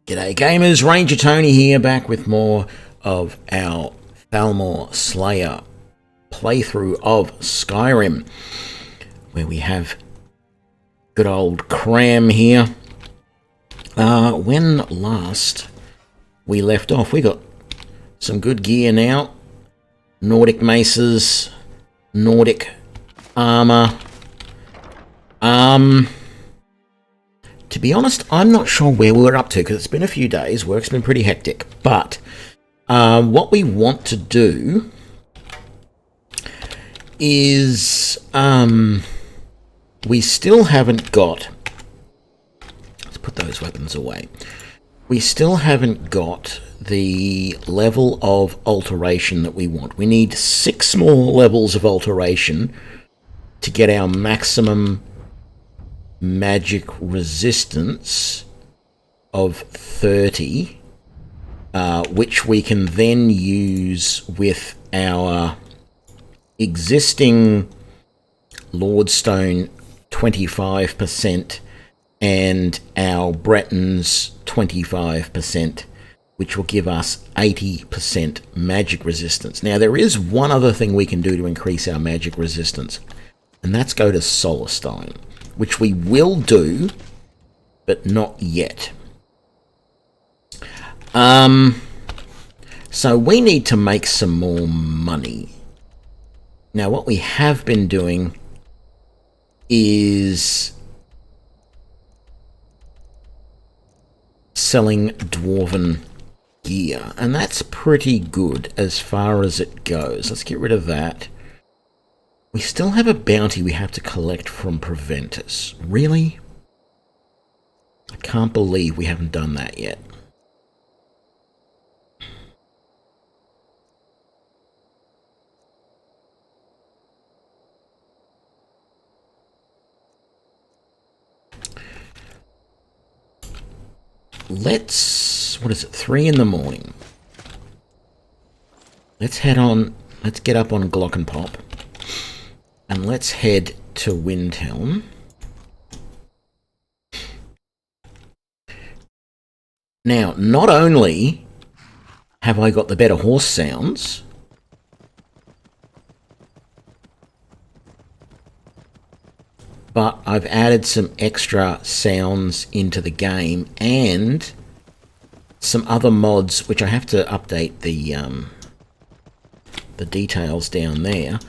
G'day gamers, Ranger Tony here, back with more of our Thalmor Slayer playthrough of Skyrim, where we have good old Cram here. When last we left off, we got some good gear now. Nordic maces, Nordic armor. To be honest, I'm not sure where we're up to because it's been a few days. Work's been pretty hectic. But what we want to do is we still haven't got... Let's put those weapons away. We still haven't got the level of alteration that we want. We need 6 more levels of alteration to get our maximum magic resistance of 30, which we can then use with our existing Lordstone 25% and our Breton's 25%, which will give us 80% magic resistance. Now, there is one other thing we can do to increase our magic resistance, and that's go to Solarstone, which we will do, but not yet. So we need to make some more money. Now, what we have been doing is selling dwarven gear, and that's pretty good as far as it goes. Let's get rid of that. We still have a bounty we have to collect from Preventus. Really? I can't believe we haven't done that yet. Let's... what is it? 3 in the morning. Let's head on... let's get up on Glockenpop. And let's head to Windhelm. Now, not only have I got the better horse sounds, but I've added some extra sounds into the game and some other mods, which I have to update the details down there.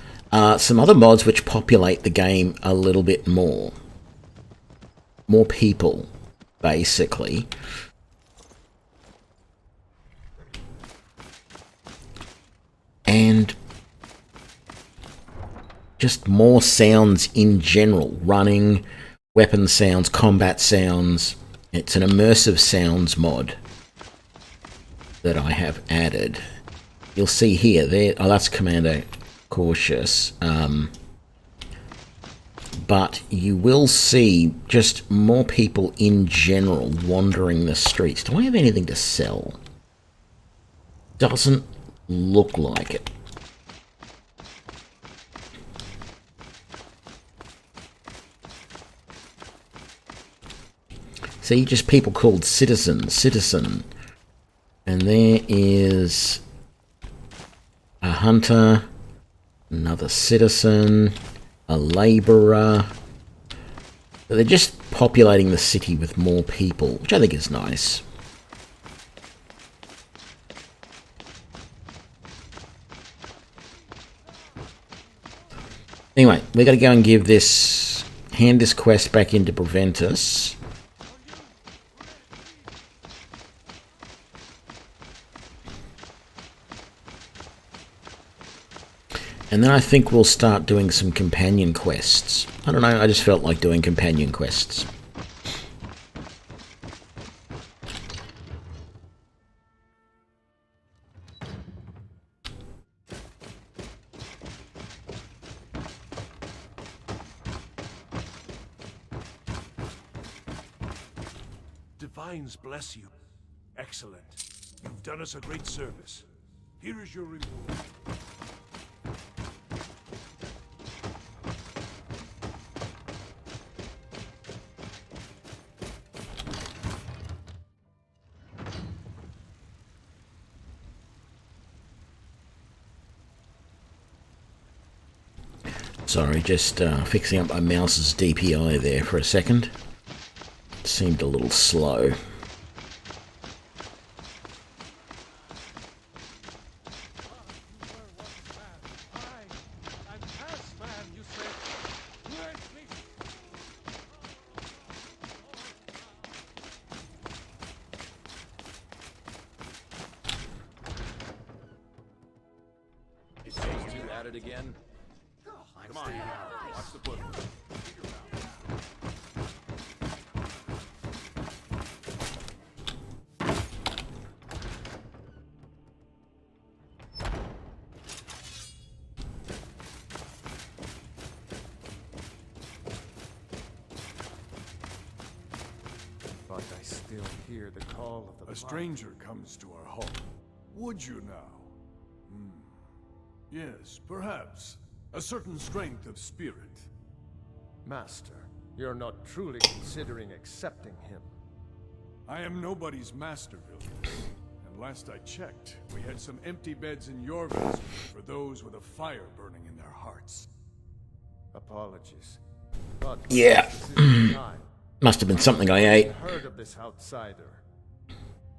Some other mods which populate the game a little bit more. More people, basically. And just more sounds in general. Running, weapon sounds, combat sounds. It's an immersive sounds mod that I have added. You'll see here, there. Oh, that's Commander Cautious, but you will see just more people in general wandering the streets. Do I have anything to sell? Doesn't look like it. See, just people called Citizen, and there is a hunter, another citizen, a labourer. They're just populating the city with more people, which I think is nice. Anyway, we got to go and hand this quest back into Preventus. And then I think we'll start doing some companion quests. I don't know, I just felt like doing companion quests. Divines bless you. Excellent. You've done us a great service. Here is your reward. Sorry, just fixing up my mouse's DPI there for a second. It seemed a little slow. At it again. Come on, watch the foot. But I still hear the call of the A stranger comes to our home. Would you now? Yes, perhaps. A certain strength of spirit. Master. You're not truly considering accepting him. I am nobody's master, Vilnius. And last I checked, we had some empty beds in your vessel for those with a fire burning in their hearts. Apologies. But Yeah. this is the time. Must have been something I ate. Heard of this outsider.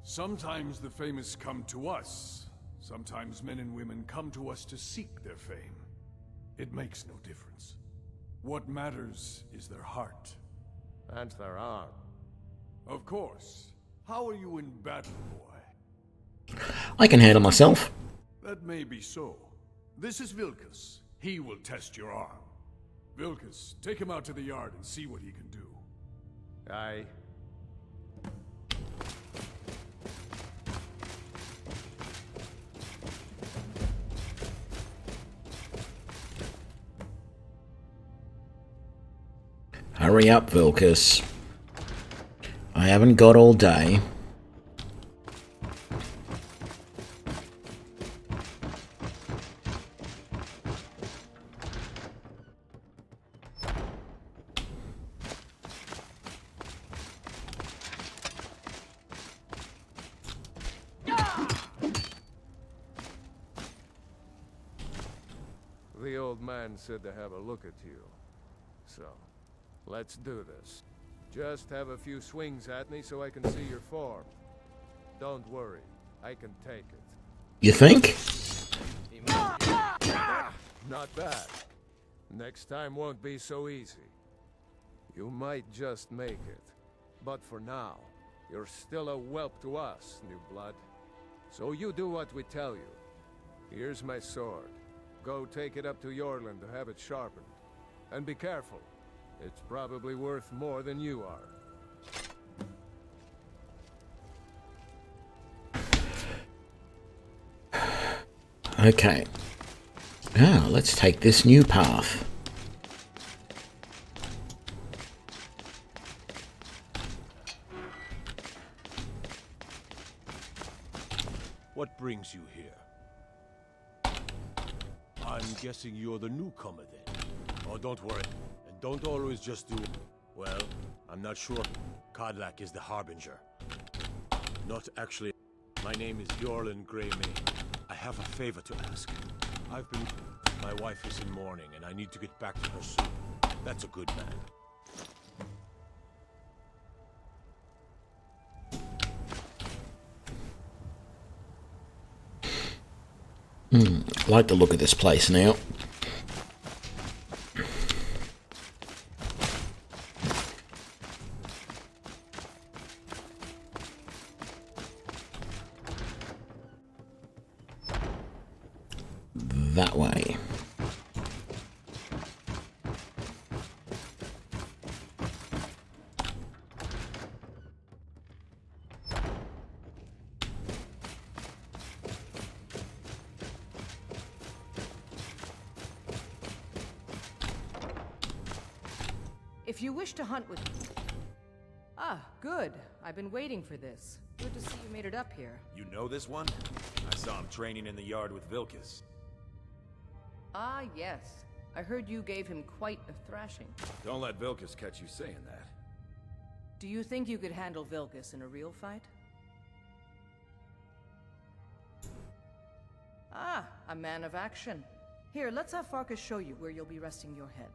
Sometimes the famous come to us. Sometimes men and women come to us to seek their fame. It makes no difference. What matters is their heart. And their arm. Of course. How are you in battle, boy? I can handle myself. That may be so. This is Vilkas. He will test your arm. Vilkas, take him out to the yard and see what he can do. Aye. Hurry up, Vilkas. I haven't got all day. The old man said to have a look at you. So, let's do this. Just have a few swings at me so I can see your form. Don't worry, I can take it. You think? Not bad. Next time won't be so easy. You might just make it. But for now, you're still a whelp to us, new blood. So you do what we tell you. Here's my sword. Go take it up to Yorland to have it sharpened. And be careful. It's probably worth more than you are. Okay. Now, let's take this new path. What brings you here? I'm guessing you're the newcomer then. Oh, don't worry. And don't always just do... Well, I'm not sure. Kodlak is the Harbinger. Not actually. My name is Yorlin Greymane. I have a favor to ask. I've been... My wife is in mourning, and I need to get back to her soon. That's a good man. I like the look of this place now. That way. If you wish to hunt with... Ah, good. I've been waiting for this. Good to see you made it up here. You know this one? I saw him training in the yard with Vilkas. Ah, yes. I heard you gave him quite a thrashing. Don't let Vilkas catch you saying that. Do you think you could handle Vilkas in a real fight? Ah, a man of action. Here, let's have Farkas show you where you'll be resting your head.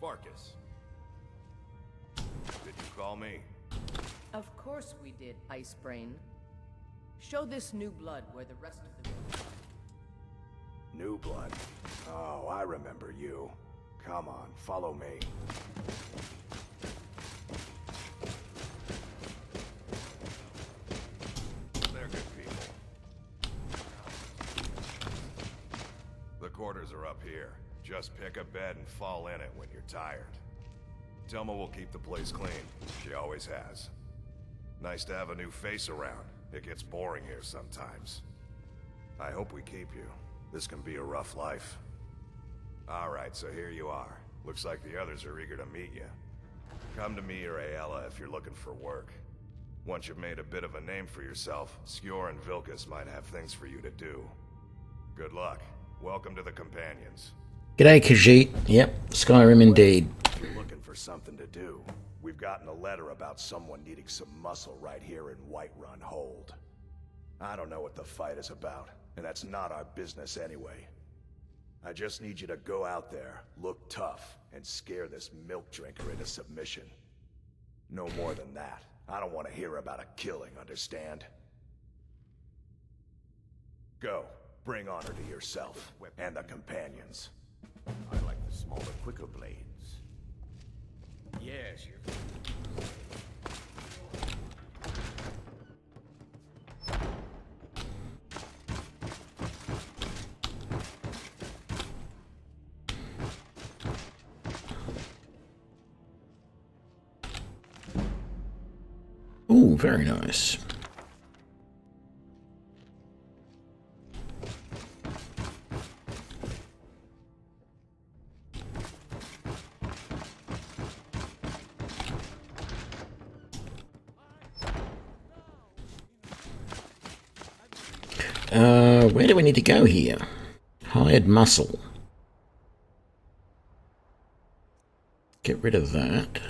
Farkas. Did you call me? Of course we did, Ice Brain. Show this new blood where the rest of the... New blood? Oh, I remember you. Come on, follow me. They're good people. The quarters are up here. Just pick a bed and fall in it when you're tired. Thalmor will keep the place clean. She always has. Nice to have a new face around. It gets boring here sometimes. I hope we keep you. This can be a rough life. Alright, so here you are. Looks like the others are eager to meet you. Come to me or Ayala if you're looking for work. Once you've made a bit of a name for yourself, Skjor and Vilkas might have things for you to do. Good luck. Welcome to the Companions. G'day, Khajiit. Yep, Skyrim indeed. If you're looking for something to do, we've gotten a letter about someone needing some muscle right here in Whiterun Hold. I don't know what the fight is about, and that's not our business anyway. I just need you to go out there, look tough, and scare this milk drinker into submission. No more than that. I don't want to hear about a killing, understand? Go. Bring honor to yourself, and the Companions. I like the smaller, quicker blades. Yes, you're... Ooh, very nice. Where do we need to go here? Hired muscle. Get rid of that.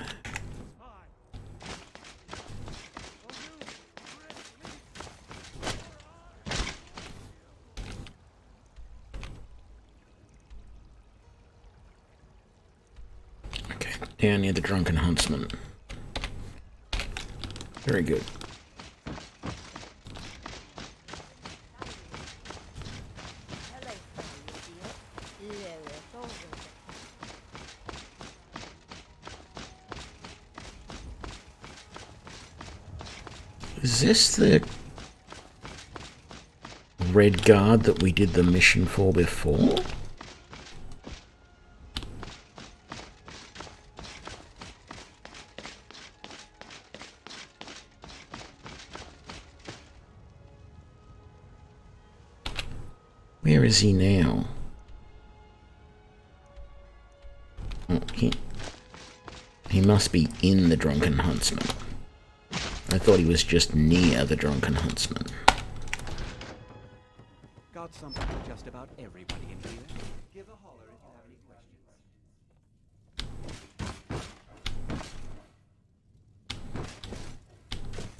Okay, down near the Drunken Huntsman. Very good. Is this the Red Guard that we did the mission for before? Where is he now? Oh, he must be in the Drunken Huntsman. I thought he was just near the Drunken Huntsman. Got something for just about everybody in here. Give a holler if you have any questions.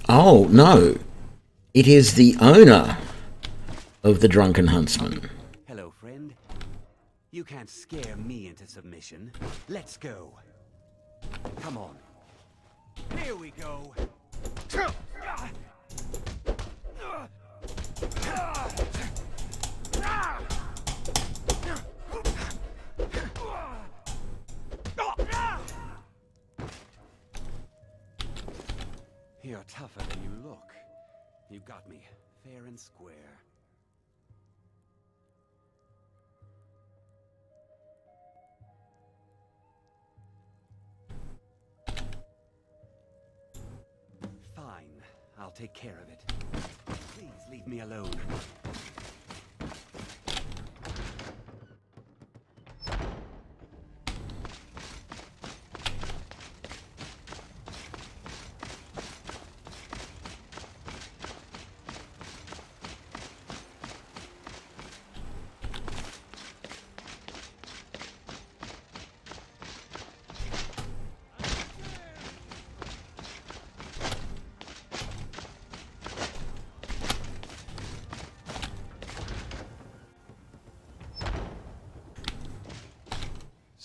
Oh, no. It is the owner of the Drunken Huntsman. Hello, friend. You can't scare me into submission. Let's go. Come on. Here we go. You're tougher than you look. You got me fair and square. Fine, I'll take care of it. Please leave me alone.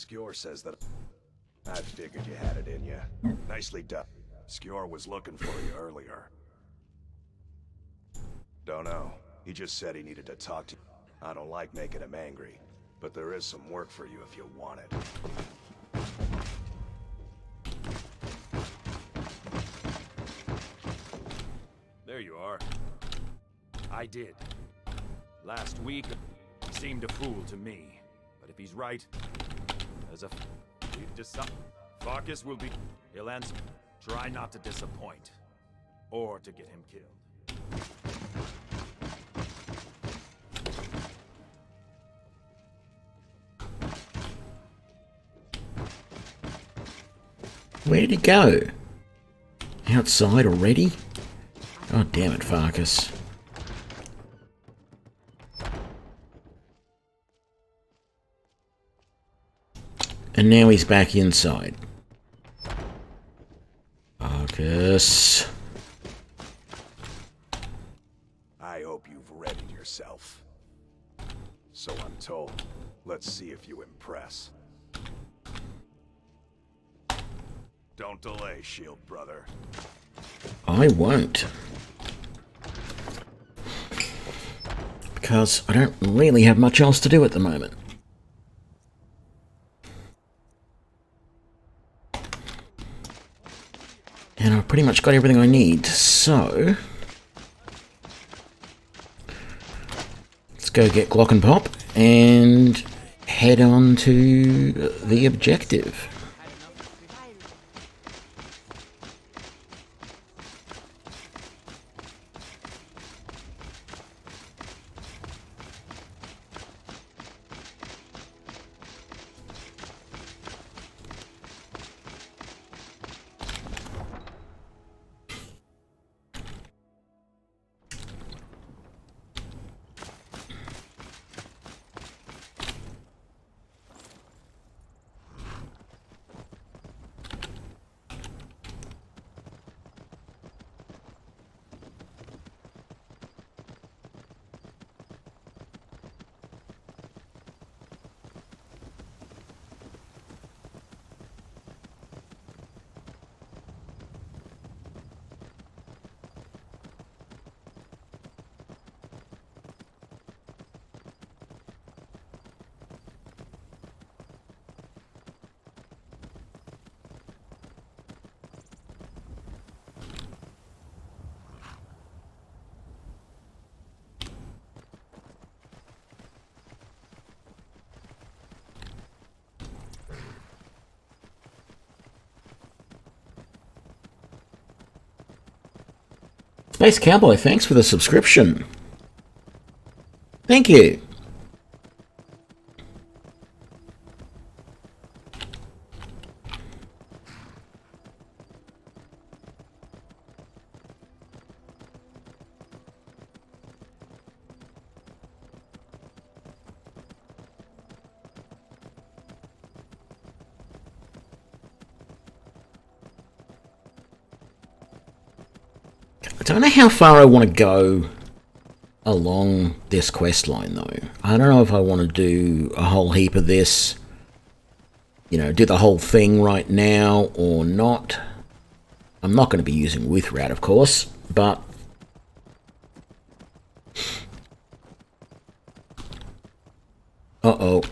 Skjor says that... I figured you had it in you. Nicely done. Skjor was looking for you earlier. Don't know. He just said he needed to talk to you. I don't like making him angry, but there is some work for you if you want it. There you are. I did. Last week, he seemed a fool to me. But if he's right, as a... We've decided... Farkas will be... He'll answer. Try not to disappoint. Or to get him killed. Where did he go? Outside already? Oh, damn it, Farkas. And now he's back inside. Farkas. I hope you've readied yourself. So I'm told. Let's see if you impress. Don't delay, Shield Brother. I won't. Because I don't really have much else to do at the moment. And I've pretty much got everything I need, so... Let's go get Glock and Pop and head on to the objective. Space Cowboy, thanks for the subscription. Thank you. I don't know how far I want to go along this quest line, though. I don't know if I want to do a whole heap of this, you know, do the whole thing right now or not. I'm not going to be using Withrat, of course, but... Uh-oh.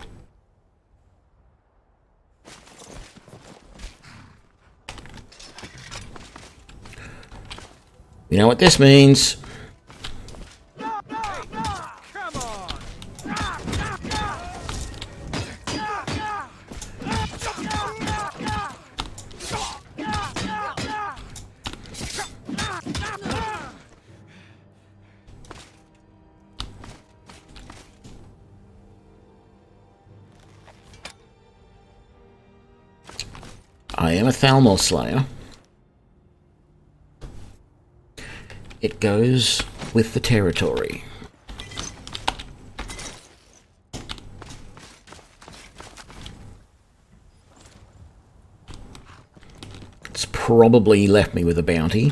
You know what this means. I am a Thalmor Slayer. It goes with the territory. It's probably left me with a bounty.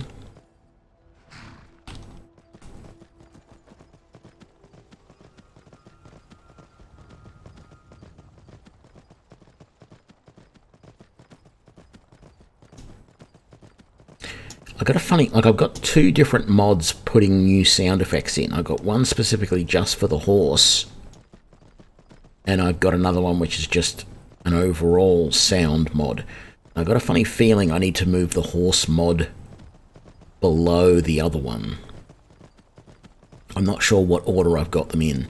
I got a funny, like I've got two different mods putting new sound effects in. I've got one specifically just for the horse, and I've got another one which is just an overall sound mod. I've got a funny feeling I need to move the horse mod below the other one. I'm not sure what order I've got them in,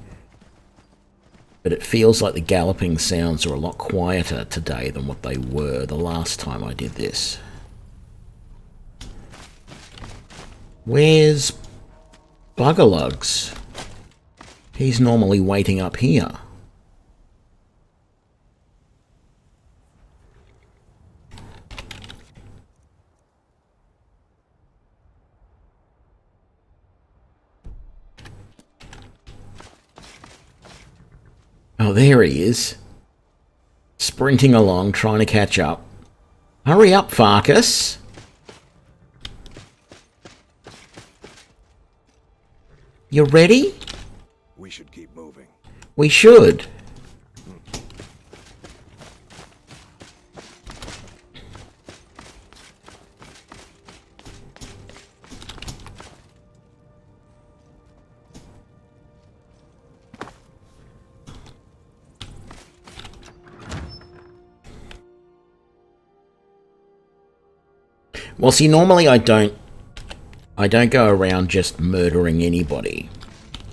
but it feels like the galloping sounds are a lot quieter today than what they were the last time I did this. Where's Buggerlugs? He's normally waiting up here. Oh, there he is. Sprinting along, trying to catch up. Hurry up, Farkas. You ready? We should keep moving. We should. Well, see, normally I don't go around just murdering anybody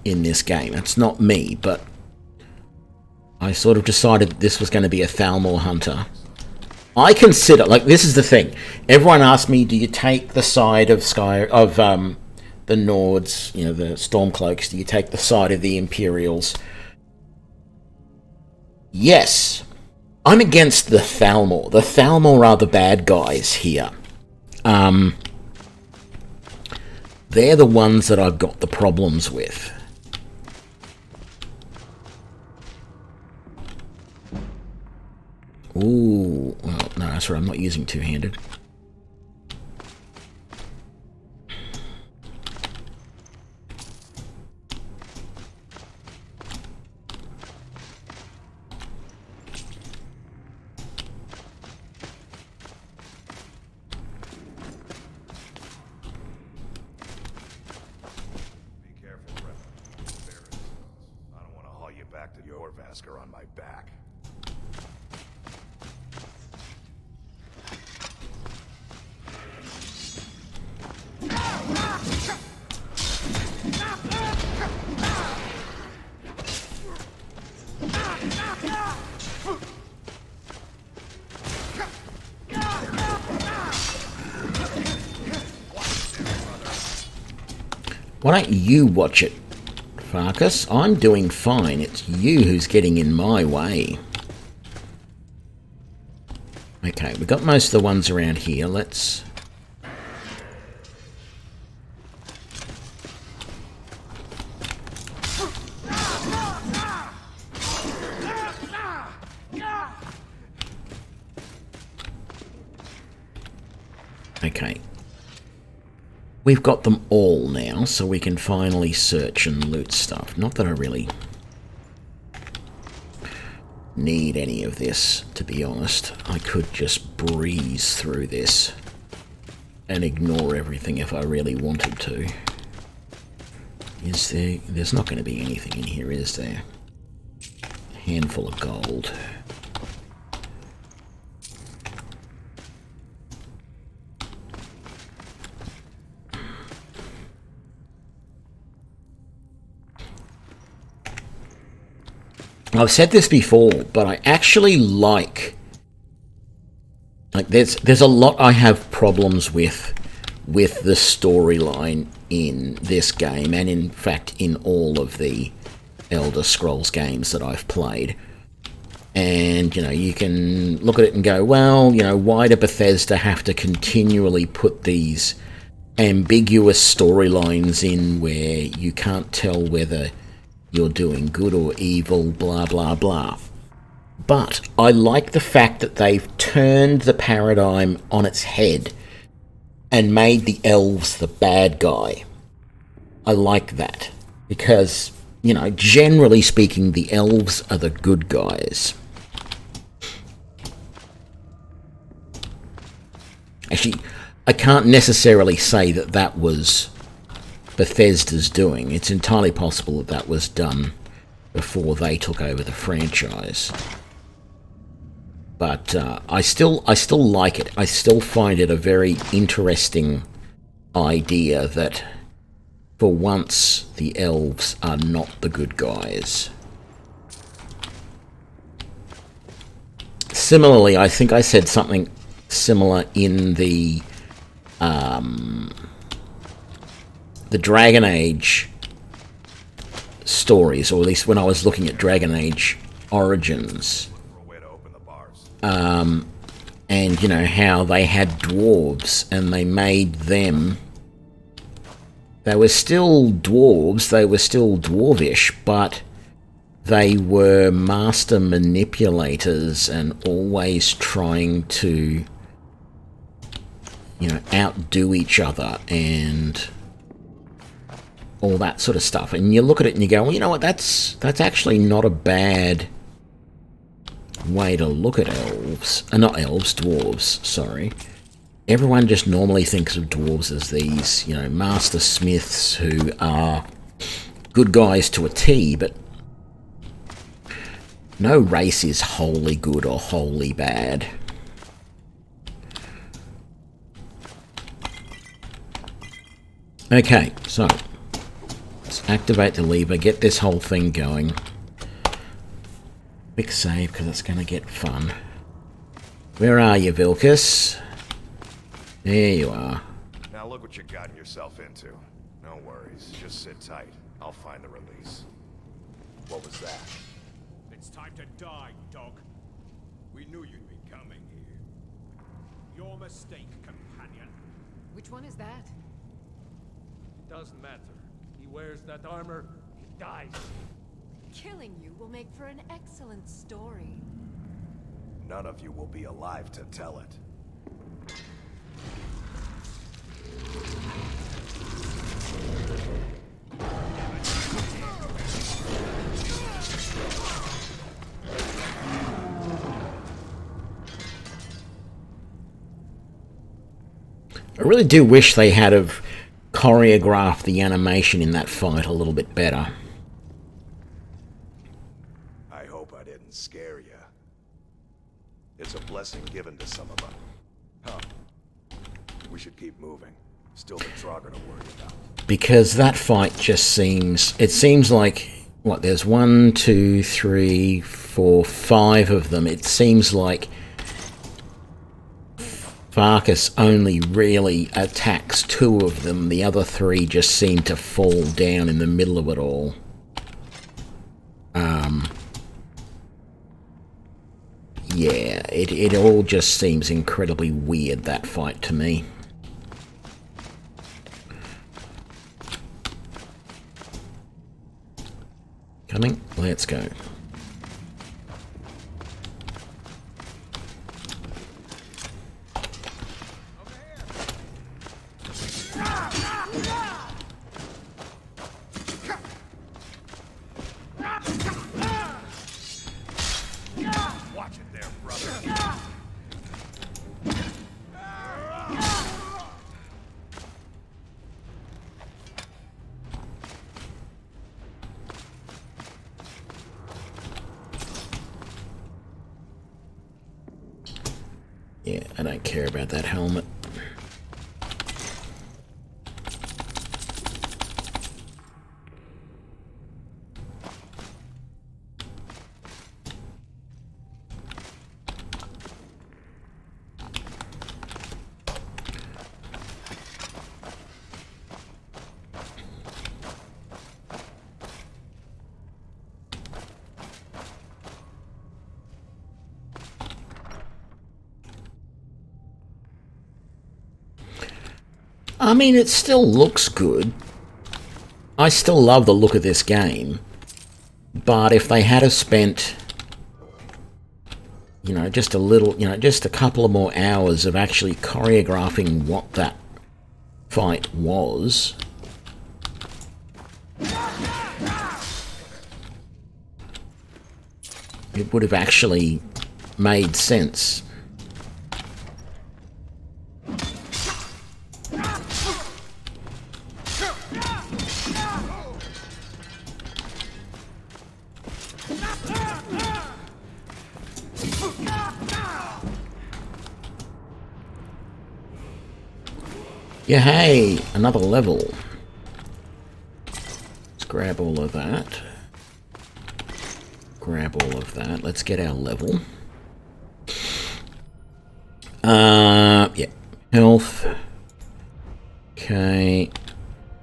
in this game. That's not me, but I sort of decided that this was going to be a Thalmor hunter. I consider, like, this is the thing. Everyone asks me, do you take the side of the Nords, you know, the Stormcloaks? Do you take the side of the Imperials? Yes. I'm against the Thalmor. The Thalmor are the bad guys here. They're the ones that I've got the problems with. Ooh, well, no, sorry, I'm not using two-handed. On my back. Why don't you watch it, Farkas? I'm doing fine. It's you who's getting in my way. Okay, we've got most of the ones around here. Let's... Okay. We've got them all now, so we can finally search and loot stuff. Not that I really need any of this, to be honest. I could just breeze through this and ignore everything if I really wanted to. Is there... There's not going to be anything in here, is there? A handful of gold. I've said this before, but I actually like there's a lot I have problems with the storyline in this game, and in fact in all of the Elder Scrolls games that I've played. And, you know, you can look at it and go, well, you know, why do Bethesda have to continually put these ambiguous storylines in where you can't tell whether you're doing good or evil, blah, blah, blah. But I like the fact that they've turned the paradigm on its head and made the elves the bad guy. I like that. Because, you know, generally speaking, the elves are the good guys. Actually, I can't necessarily say that that was Bethesda's doing. It's entirely possible that that was done before they took over the franchise. But I still like it. I still find it a very interesting idea that for once the elves are not the good guys. Similarly, I think I said something similar in the Dragon Age stories, or at least when I was looking at Dragon Age Origins. And, you know, how they had dwarves and they made them... They were still dwarves, they were still dwarvish, but they were master manipulators and always trying to, you know, outdo each other and all that sort of stuff. And you look at it and you go, well, you know what, that's actually not a bad way to look at elves. Not elves, dwarves, sorry. Everyone just normally thinks of dwarves as these, you know, master smiths who are good guys to a T, but no race is wholly good or wholly bad. Okay, so let's activate the lever, get this whole thing going. Quick save, because it's going to get fun. Where are you, Vilcus? There you are. Now look what you've gotten yourself into. No worries, just sit tight. I'll find the release. What was that? It's time to die, dog. We knew you'd be coming here. Your mistake, companion. Which one is that? It doesn't matter. He wears that armor, he dies. Killing you will make for an excellent story. None of you will be alive to tell it. I really do wish they had have choreographed the animation in that fight a little bit better. I hope I didn't scare you. It's a blessing given to some of us. Huh. We should keep moving. Still the Draugr to worry about. Because that fight just seems... It seems like... What, there's 1, 2, 3, 4, 5 of them. It seems like Farkas only really attacks 2 of them. The other 3 just seem to fall down in the middle of it all. Yeah, it all just seems incredibly weird, that fight, to me. Coming? Let's go. Watch it there, brother. Yeah, I don't care about that helmet. I mean, it still looks good. I still love the look of this game. But if they had have spent, you know, just a little, you know, just a couple of more hours of actually choreographing what that fight was, it would have actually made sense. Yeah, hey, another level. Let's grab all of that. Grab all of that. Let's get our level. Yeah. Health. Okay.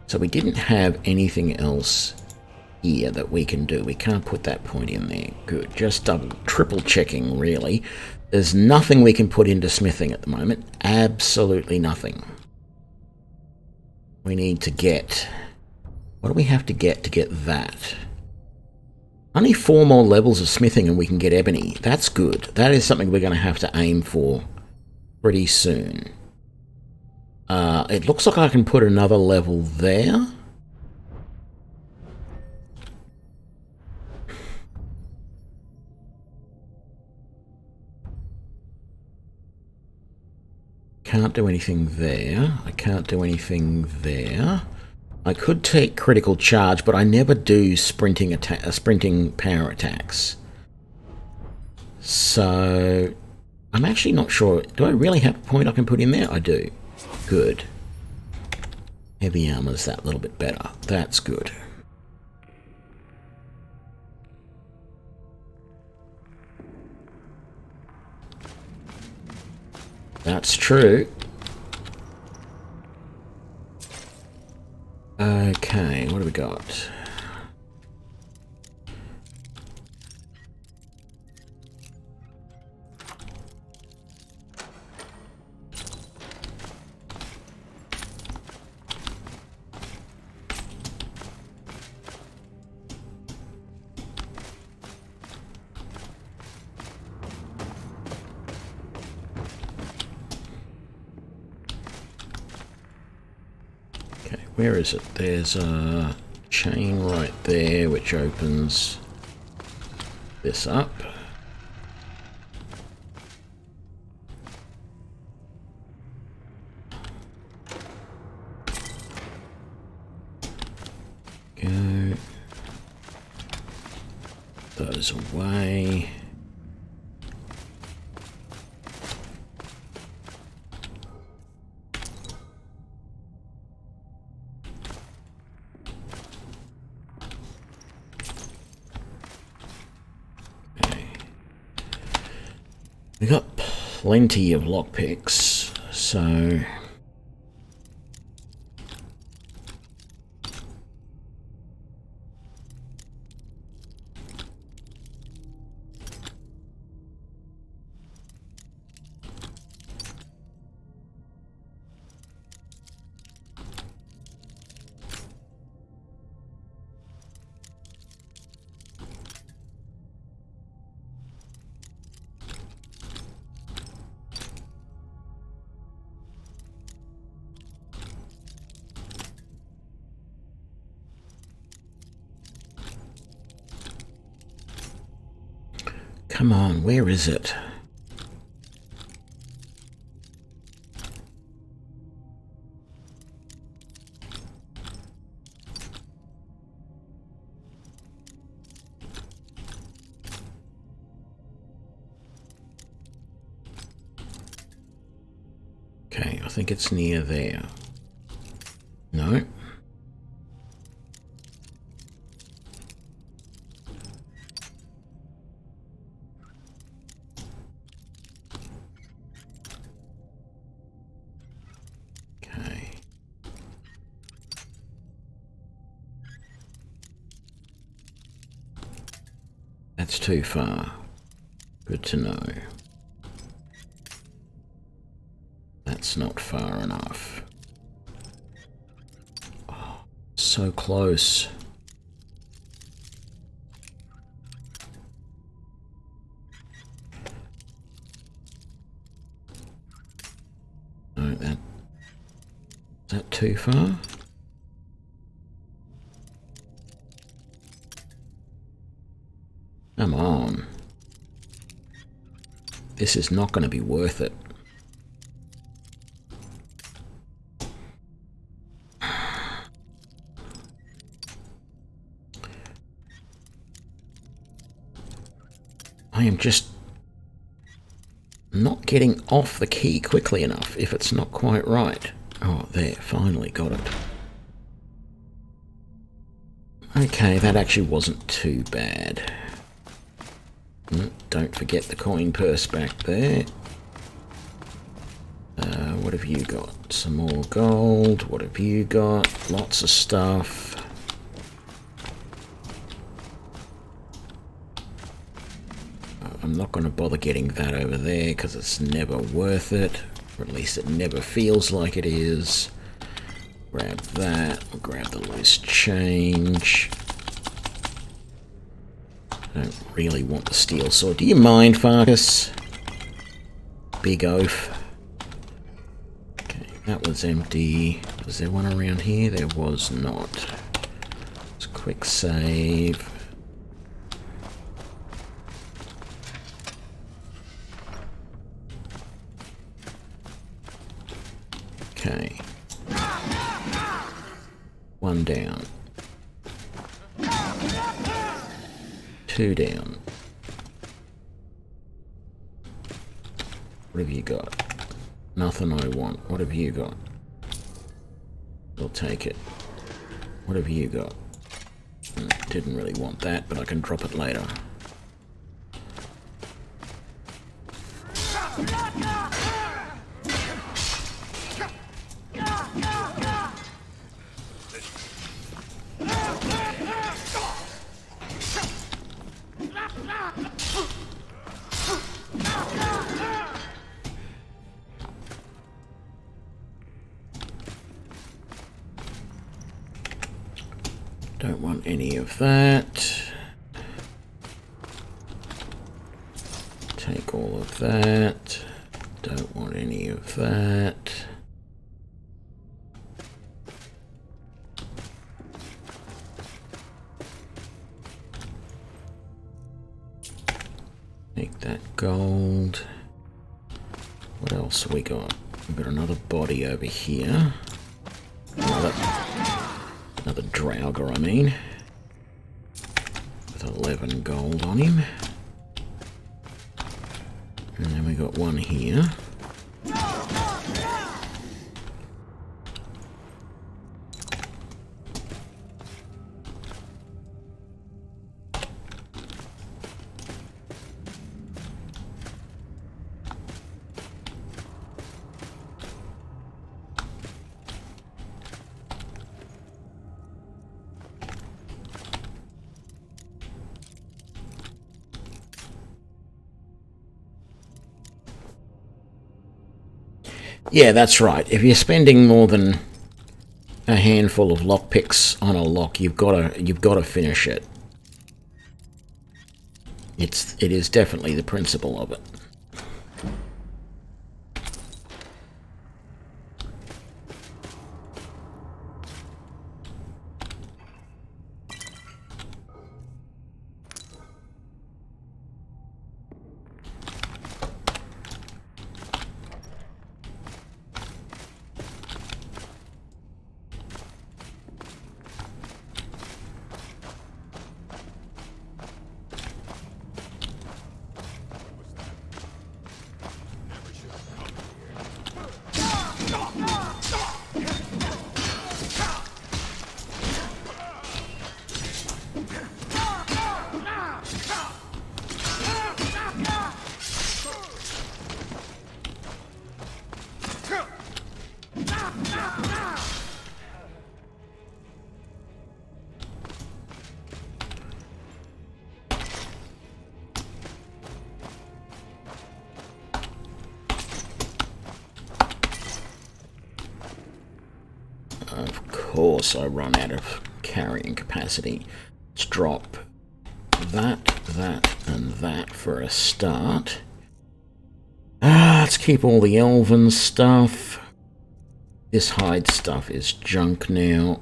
So we didn't have anything else here that we can do. We can't put that point in there. Good. Just double, triple checking, really. There's nothing we can put into smithing at the moment. Absolutely nothing. We need to get... What do we have to get that? Only 4 more levels of smithing and we can get ebony. That's good. That is something we're going to have to aim for pretty soon. It looks like I can put another level there. Can't do anything there. I can't do anything there. I could take critical charge, but I never do sprinting power attacks. So I'm actually not sure. Do I really have a point I can put in there? I do. Good. Heavy armor's that little bit better. That's good. That's true. Okay, what do we got? Where is it? There's a chain right there which opens this up. Go. Those away. We got plenty of lockpicks, so come on, where is it? Okay, I think it's near there. No. That's too far. Good to know. That's not far enough. Oh, so close. No, is that too far? Come on. This is not going to be worth it. I am just not getting off the key quickly enough if it's not quite right. Oh, there, finally got it. Okay, that actually wasn't too bad. Don't forget the coin purse back there. What have you got? Some more gold. What have you got? Lots of stuff. I'm not going to bother getting that over there because it's never worth it. Or at least it never feels like it is. Grab that. We'll grab the loose change. I don't really want the steel sword. Do you mind, Farkas? Big oaf. Okay, that was empty. Was there one around here? There was not. Let's quick save. Okay. One down. Two down. What have you got? Nothing I want. What have you got? I'll take it. What have you got? Didn't really want that, but I can drop it later. Don't want any of that. Take all of that. Don't want any of that. Take that gold. What else have we got? We've got another body over here. Another Draugr, I mean. With 11 gold on him. And then we got one here. Yeah, that's right. If you're spending more than a handful of lockpicks on a lock, you've got to finish it. It is definitely the principle of it. Of course I run out of carrying capacity. Let's drop that, and that for a start. Let's keep all the elven stuff. This hide stuff is junk now.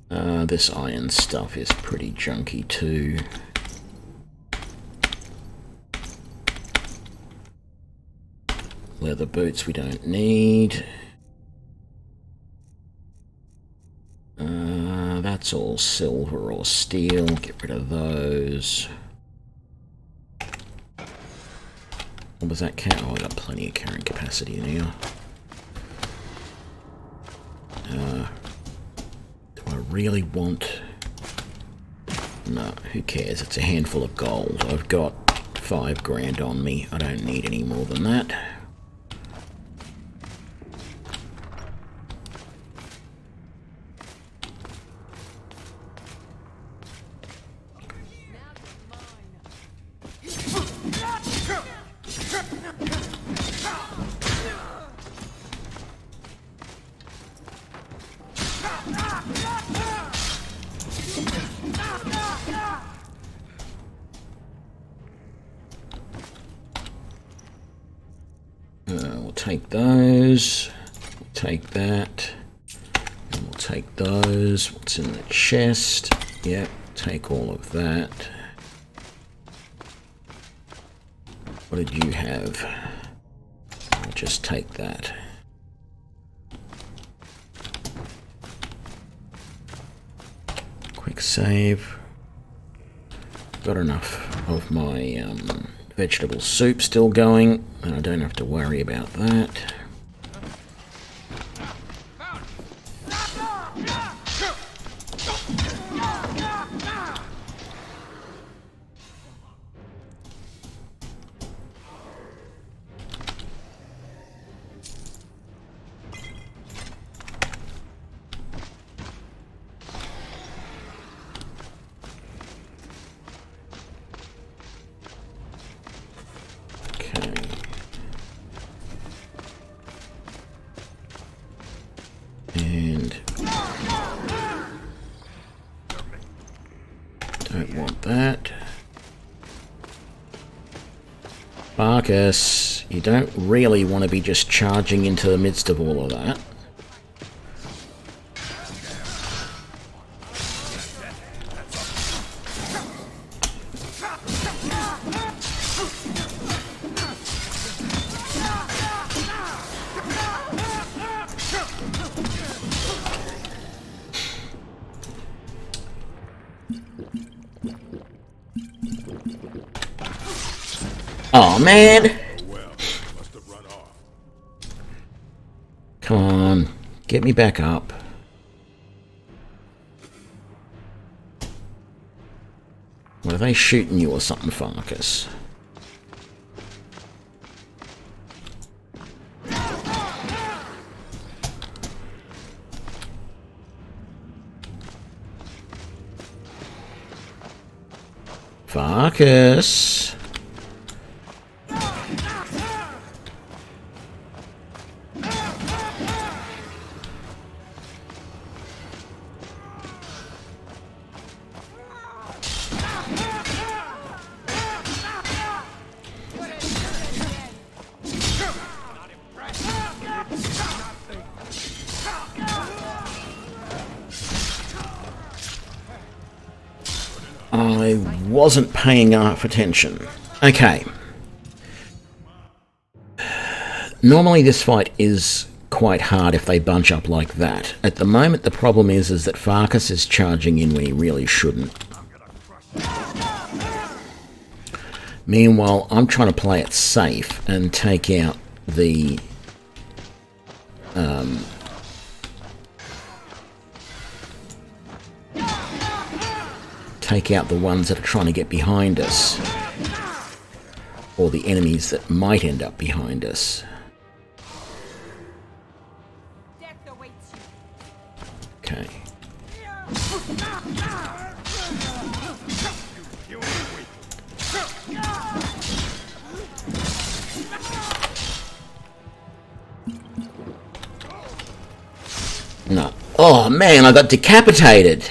This iron stuff is pretty junky too. Leather boots we don't need. That's all silver or steel. Get rid of those. What was that cat? Oh, I got plenty of carrying capacity now. Do I really want... No, who cares? It's a handful of gold. I've got 5 grand on me. I don't need any more than that. We'll take those, we'll take that, and we'll take those. What's in the chest? Yep, take all of that. What did you have? I'll just take that. Quick save. Got enough of my vegetable soup still going, and I don't have to worry about that. And don't want that. Marcus, you don't really want to be just charging into the midst of all of that. Oh man! Come on, get me back up. What, are they shooting you or something, Farkas? Farkas? I wasn't paying enough attention. Okay. Normally this fight is quite hard if they bunch up like that. At the moment the problem is that Farkas is charging in when he really shouldn't. Meanwhile, I'm trying to play it safe and take out the ones that are trying to get behind us, or the enemies that might end up behind us. Okay. No. Oh man, I got decapitated.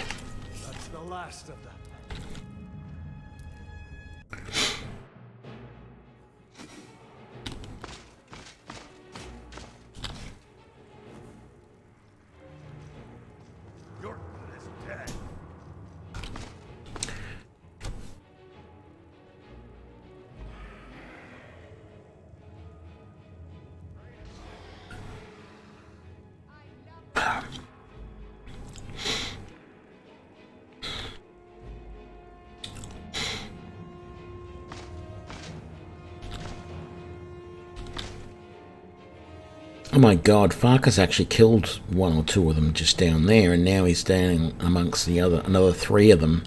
Oh my god, Farkas actually killed one or two of them just down there, and now he's standing amongst the another three of them.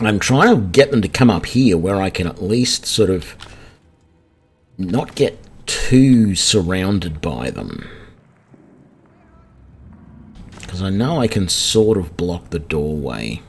I'm trying to get them to come up here where I can at least sort of not get too surrounded by them. Because I know I can sort of block the doorway.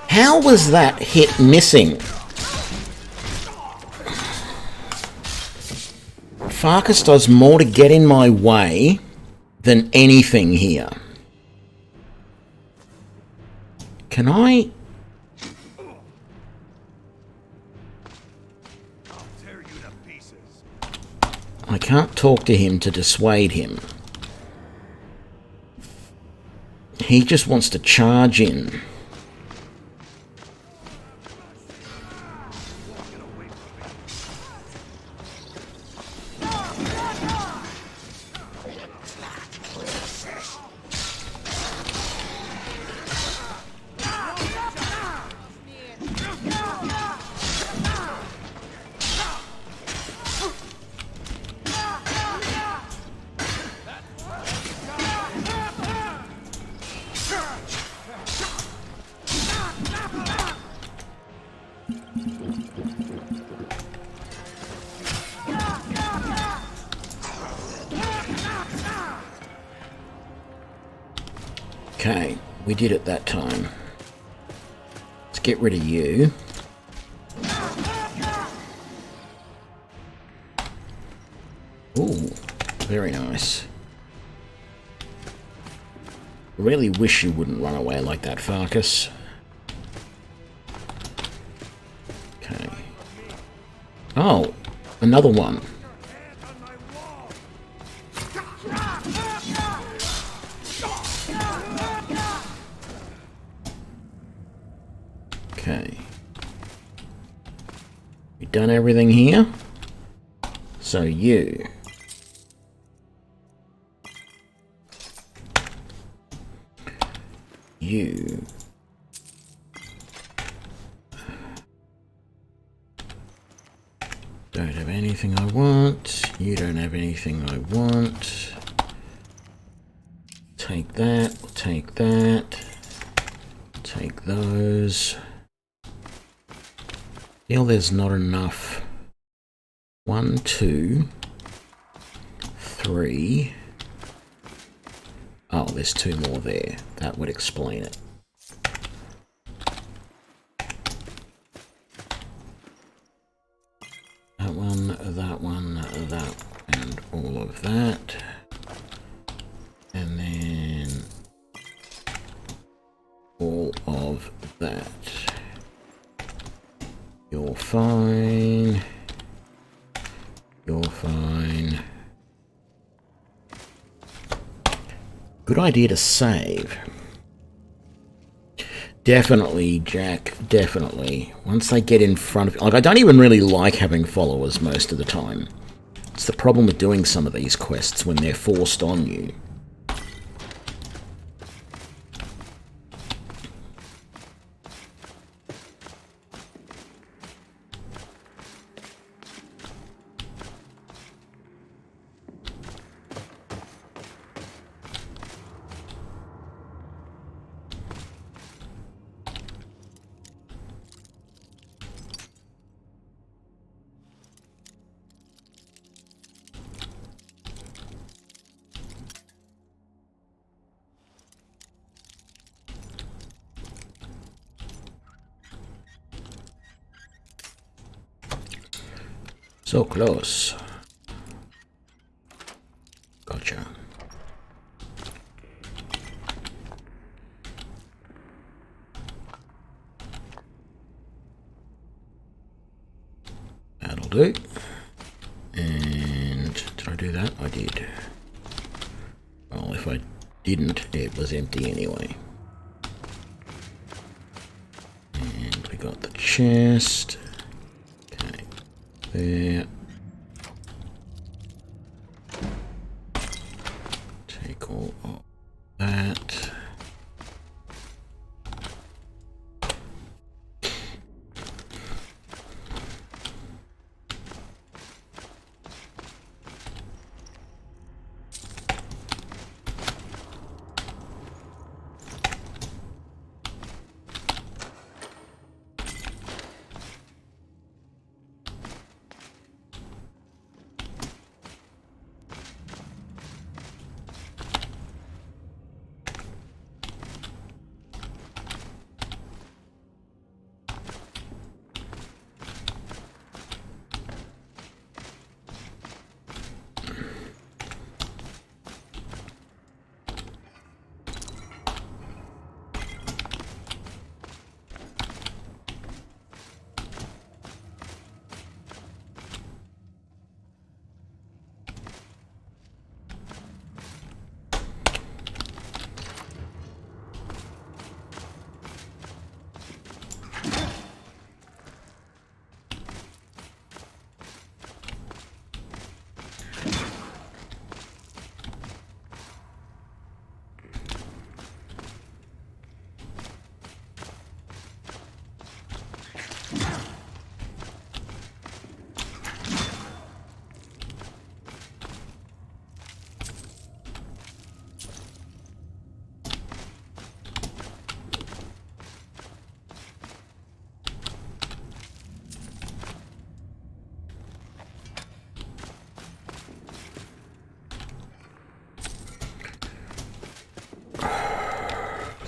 How was that hit missing? Farkas does more to get in my way than anything here. Can I? I can't talk to him to dissuade him. He just wants to charge in. Okay, we did it that time. Let's get rid of you. Ooh, very nice. Really wish you wouldn't run away like that, Farkas. Okay. Oh, another one. Okay. You done everything here? So you. You. Don't have anything I want. You don't have anything I want. Take that. We'll take that. Take those. Feel there's not enough. 1, 2, 3. Oh, there's 2 more there. That would explain it. That one, that, and all of that. And then all of that. You're fine. You're fine. Good idea to save. Definitely, Jack. Definitely. Once they get in front of... Like, I don't even really like having followers most of the time. It's the problem with doing some of these quests when they're forced on you. So close. Gotcha. do. And did I do that? I did. Well, if I didn't, it was empty anyway. And we got the chest. Okay, there. Take all of that.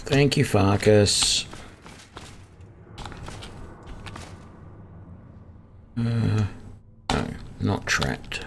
Thank you, Farkas. No, not trapped.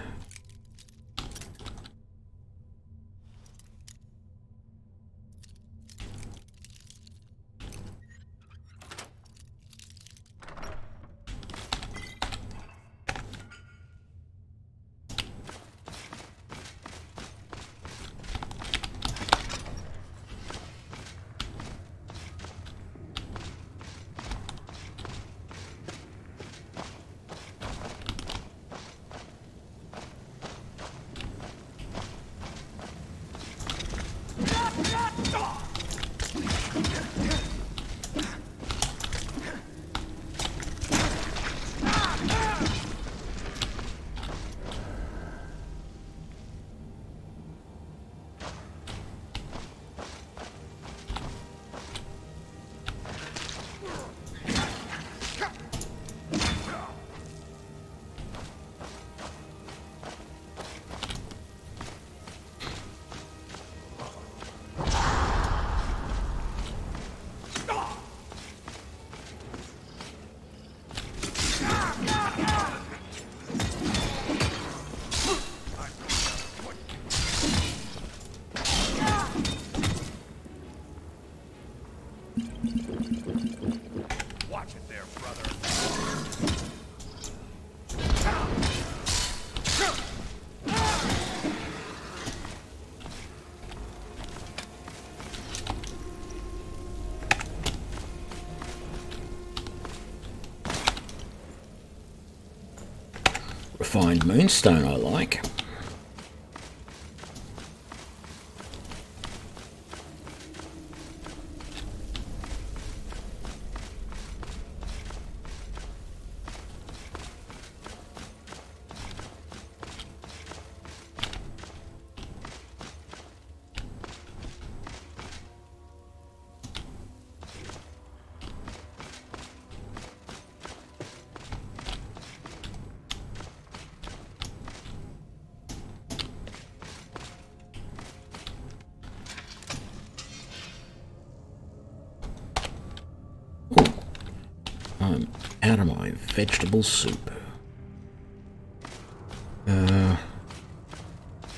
Refined moonstone, I like. I'm out of my vegetable soup. Are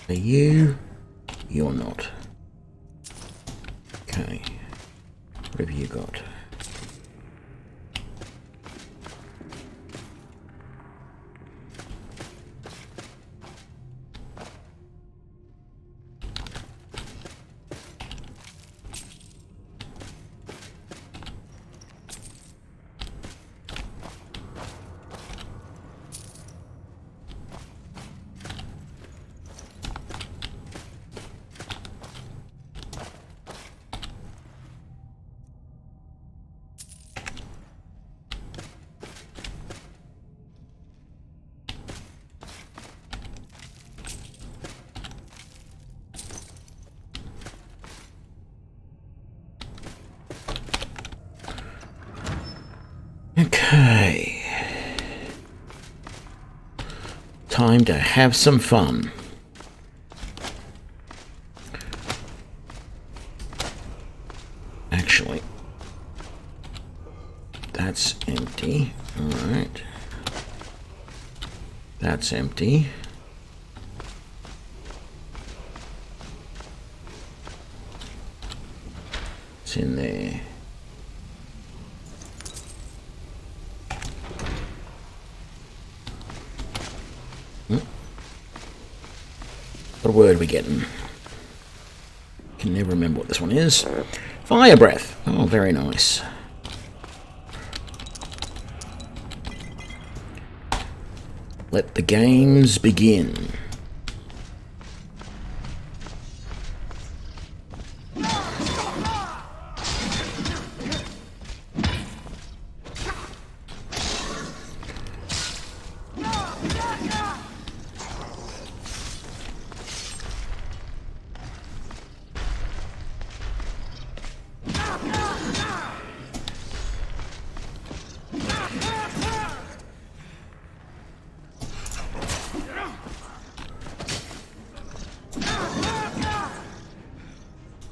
you? You're not. Okay. What have you got? Okay. Time to have some fun. Actually, that's empty. Alright. That's empty. It's in there. What word are we getting? Can never remember what this one is. Fire breath. Oh, very nice. Let the games begin.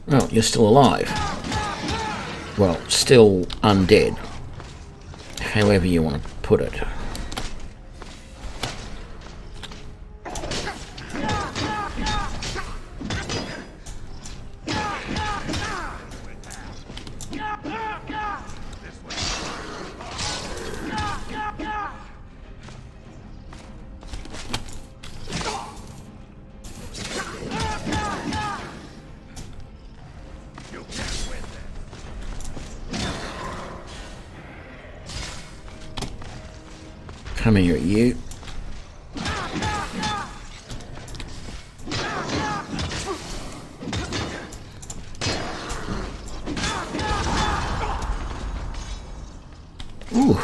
Well, you're still alive. Well, still undead. However you want to put it. Coming here at you. Ooh.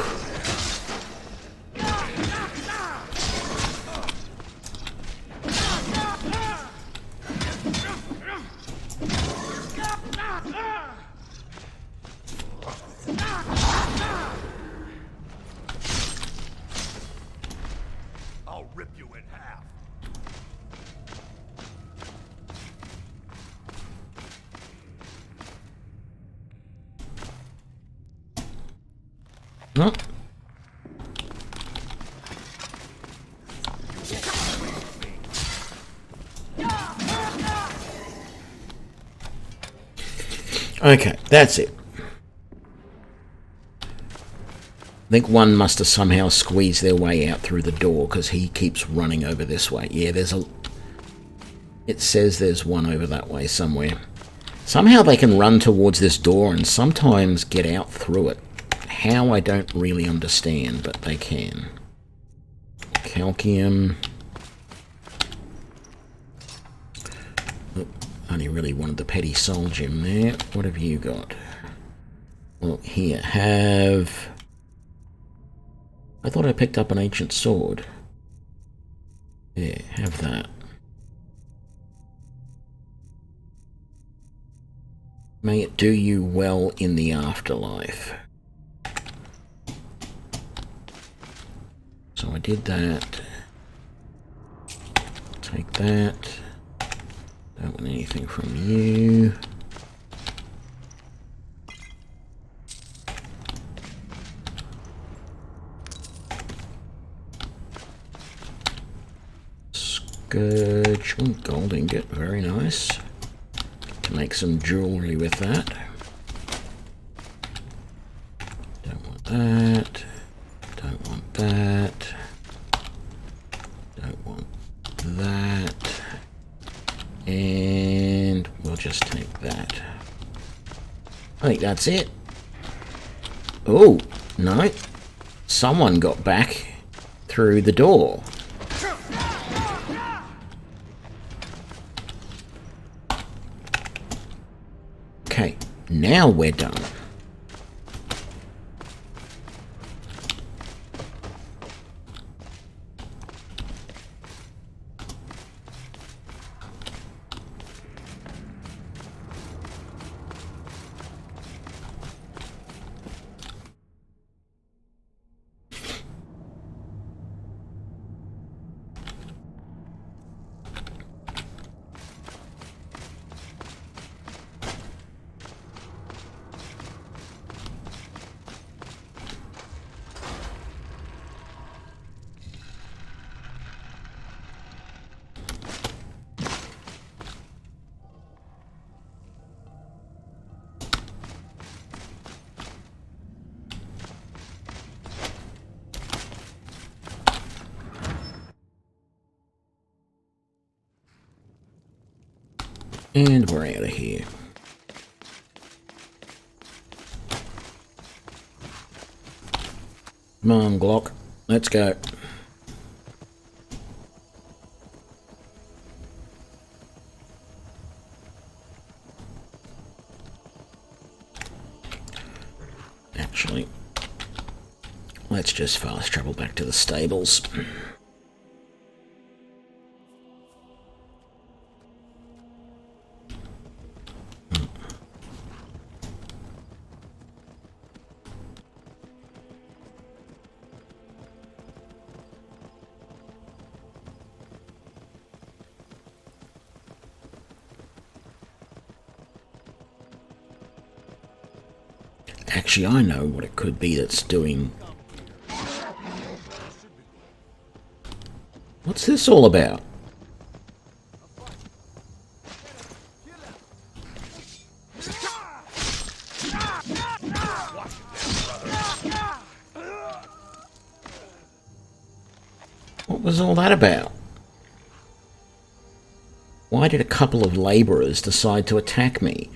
No. Okay, that's it. I think one must have somehow squeezed their way out through the door because he keeps running over this way. Yeah, there's a... It says there's one over that way somewhere. Somehow they can run towards this door and sometimes get out through it. How, I don't really understand, but they can. Calcium. Oh, only really wanted the petty soul gem there. What have you got? Well, here, have... I thought I picked up an ancient sword. Yeah, have that. May it do you well in the afterlife. So I did that. Take that. Don't want anything from you. Scourge. Ooh, gold ingot. Very nice. Can make some jewelry with that. Don't want that. Don't want that. Don't want that. And we'll just take that. I think that's it. Oh, no. Someone got back through the door. Okay, now we're done. And we're out of here. Come on, Glock. Let's go. Actually, let's just fast travel back to the stables. Actually, I know what it could be that's doing. What's this all about? What was all that about? Why did a couple of labourers decide to attack me?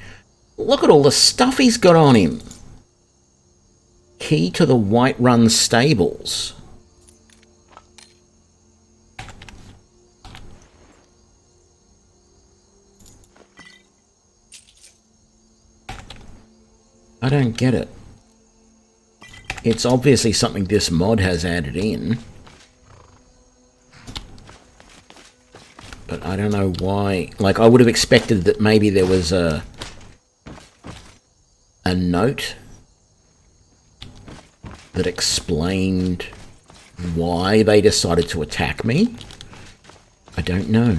Look at all the stuff he's got on him. Key to the Whiterun stables. I don't get it. It's obviously something this mod has added in. But I don't know why. Like, I would have expected that maybe there was a note that explained why they decided to attack me. I don't know.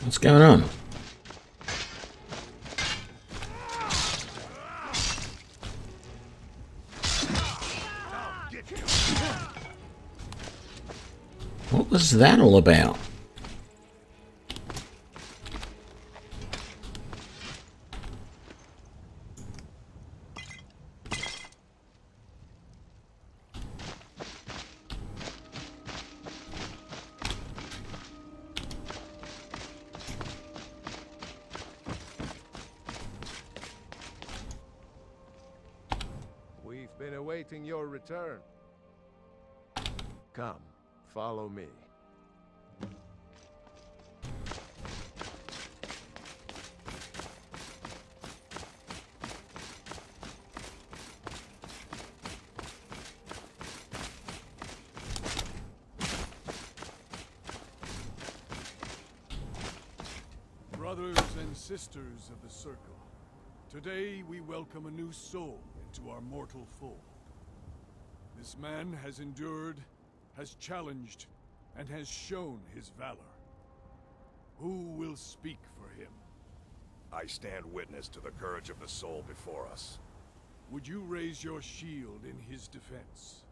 What's going on? What was that all about? Been awaiting your return. Come, follow me. Brothers and sisters of the Circle, today we welcome a new soul into our mortal fold. This man has endured, has challenged, and has shown his valor. Who will speak for him? I stand witness to the courage of the soul before us. Would you raise your shield in his defense?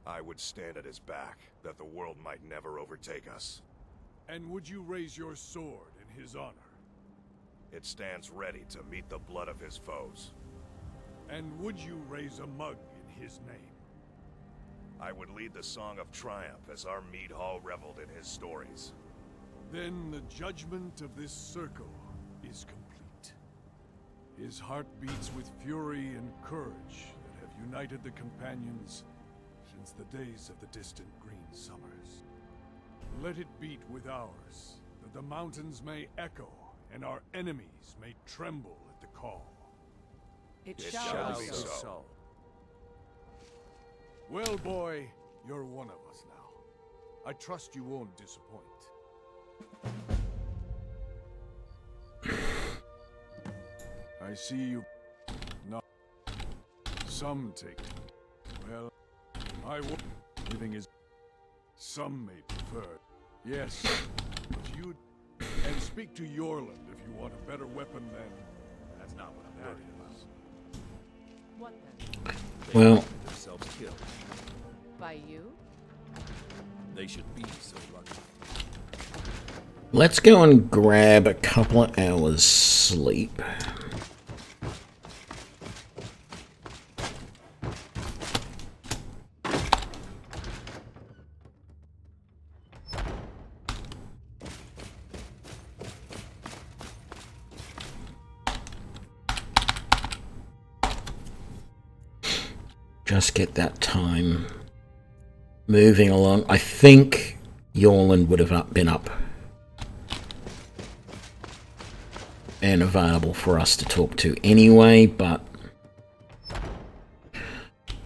I would stand at his back, that the world might never overtake us. And would you raise your sword in his honor? It stands ready to meet the blood of his foes. And would you raise a mug in his name? I would lead the song of triumph as our mead hall reveled in his stories. Then the judgment of this circle is complete. His heart beats with fury and courage that have united the companions since the days of the distant green summers. Let it beat with ours, that the mountains may echo and our enemies may tremble at the call. It It shall shall be be so. so. Well, boy, you're one of us now. I trust you won't disappoint. I see you. Not some take. Well, I will. Living is... Some may prefer. Yes, but you... And speak to Yorland if you want a better weapon than... That's not what I'm worried about. What then? Well, Themselves killed. By you? They should be so lucky. let's go and grab a couple of hours sleep. Just get that time moving along. I think Yorland would have been up and available for us to talk to anyway, but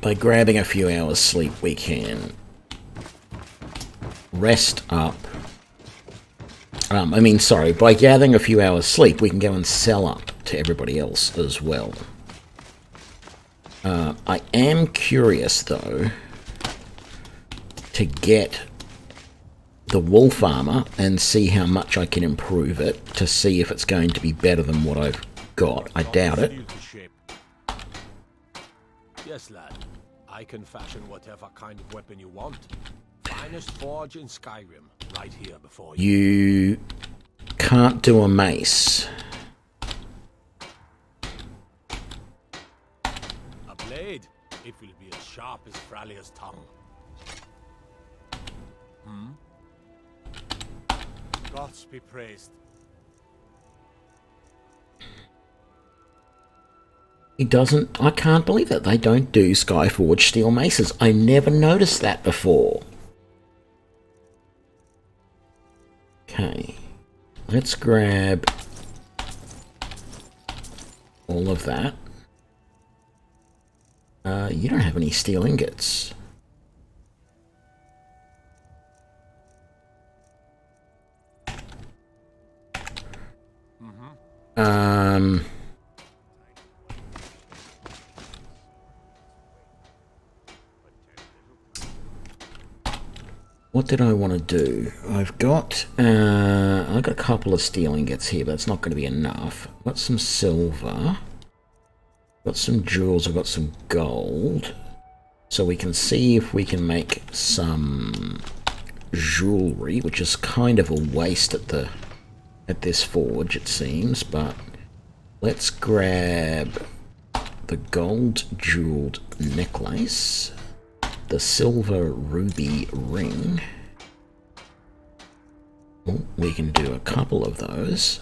by grabbing a few hours sleep we can rest up. By gathering a few hours sleep we can go and sell up to everybody else as well. I am curious, though, to get the wolf armor and see how much I can improve it, to see if it's going to be better than what I've got. I doubt it. Yes, lad. I can fashion whatever kind of weapon you want. Finest forge in Skyrim, right here before you. You can't do a mace. Blade, it will be as sharp as Fralia's tongue. Gods be praised. He doesn't... I can't believe that they don't do Skyforged steel maces. I never noticed that before. Okay. Let's grab all of that. You don't have any steel ingots. What did I want to do? I've got a couple of steel ingots here, but that's not going to be enough. I've got some silver. Got some jewels, I've got some gold. So we can see if we can make some jewelry, which is kind of a waste at this forge, it seems, but let's grab the gold jeweled necklace, the silver ruby ring. Oh, we can do a couple of those.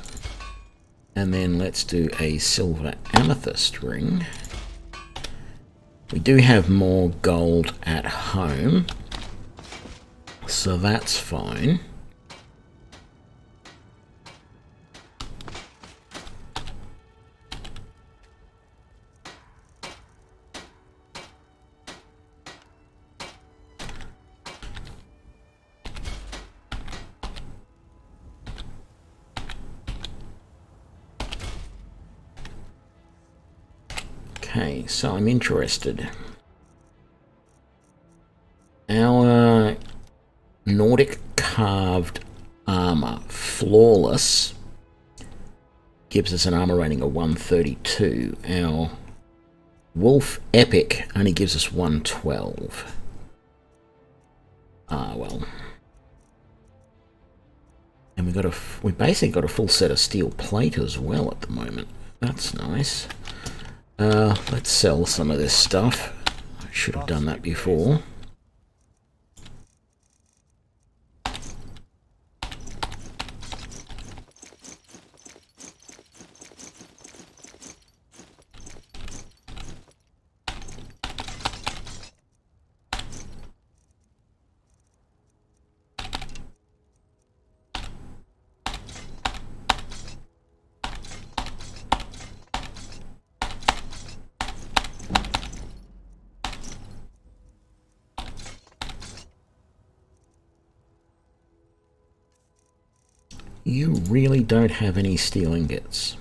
And then let's do a silver amethyst ring. We do have more gold at home, so that's fine. Okay, so I'm interested. Our Nordic carved armor, flawless, gives us an armor rating of 132. Our wolf epic only gives us 112. Ah, well. And we basically got a full set of steel plate as well at the moment. That's nice. Let's sell some of this stuff. I should have done that before. You really don't have any steel ingots.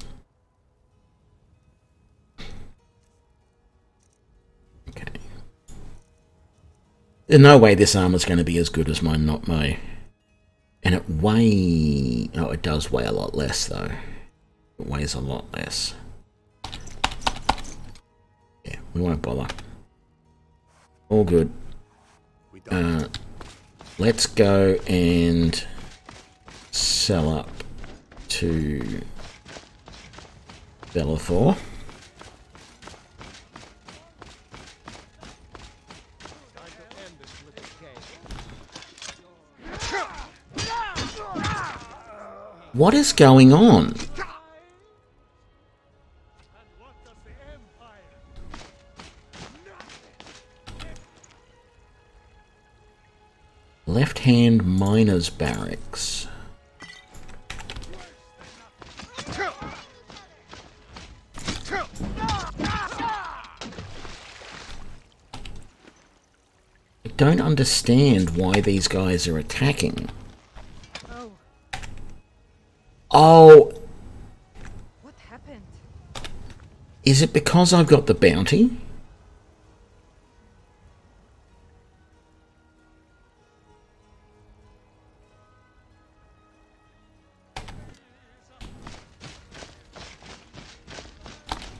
Okay. There's no way this armor's going to be as good as mine, not my... And it weighs... Oh, it does weigh a lot less, though. It weighs a lot less. Yeah, we won't bother. All good. Let's go and sell up to Bellathor. What is going on? Left-hand miners' barracks. I don't understand why these guys are attacking. Oh! What happened? Is it because I've got the bounty?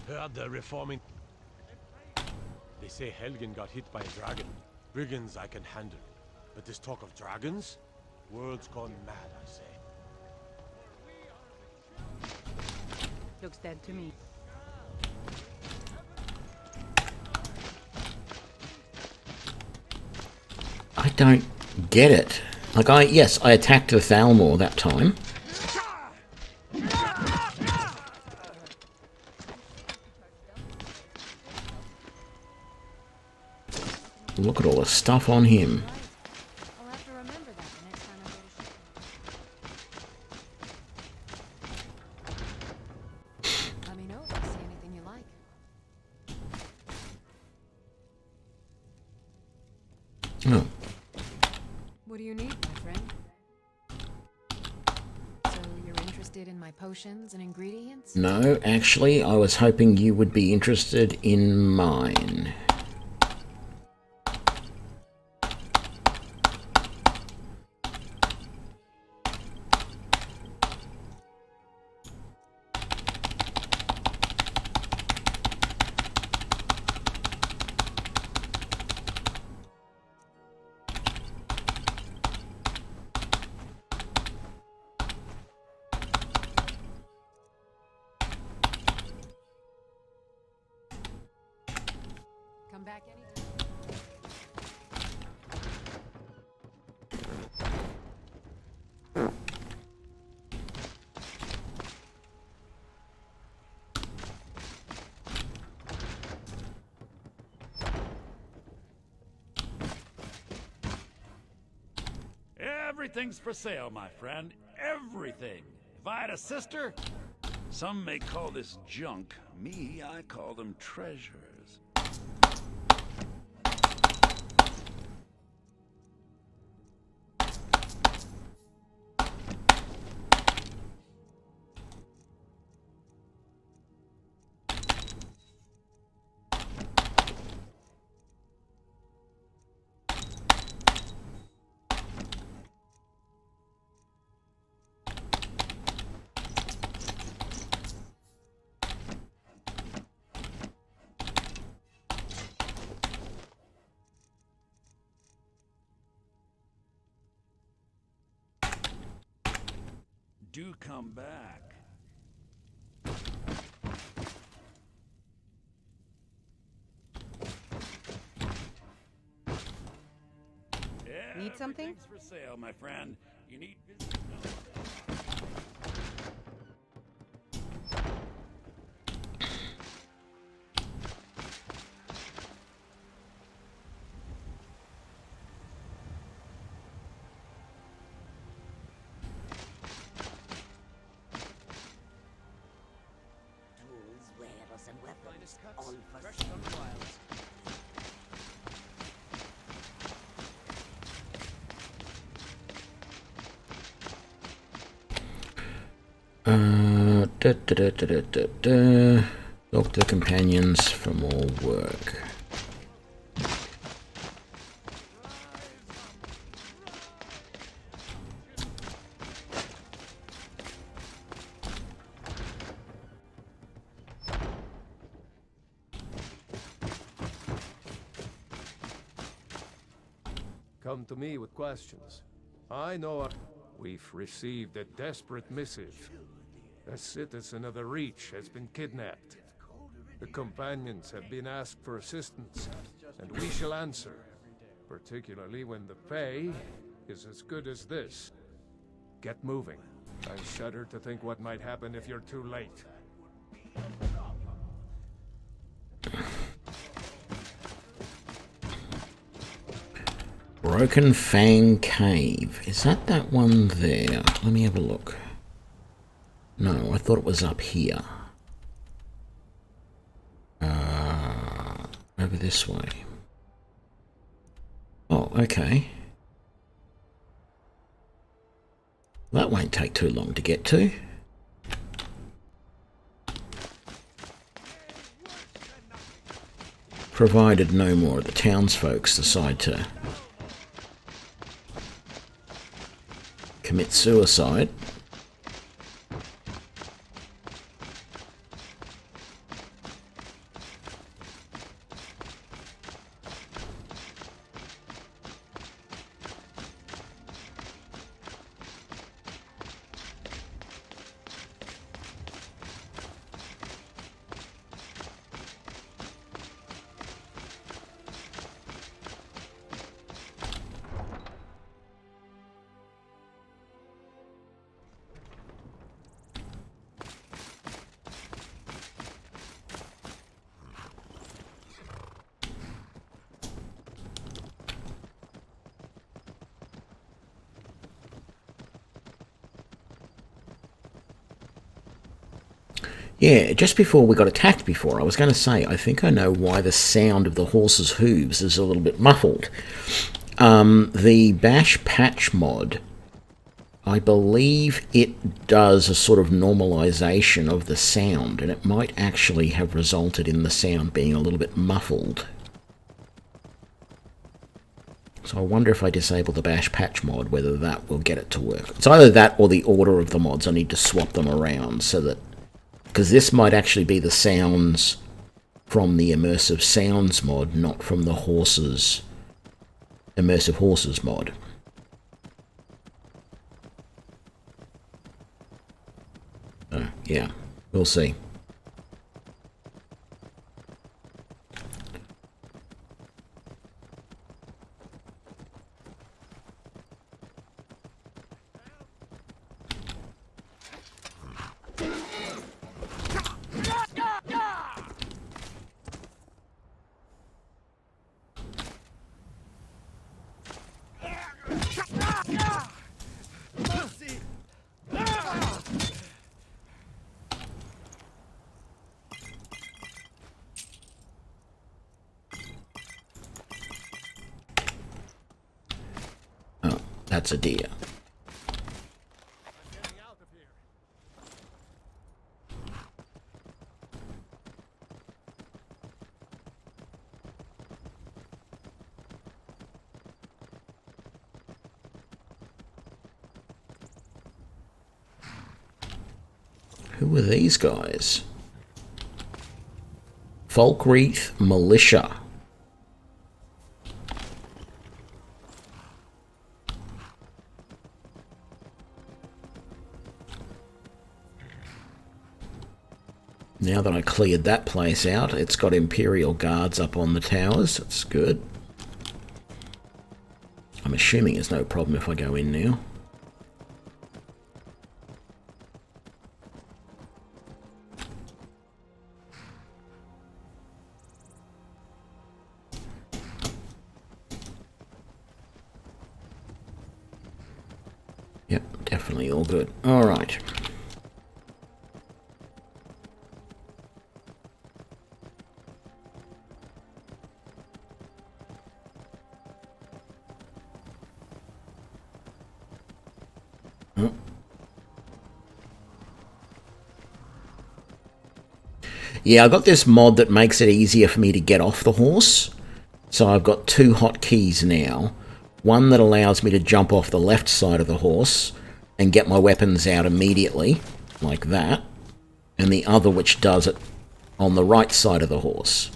Heard they're reforming. They say Helgen got hit by a dragon. Brigands I can handle. But this talk of dragons? World's gone mad, I say. Looks dead to me. I don't get it. Like, yes, I attacked the Thalmor that time. Look at all the stuff on him. I'll have to remember that the next time I go to ship. Let me know if you see anything you like. Oh. What do you need, my friend? So you're interested in my potions and ingredients? No, actually, I was hoping you would be interested in mine. Come back anytime. Everything's for sale, my friend. Everything. If I had a sister, some may call this junk. Me, I call them treasures. Do come back. Yeah, Need something? everything's for sale, my friend. You need business. Tools, wares, and weapons, all for Fresh sale. from the wilds. Talk to companions for more work. come to me with questions. I know we've received a desperate missive. A citizen of the Reach has been kidnapped. The companions have been asked for assistance, and we shall answer, particularly when the pay is as good as this. Get moving. I shudder to think what might happen if you're too late. Broken Fang Cave. Is that one there? Let me have a look. No, I thought it was up here. Over this way. Oh, okay. That won't take too long to get to. Provided no more of the townsfolk decide to commit suicide. Yeah, just before we got attacked before, I was going to say, I think I know why the sound of the horse's hooves is a little bit muffled. The Bash Patch mod, I believe it does a sort of normalization of the sound, and it might actually have resulted in the sound being a little bit muffled. So I wonder if I disable the Bash Patch mod, whether that will get it to work. It's either that or the order of the mods. I need to swap them around so that... Because this might actually be the sounds from the Immersive Sounds mod, not from the Horses... Immersive Horses mod. Yeah, we'll see. Oh, that's a deer. Who are these guys? Folkreath Militia. Now that I cleared that place out, it's got Imperial Guards up on the towers. That's good. I'm assuming there's no problem if I go in now. Yep, definitely all good. All right. Yeah, I got this mod that makes it easier for me to get off the horse. So I've got two hotkeys now. One that allows me to jump off the left side of the horse and get my weapons out immediately, like that. And the other which does it on the right side of the horse.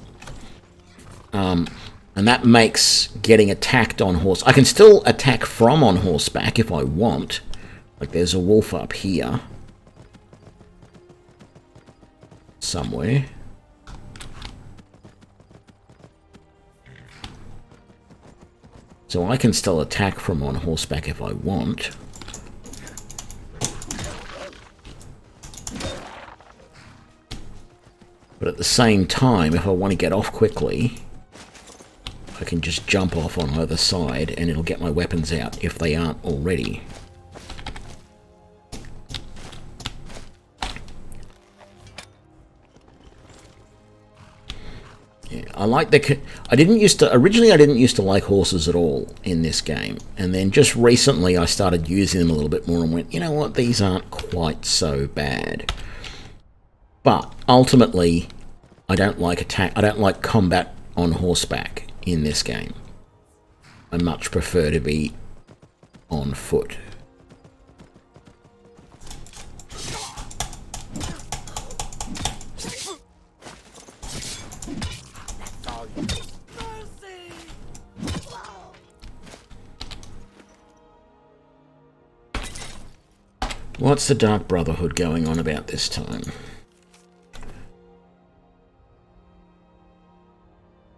And that makes getting attacked on horse... I can still attack from on horseback if I want. Like, there's a wolf up here. Somewhere. So I can still attack from on horseback if I want. But at the same time, if I want to get off quickly, I can just jump off on either side and it'll get my weapons out if they aren't already. Yeah, I like the... Originally I didn't used to like horses at all in this game. And then just recently I started using them a little bit more and went, you know what, these aren't quite so bad. But ultimately, I don't like combat on horseback in this game. I much prefer to be on foot. What's the Dark Brotherhood going on about this time?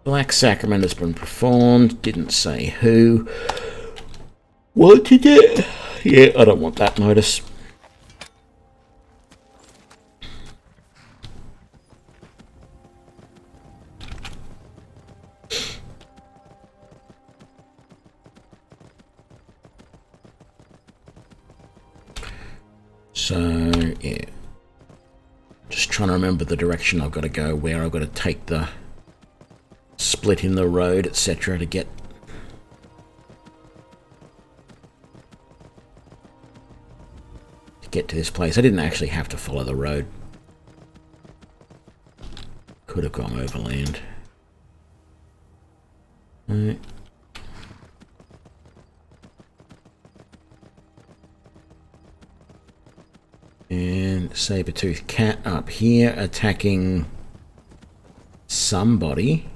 Black Sacrament has been performed. Didn't say who. What did it? Yeah, I don't want that notice. So, yeah. Just trying to remember the direction I've got to go, where I've got to take the split in the road, etc. to get to this place. I didn't actually have to follow the road. Could have gone overland. Right. And saber-toothed cat up here attacking somebody.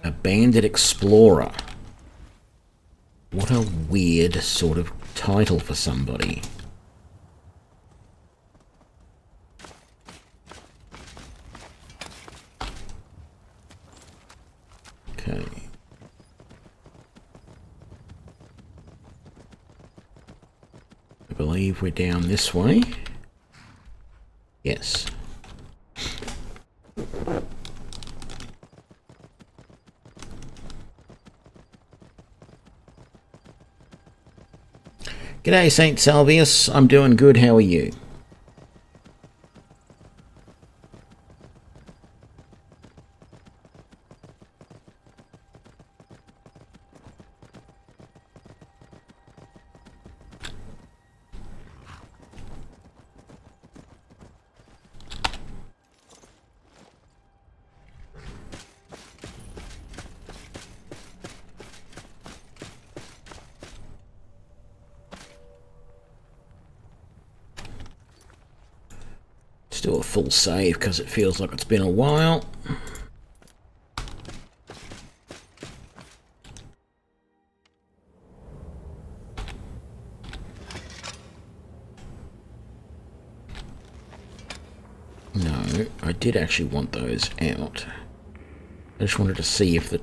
A bandit explorer. What a weird sort of title for somebody. Okay. I believe we're down this way. Yes. G'day, St. Salvius. I'm doing good. How are you? Do a full save because it feels like it's been a while. No, I did actually want those out. I just wanted to see if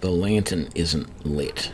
the lantern isn't lit.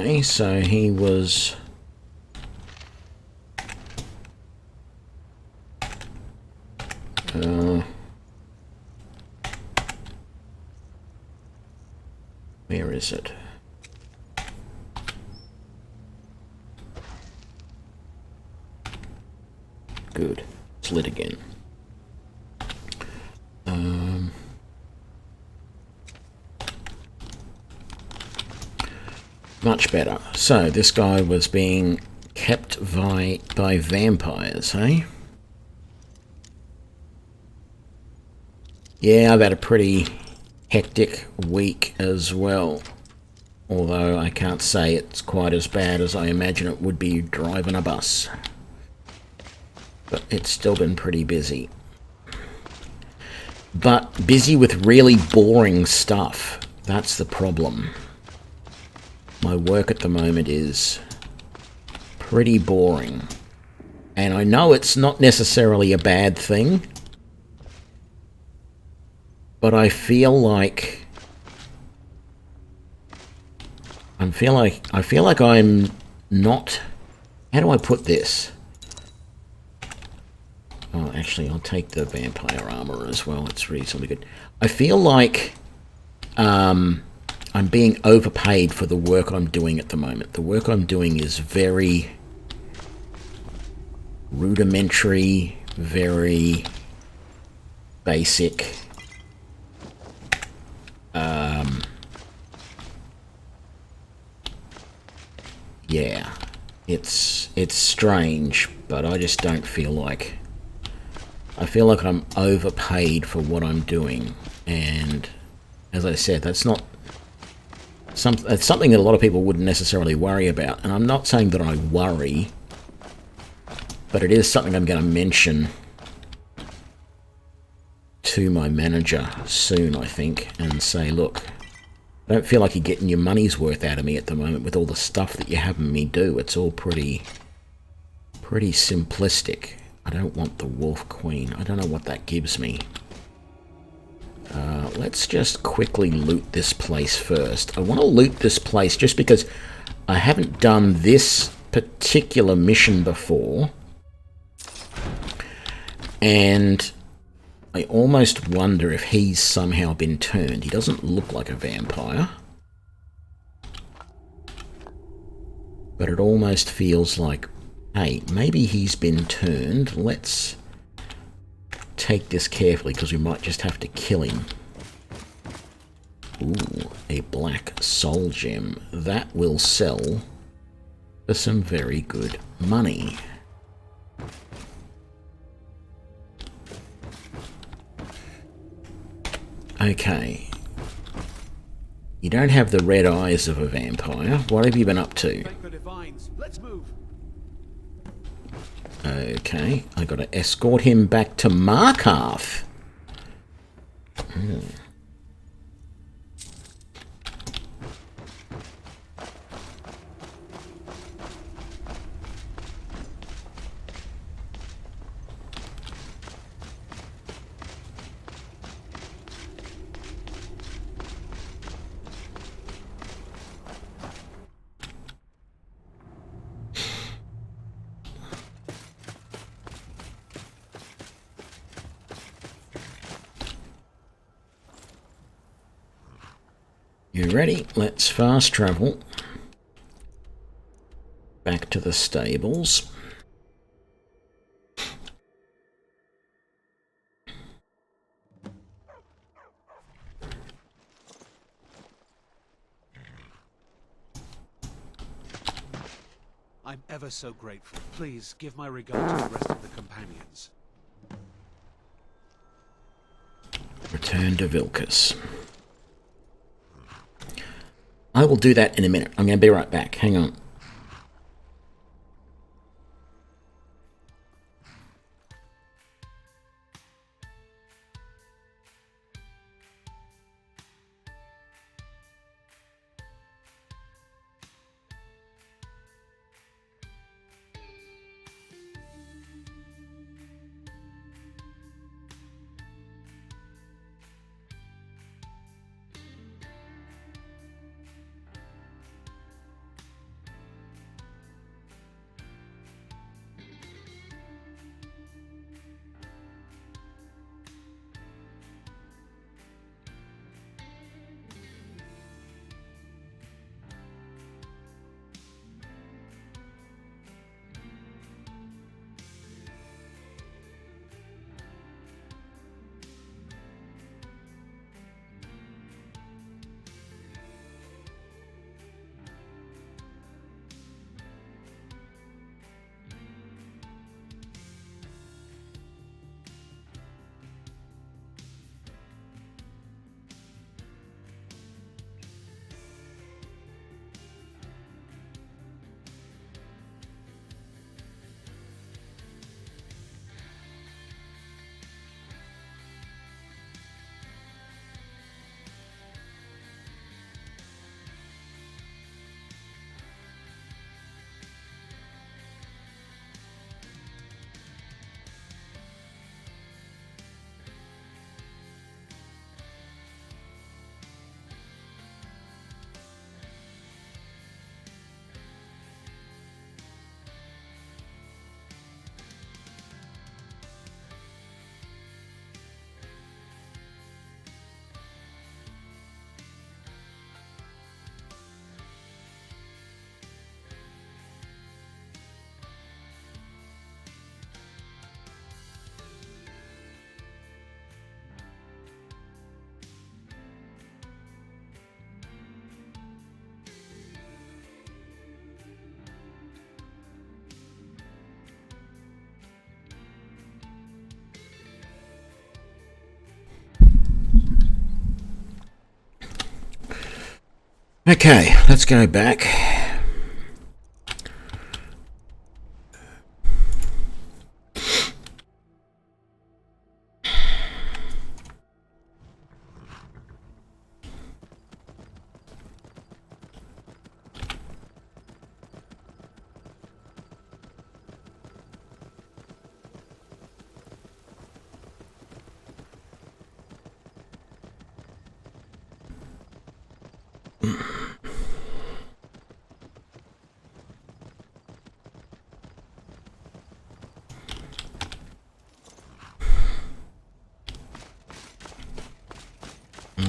Okay, so he was... where is it? Good. It's lit again. Much better. So, this guy was being kept by vampires, eh? Yeah, I've had a pretty hectic week as well. Although I can't say it's quite as bad as I imagine it would be driving a bus. But it's still been pretty busy. But busy with really boring stuff. That's the problem. My work at the moment is pretty boring. And I know it's not necessarily a bad thing. But I feel like I'm not... How do I put this? Oh, actually, I'll take the vampire armor as well. It's reasonably good. I feel like I'm being overpaid for the work I'm doing at the moment. The work I'm doing is very rudimentary, very basic. Yeah, it's strange, but I just don't feel like... I feel like I'm overpaid for what I'm doing, and as I said, that's not... It's something that a lot of people wouldn't necessarily worry about, and I'm not saying that I worry, but it is something I'm going to mention to my manager soon, I think, and say, look, I don't feel like you're getting your money's worth out of me at the moment with all the stuff that you're having me do. It's all pretty simplistic. I don't want the Wolf Queen. I don't know what that gives me. Let's just quickly loot this place first. I want to loot this place just because I haven't done this particular mission before. And I almost wonder if he's somehow been turned. He doesn't look like a vampire. But it almost feels like, hey, maybe he's been turned. Let's take this carefully because we might just have to kill him. Ooh, a black soul gem. That will sell for some very good money. Okay. You don't have the red eyes of a vampire. What have you been up to? Let's move. Okay, I got to escort him back to Markarth. You ready? Let's fast travel back to the stables. I'm ever so grateful. Please give my regard to the rest of the companions. Return to Vilcus. I will do that in a minute. I'm going to be right back. Hang on. Okay, let's go back.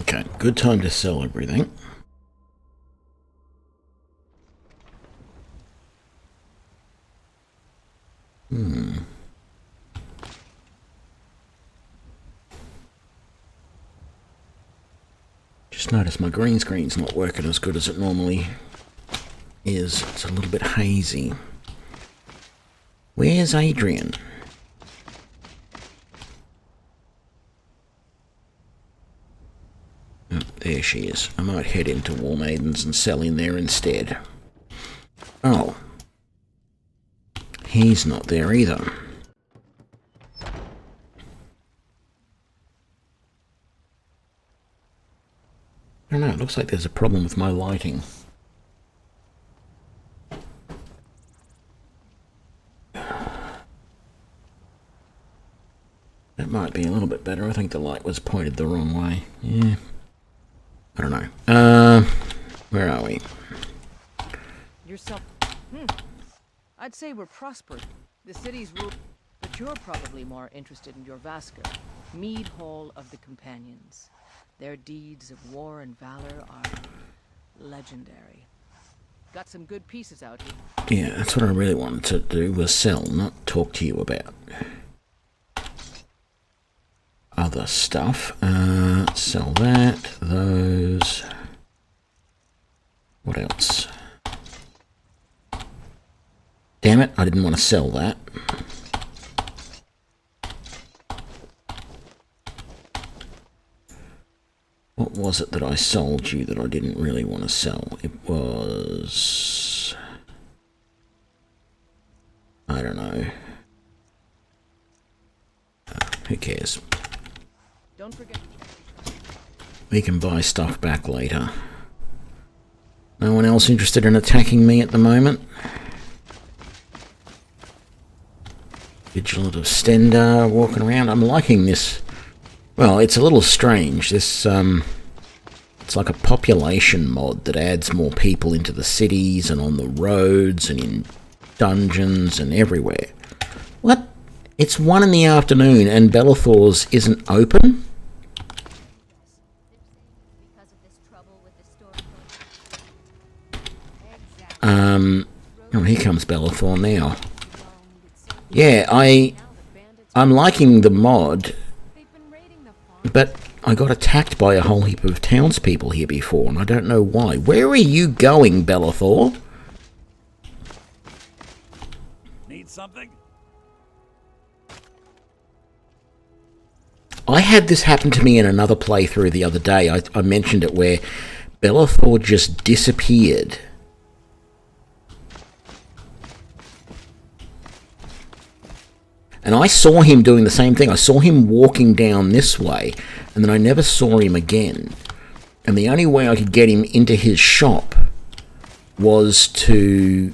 Okay, good time to sell everything. Just noticed my green screen's not working as good as it normally is. It's a little bit hazy. Where's Adrian? Oh, there she is. I might head into War Maidens and sell in there instead. Oh. He's not there either. I don't know, it looks like there's a problem with my lighting. That might be a little bit better. I think the light was pointed the wrong way. Yeah. I don't know. Where are we? Yourself. I'd say we're prosperous. The city's ruled, but you're probably more interested in your Vasker, Mead Hall of the Companions. Their deeds of war and valor are legendary. Got some good pieces out here. Yeah, that's what I really wanted to do, was sell, not talk to you about other stuff. Sell that, those. What else? Damn it, I didn't want to sell that. What was it that I sold you that I didn't really want to sell? It was... I don't know. Who cares? Don't forget. We can buy stuff back later. No one else interested in attacking me at the moment? Vigilant of Stendar walking around. I'm liking this. Well, it's a little strange. This, it's like a population mod that adds more people into the cities and on the roads and in dungeons and everywhere. What? It's 1 in the afternoon and Belethor's isn't open? Oh, here comes Belethor now. Yeah, I'm liking the mod, but I got attacked by a whole heap of townspeople here before, and I don't know why. Where are you going, Belethor? Need something? I had this happen to me in another playthrough the other day. I mentioned it, where Belethor just disappeared. And I saw him doing the same thing. I saw him walking down this way, and then I never saw him again. And the only way I could get him into his shop was to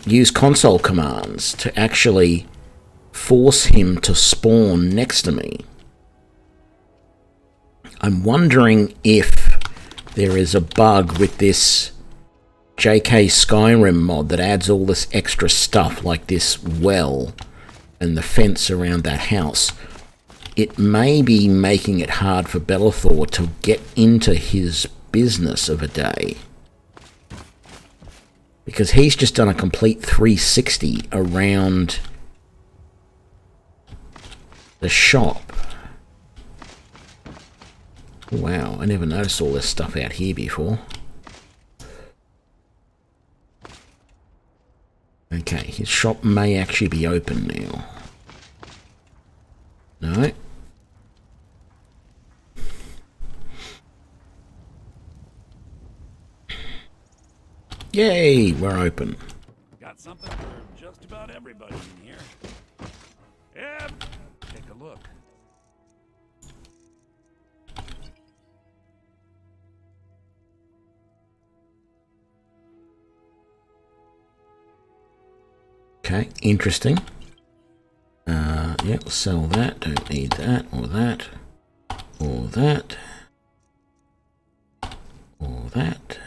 use console commands to actually force him to spawn next to me. I'm wondering if there is a bug with this JK Skyrim mod that adds all this extra stuff, like this well and the fence around that house. It may be making it hard for Belethor to get into his business of a day, because he's just done a complete 360 around the shop. Wow, I never noticed all this stuff out here before. Okay, his shop may actually be open now. No. Yay, we're open. Got something for just about everybody in here. Yeah, take a look. Okay, interesting. Yeah, we'll sell that. Don't need that, or that, or that, or that.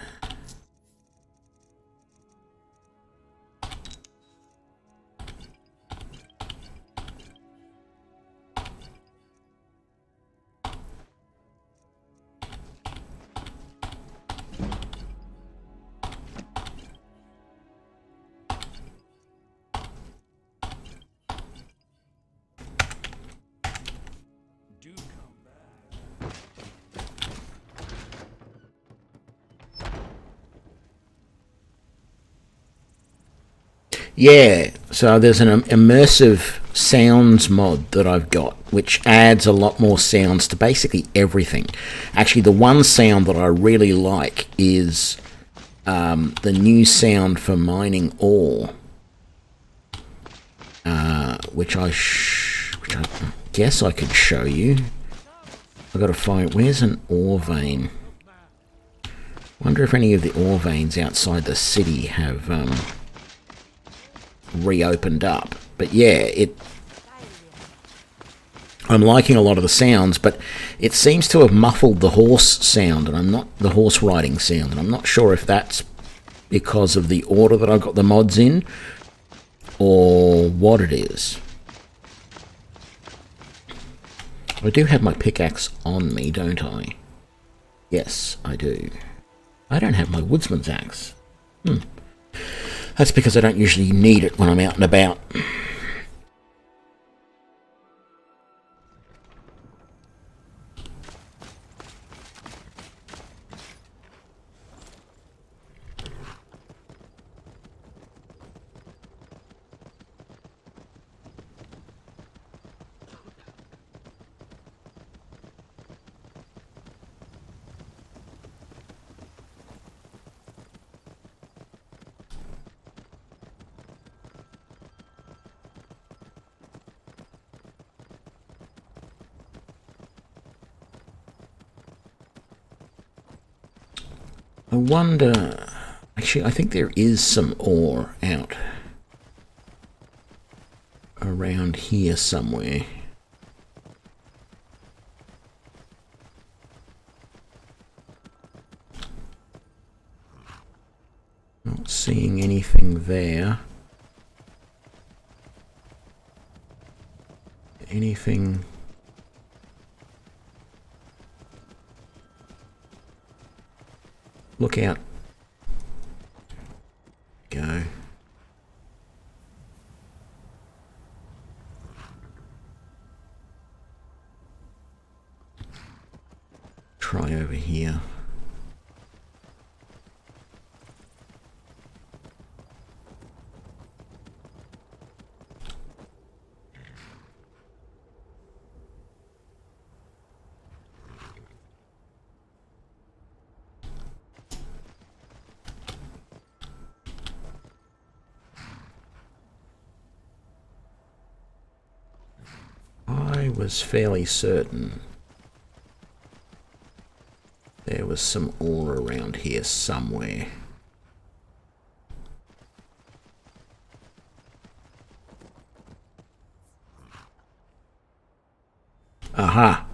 Yeah, so there's an immersive sounds mod that I've got, which adds a lot more sounds to basically everything. Actually, the one sound that I really like is the new sound for mining ore, which I guess I could show you. I've got to find, where's an ore vein? Wonder if any of the ore veins outside the city have reopened up. But yeah, I'm liking a lot of the sounds, but it seems to have muffled the horse sound, and the horse riding sound, and I'm not sure if that's because of the order that I've got the mods in, or what it is. I do have my pickaxe on me, don't I? Yes, I do. I don't have my woodsman's axe. That's because I don't usually need it when I'm out and about. I wonder... Actually, I think there is some ore out around here somewhere. Not seeing anything there. Anything... Look out. Go. Try over here. I was fairly certain there was some ore around here somewhere. Aha!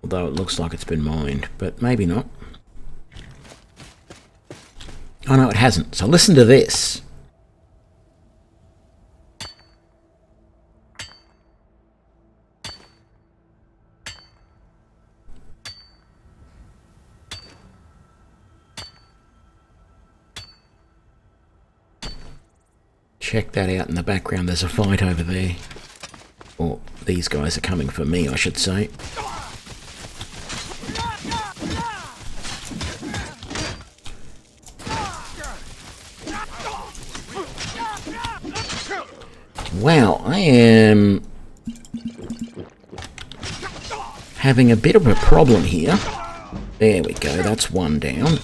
Although it looks like it's been mined, but maybe not. Oh no, it hasn't. So listen to this. Check that out in the background, there's a fight over there. Or these guys are coming for me, I should say. Wow, I am having a bit of a problem here. There we go, that's one down.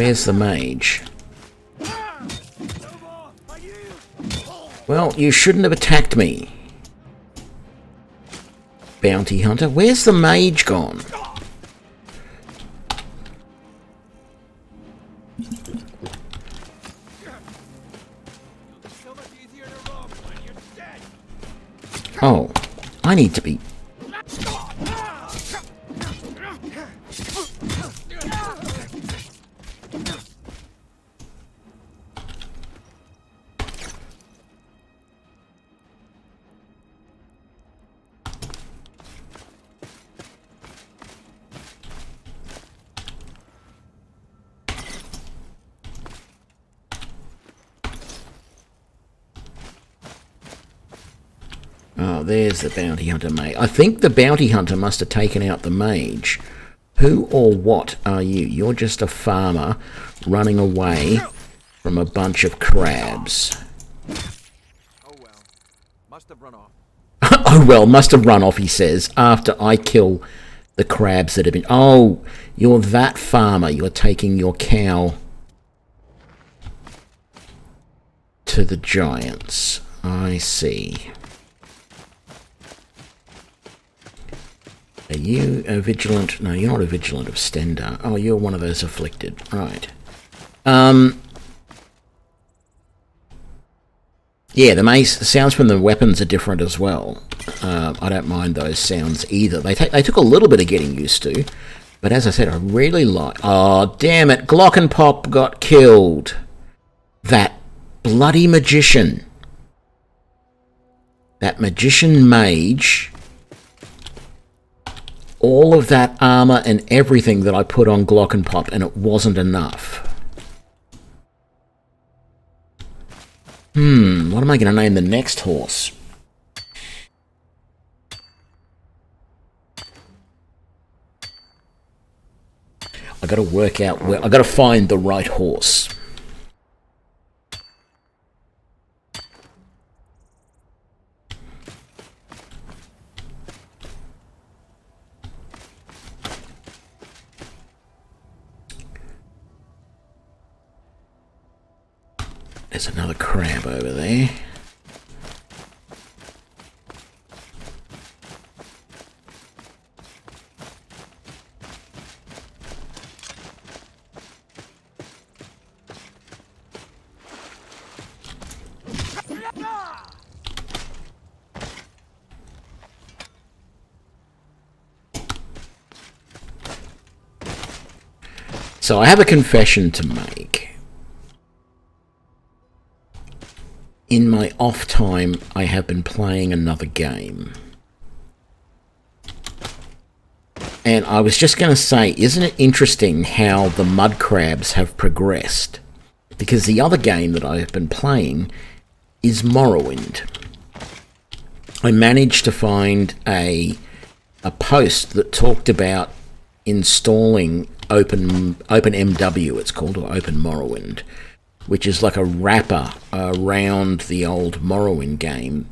Where's the mage? Well, you shouldn't have attacked me. Bounty hunter. Where's the mage gone? Oh, I need to be... Oh, there's the bounty hunter mage. I think the bounty hunter must have taken out the mage. Who or what are you? You're just a farmer running away from a bunch of crabs. Oh well, must have run off. Oh well, must have run off, he says, after I kill the crabs that have been... Oh, you're that farmer. You're taking your cow to the giants. I see. Are you a vigilant? No, you're not a vigilant of Stendar. Oh, you're one of those afflicted. Right. Yeah, the sounds from the weapons are different as well. I don't mind those sounds either. They took a little bit of getting used to. But as I said, I really like... Oh, damn it. Glockenpop got killed. That bloody magician. That magician mage... All of that armor and everything that I put on Glockenpop, and it wasn't enough. What am I going to name the next horse? I got to work out where... I got to find the right horse. There's another crab over there. So I have a confession to make. In my off time, I have been playing another game. And I was just going to say, isn't it interesting how the mud crabs have progressed? Because the other game that I have been playing is Morrowind. I managed to find a post that talked about installing OpenMW, it's called, or Open Morrowind, which is like a wrapper around the old Morrowind game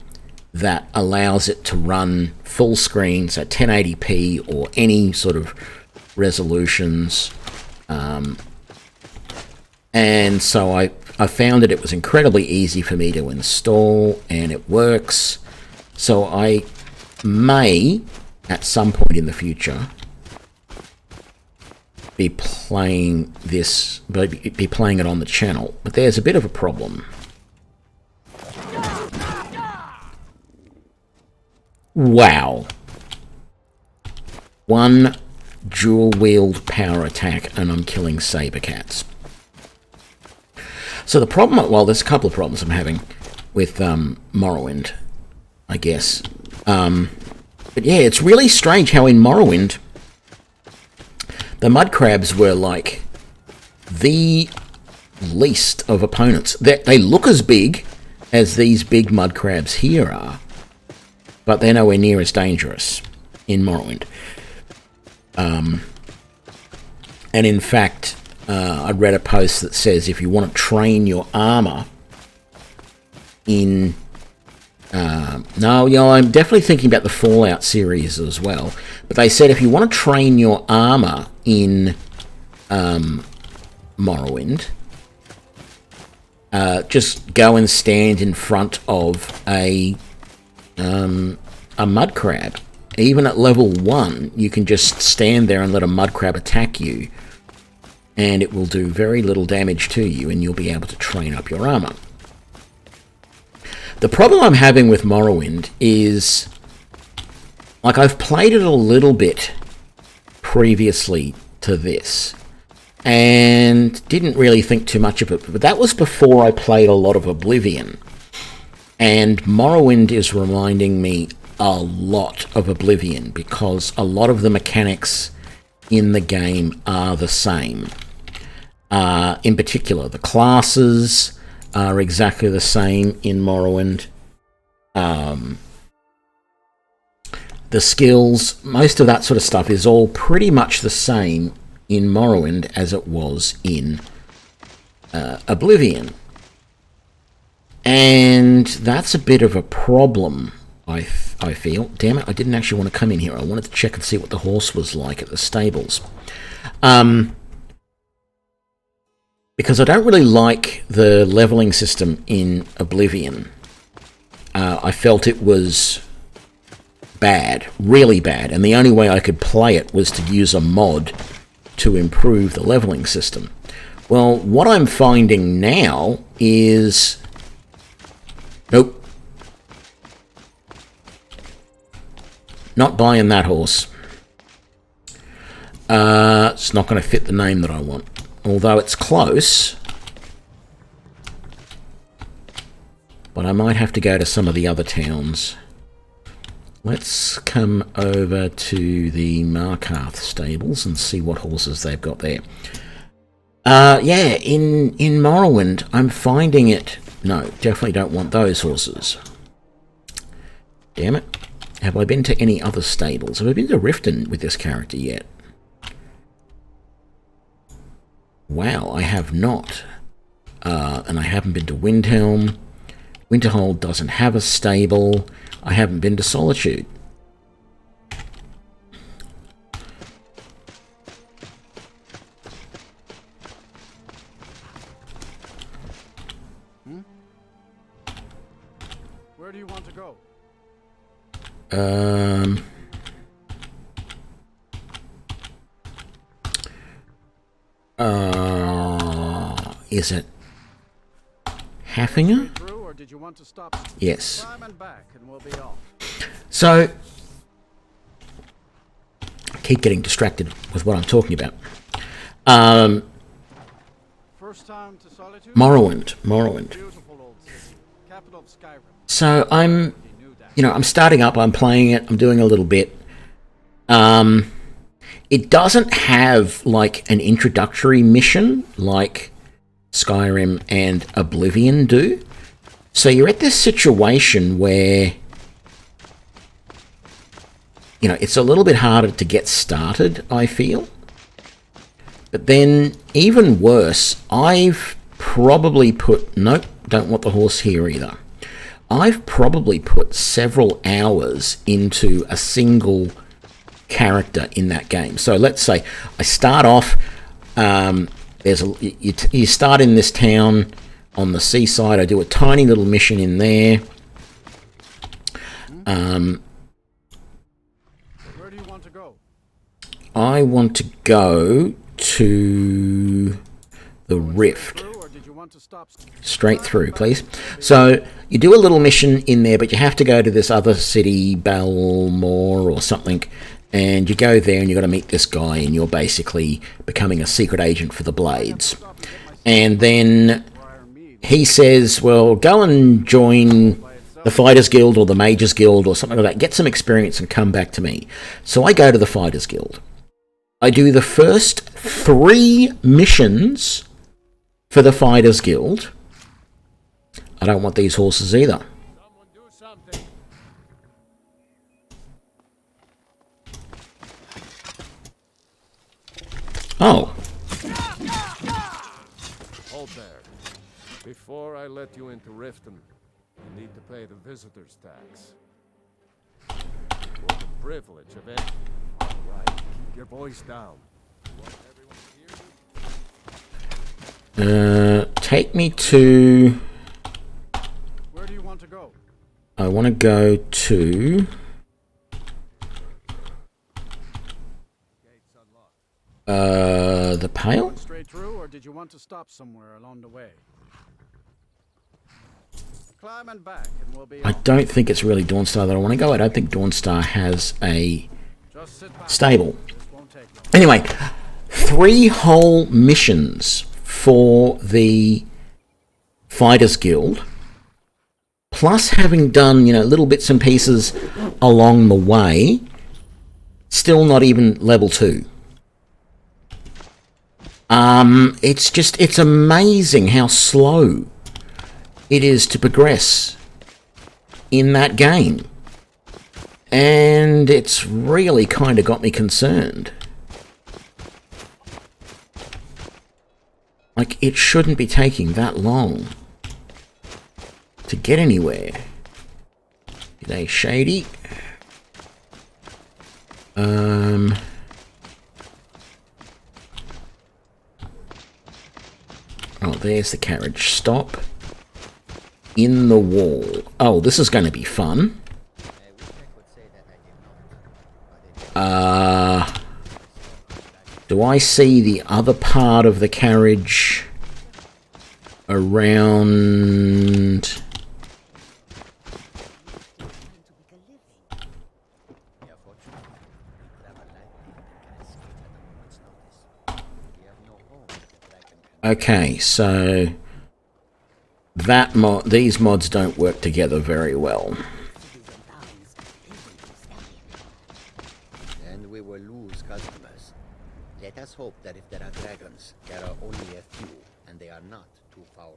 that allows it to run full screen, so 1080p or any sort of resolutions. And so I found that it was incredibly easy for me to install, and it works. So I may, at some point in the future, be playing this, be playing it on the channel. But there's a bit of a problem. Wow. One dual wield power attack and I'm killing saber cats. So the problem, well, there's a couple of problems I'm having with Morrowind, I guess. But yeah, it's really strange how in Morrowind the mud crabs were like the least of opponents. They look as big as these big mud crabs here are, but they're nowhere near as dangerous in Morrowind. And in fact, I read a post that says if you want to train your armor in... I'm definitely thinking about the Fallout series as well. But they said if you want to train your armor in Morrowind, just go and stand in front of a mud crab. Even at level 1, you can just stand there and let a mud crab attack you, and it will do very little damage to you, and you'll be able to train up your armor. The problem I'm having with Morrowind is, like, I've played it a little bit previously to this, and didn't really think too much of it, but that was before I played a lot of Oblivion. And Morrowind is reminding me a lot of Oblivion, because a lot of the mechanics in the game are the same. In particular, the classes are exactly the same in Morrowind. The skills, most of that sort of stuff is all pretty much the same in Morrowind as it was in Oblivion. And that's a bit of a problem, I feel. Damn it, I didn't actually want to come in here. I wanted to check and see what the horse was like at the stables. Because I don't really like the leveling system in Oblivion. I felt it was bad, really bad, and the only way I could play it was to use a mod to improve the leveling system. Well, what I'm finding now is... Nope. Not buying that horse. It's not going to fit the name that I want. Although it's close. But I might have to go to some of the other towns. Let's come over to the Markarth stables and see what horses they've got there. Yeah, in Morrowind, I'm finding it... No, definitely don't want those horses. Damn it. Have I been to any other stables? Have I been to Riften with this character yet? Wow, I have not. And I haven't been to Windhelm. Winterhold doesn't have a stable. I haven't been to Solitude. Where do you want to go? Is it Haffinger? Or did you want to stop? Yes. Time and back and we'll be off. So, I keep getting distracted with what I'm talking about. First time to Solitude? Morrowind. Beautiful old city, capital of Skyrim. So I'm starting up, I'm playing it, I'm doing a little bit. It doesn't have, like, an introductory mission like Skyrim and Oblivion do. So you're at this situation where, it's a little bit harder to get started, I feel. But then, even worse, I've probably put... Nope, don't want the horse here either. I've probably put several hours into a single character in that game. So let's say I start off... you start in this town on the seaside. I do a tiny little mission in there. Where do you want to go? I want to go to the Rift. Straight through, please. So you do a little mission in there, but you have to go to this other city, Thalmor or something, and you go there and you've got to meet this guy, and you're basically becoming a secret agent for the Blades. And then he says, well, go and join the Fighters Guild or the Mages Guild or something like that. Get some experience and come back to me. So I go to the Fighters Guild. I do the first 3 missions for the Fighters Guild. I don't want these horses either. Oh. Hold there. Before I let you into Riften, you need to pay the visitor's tax. For the privilege of entry. All right, keep your voice down. Take me to... Where do you want to go? I want to go to... the Pale? Straight through, or did you want to stop somewhere along the way? Climb and back, and we'll be I don't think it's really Dawnstar that I want to go. I don't think Dawnstar has a stable. Anyway, 3 whole missions for the Fighters Guild, plus having done, you know, little bits and pieces along the way, still not even level 2. It's amazing how slow it is to progress in that game. And it's really kind of got me concerned. Like, it shouldn't be taking that long to get anywhere. G'day, Shady. Oh, there's the carriage. Stop. In the wall. Oh, this is going to be fun. Do I see the other part of the carriage around? Okay, so that these mods don't work together very well. And we will lose customers. Let us hope that if there are dragons, there are only a few, and they are not too far.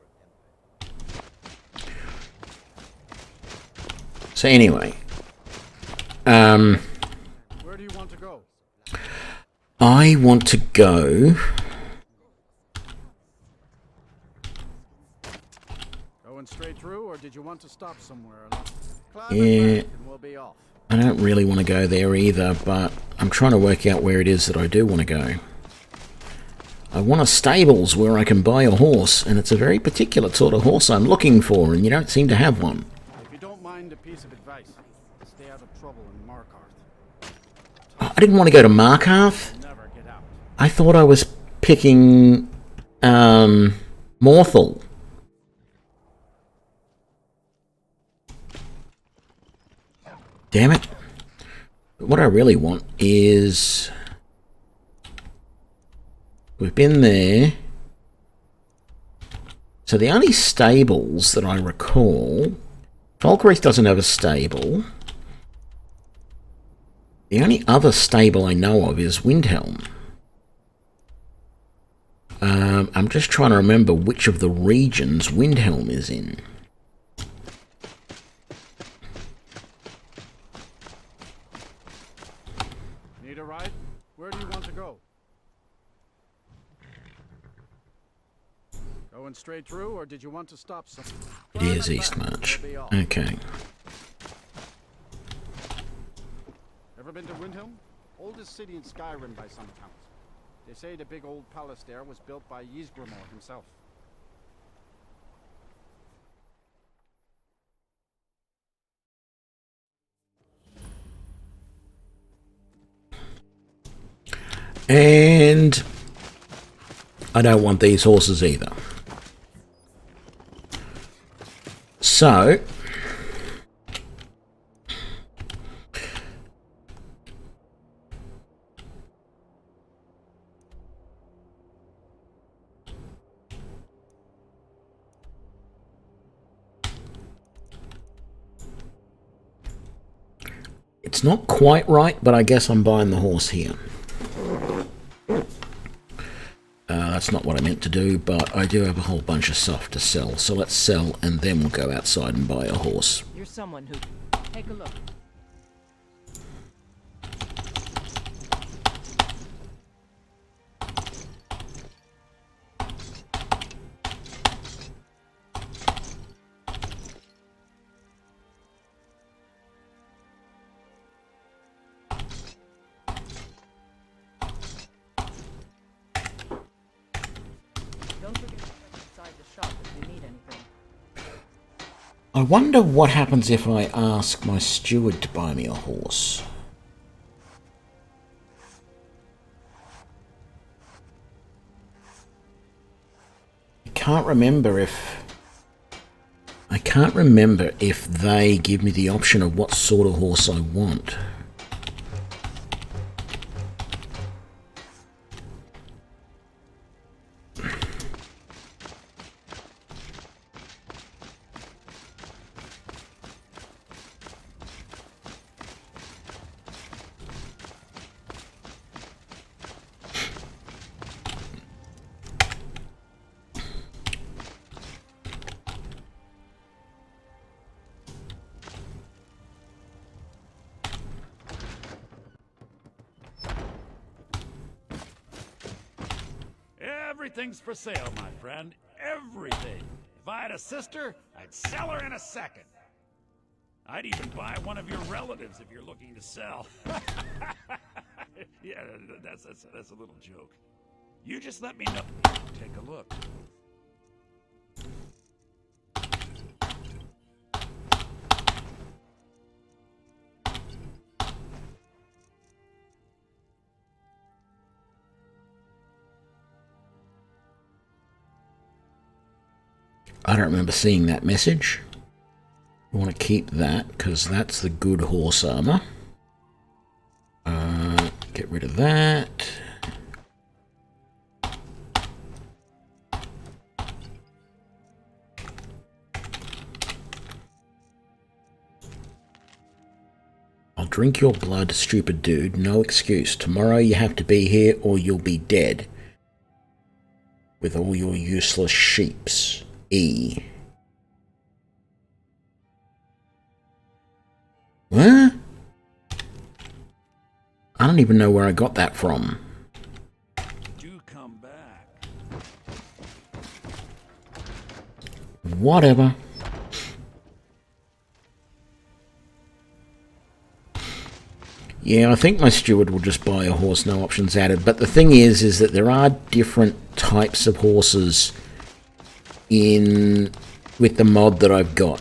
So anyway, Where do you want to go? I want to go. Straight through, or did you want to stop somewhere? Yeah, I don't really want to go there either, but I'm trying to work out where it is that I do want to go. I want a stables where I can buy a horse, and it's a very particular sort of horse I'm looking for, and you don't seem to have one. If you don't mind a piece of advice, stay out of trouble in Markarth. I didn't want to go to Markarth. Never get out. I thought I was picking Morthal. Damn it. But what I really want is... We've been there. So the only stables that I recall... Falkreath doesn't have a stable. The only other stable I know of is Windhelm. I'm just trying to remember which of the regions Windhelm is in. Straight through, or did you want to stop somewhere? It is Eastmarch. Okay. Ever been to Windhelm? Oldest city in Skyrim by some accounts. They say the big old palace there was built by Ysgramor himself. And I don't want these horses either. So, it's not quite right, but I guess I'm buying the horse here. That's not what I meant to do, but I do have a whole bunch of stuff to sell. So let's sell, and then we'll go outside and buy a horse. You're someone who... Take a look. Don't forget. I wonder what happens if I ask my steward to buy me a horse. I can't remember if they give me the option of what sort of horse I want. Everything's for sale, my friend. Everything. If I had a sister, I'd sell her in a second. I'd even buy one of your relatives if you're looking to sell. Yeah, that's a little joke. You just let me know. Take a look. I don't remember seeing that message. I want to keep that because that's the good horse armor. Get rid of that. I'll drink your blood, stupid dude. No excuse. Tomorrow you have to be here or you'll be dead. With all your useless sheeps. E. What? I don't even know where I got that from. Do come back. Whatever. Yeah, I think my steward will just buy a horse, no options added. But the thing is that there are different types of horses with the mod that I've got.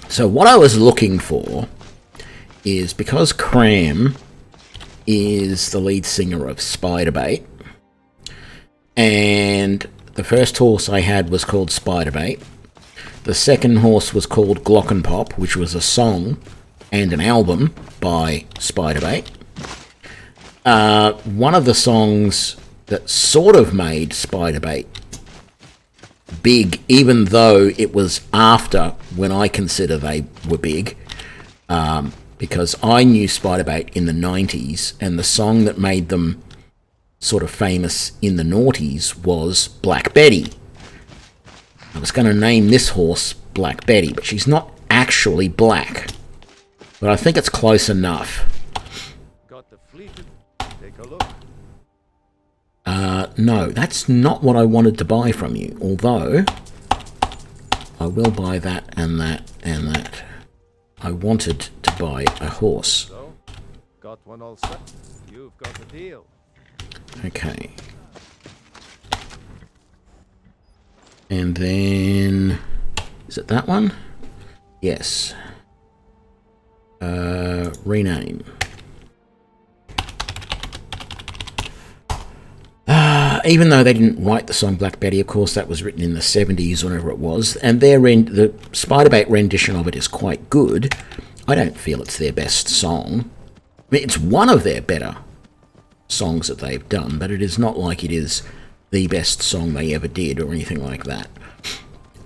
So what I was looking for is, because Cram is the lead singer of Spiderbait, and the first horse I had was called Spiderbait. The second horse was called Glockenpop, which was a song and an album by Spiderbait. One of the songs that sort of made Spiderbait big, even though it was after when I consider they were big, because I knew Spiderbait in the 90s, and the song that made them sort of famous in the noughties was Black Betty. I was going to name this horse Black Betty, but she's not actually black. But I think it's close enough. Got the fleet. Take a look. No, that's not what I wanted to buy from you. Although, I will buy that and that and that. I wanted to buy a horse. So, got one all set. You've got the deal. Okay. And then... is it that one? Yes. Rename. Even though they didn't write the song Black Betty, of course, that was written in the 70s, whenever it was, and the Spiderbait rendition of it is quite good. I don't feel it's their best song. I mean, it's one of their better songs that they've done, but it is not like it is the best song they ever did or anything like that.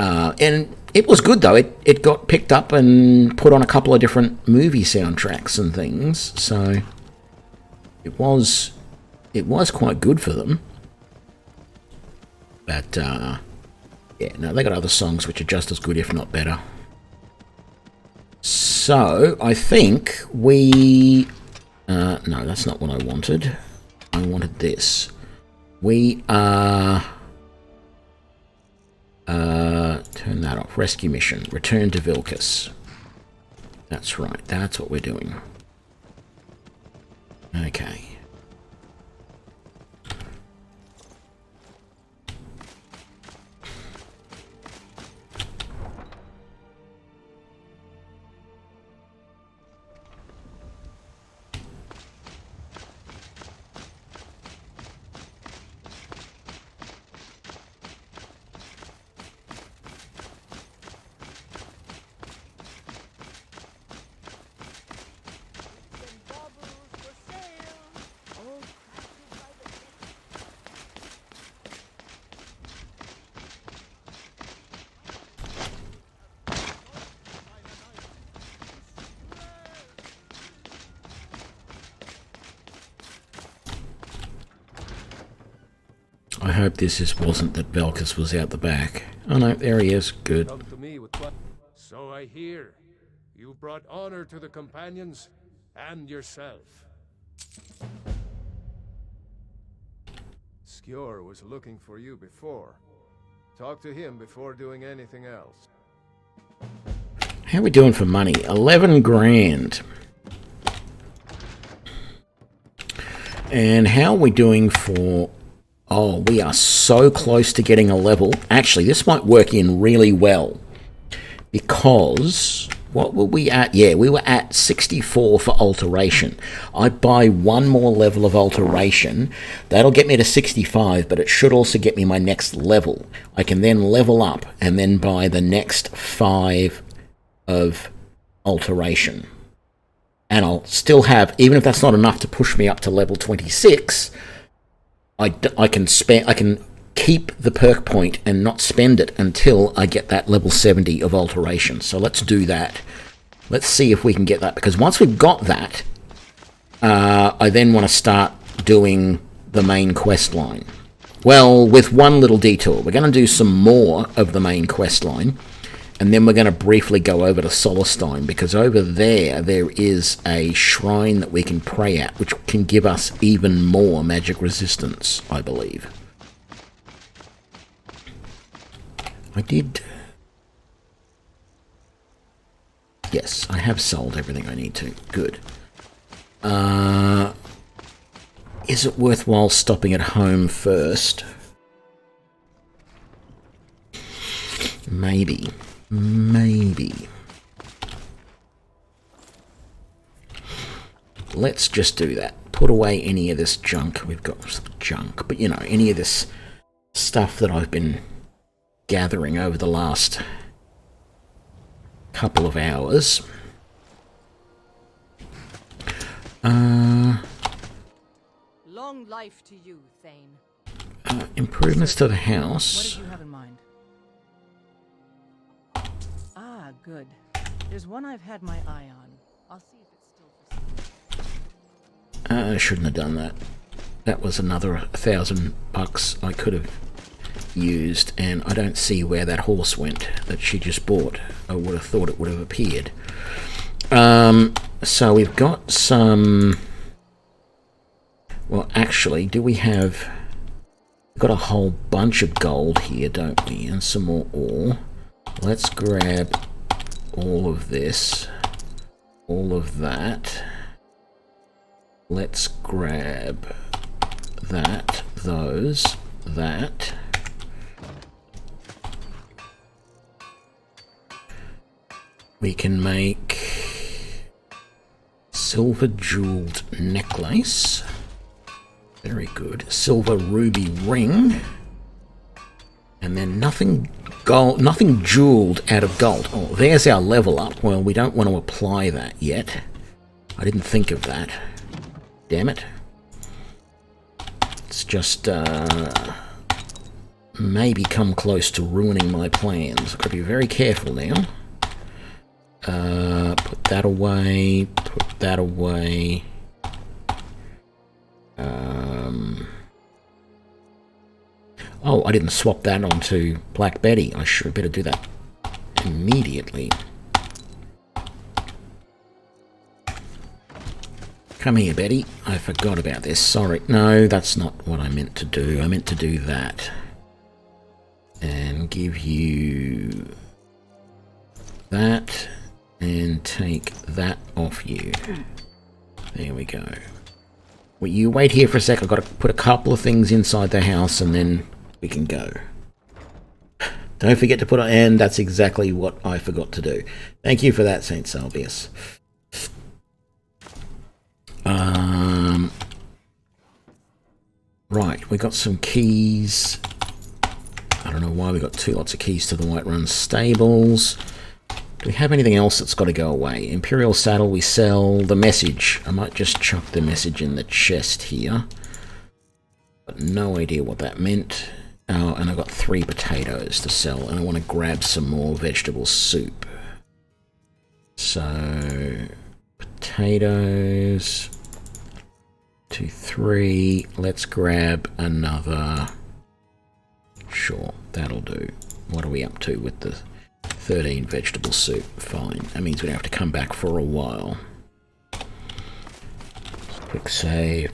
And it was good, though. It got picked up and put on a couple of different movie soundtracks and things, so it was quite good for them. But, yeah, no, they got other songs which are just as good, if not better. So, I think we... no, that's not what I wanted. I wanted this. We are... turn that off. Rescue mission. Return to Vilcus. That's right. That's what we're doing. Okay. I hope wasn't that Velkus was out the back. Oh no, there he is. Good. Come to me with so I hear. You brought honor to the companions and yourself. Skjor was looking for you before. Talk to him before doing anything else. How are we doing for money? 11 grand. And how are we doing for... Oh, we are so close to getting a level. Actually, this might work in really well. Because... What were we at? Yeah, we were at 64 for Alteration. I buy one more level of Alteration. That'll get me to 65, but it should also get me my next level. I can then level up and then buy the next 5 of Alteration. And I'll still have, even if that's not enough to push me up to level 26, I can keep the perk point and not spend it until I get that level 70 of Alteration. So let's do that. Let's see if we can get that, because once we've got that, I then want to start doing the main quest line. Well, with one little detour. We're going to do some more of the main quest line, and then we're going to briefly go over to Solestein, because over there is a shrine that we can pray at, which can give us even more magic resistance, I believe. I did... Yes, I have sold everything I need to. Good. Is it worthwhile stopping at home first? Maybe. Maybe. Let's just do that. Put away any of this junk. We've got junk, but you know, any of this stuff that I've been gathering over the last couple of hours. Long life to you, Thane. Improvements to the house. What did you have in mind? Ah, good. There's one I've had my eye on. I'll see if it's still for sale. I shouldn't have done that. That was another $1,000 I could have used, and I don't see where that horse went that she just bought. I would have thought it would have appeared. So we've got some... Well, actually, do we have... We've got a whole bunch of gold here, don't we? And some more ore. Let's grab all of this. All of that. Let's grab that, those, that. We can make silver jeweled necklace. Very good. Silver ruby ring. And then nothing gold, nothing jeweled out of gold. Oh, there's our level up. Well, we don't want to apply that yet. I didn't think of that. Damn it. It's just maybe come close to ruining my plans. I've got to be very careful now. Put that away. Put that away. Oh, I didn't swap that onto Black Betty. I should better do that immediately. Come here, Betty. I forgot about this. Sorry. No, that's not what I meant to do. I meant to do that. And give you that. And take that off you. There we go. Well, you wait here for a sec. I've got to put a couple of things inside the house and then we can go. Don't forget to put on... And that's exactly what I forgot to do. Thank you for that, St. Salvius. Right, we got some keys. I don't know why we got lots of keys to the Whiterun stables. Do we have anything else that's got to go away? Imperial saddle we sell. The message. I might just chuck the message in the chest here. But no idea what that meant. Oh, and I've got 3 potatoes to sell, and I want to grab some more vegetable soup. So, potatoes. 2, 3. Let's grab another Sure, that'll do. What are we up to with the 13 vegetable soup? Fine. That means we don't have to come back for a while. Quick save.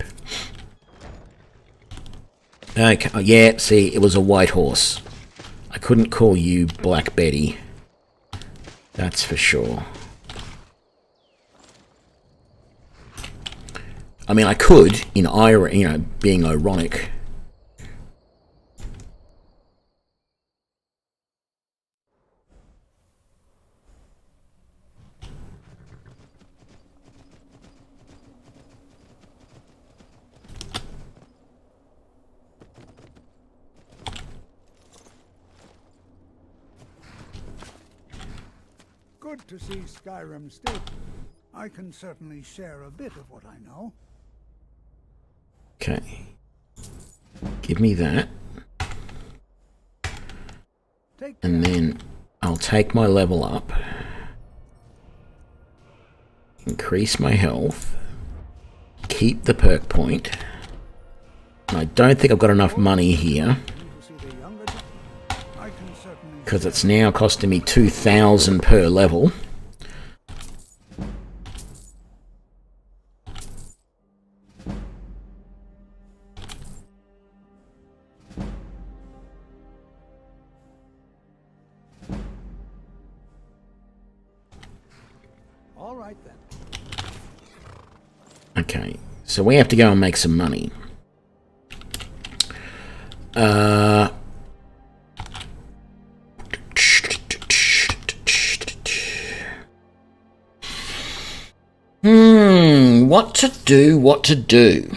Okay, yeah, see, it was a white horse. I couldn't call you Black Betty. That's for sure. I mean, I could, in irony, being ironic. Good to see Skyrim stable. I can certainly share a bit of what I know. Okay. Give me that. And then I'll take my level up. Increase my health. Keep the perk point. And I don't think I've got enough money here. Because it's now costing me 2,000 per level. All right then. Okay, so we have to go and make some money. What to do?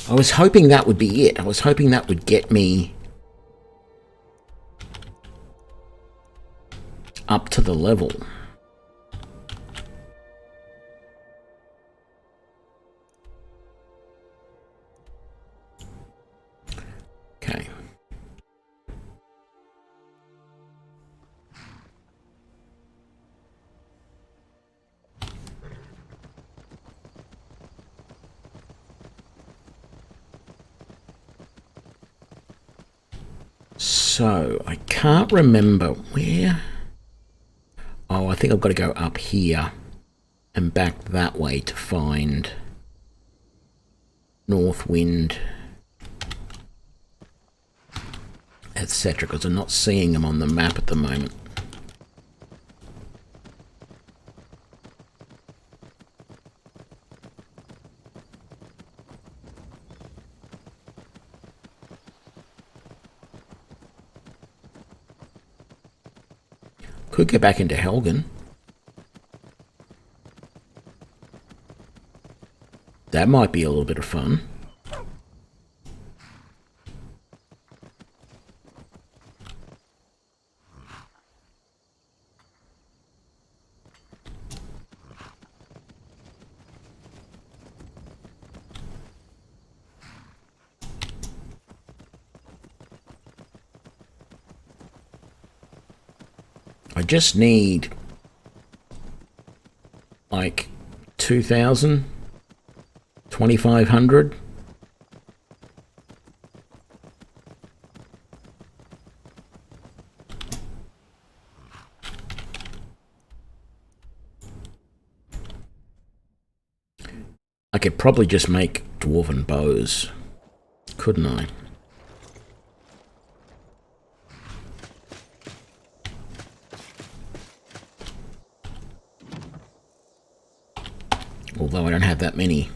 I was hoping that would be it. I was hoping that would get me up to the level. Okay. So, I can't remember where... Oh, I think I've got to go up here and back that way to find North Wind, etc., because I'm not seeing them on the map at the moment. Could get back into Helgen. That might be a little bit of fun. I just need like 2,000, 2,500. I could probably just make dwarven bows, couldn't I? Although I don't have that many.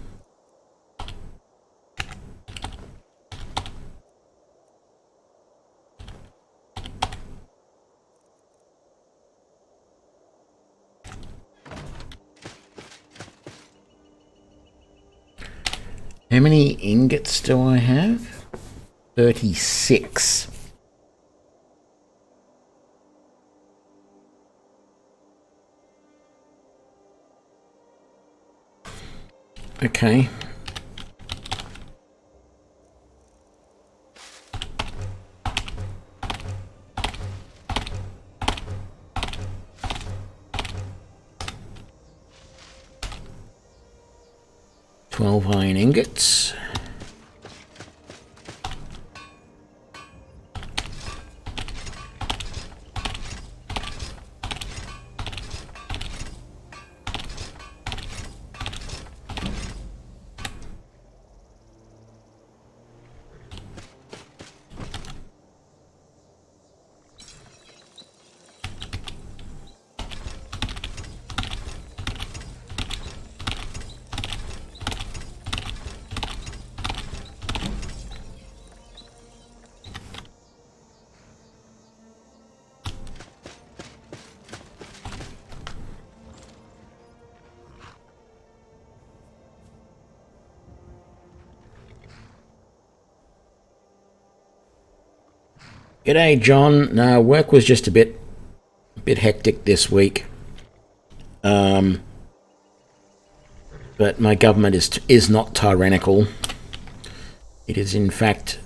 How many ingots do I have? 36. Okay. 12 iron ingots. G'day, John. No, work was just a bit hectic this week. But my government is not tyrannical. It is, in fact,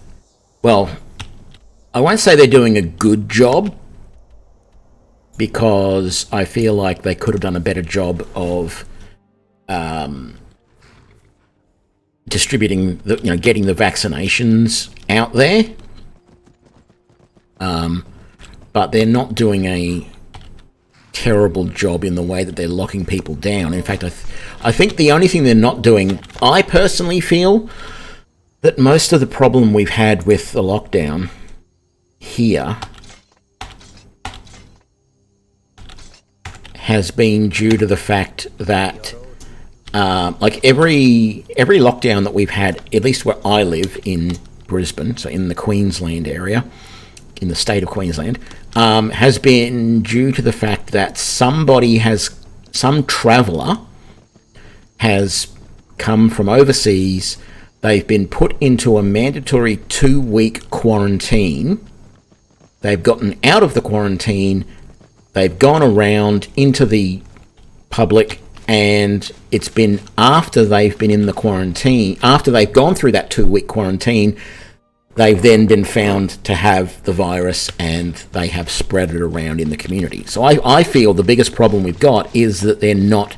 well, I won't say they're doing a good job, because I feel like they could have done a better job of distributing getting the vaccinations out there. But they're not doing a terrible job in the way that they're locking people down. In fact, I think the only thing they're not doing, I personally feel that most of the problem we've had with the lockdown here has been due to the fact that like every lockdown that we've had, at least where I live in Brisbane, so in the Queensland area, in the state of Queensland, has been due to the fact that some traveller has come from overseas. They've been put into a mandatory 2-week quarantine. They've gotten out of the quarantine. They've gone around into the public, and it's been after they've been in the quarantine, after they've gone through that 2-week quarantine, they've then been found to have the virus, and they have spread it around in the community. So I feel the biggest problem we've got is that they're not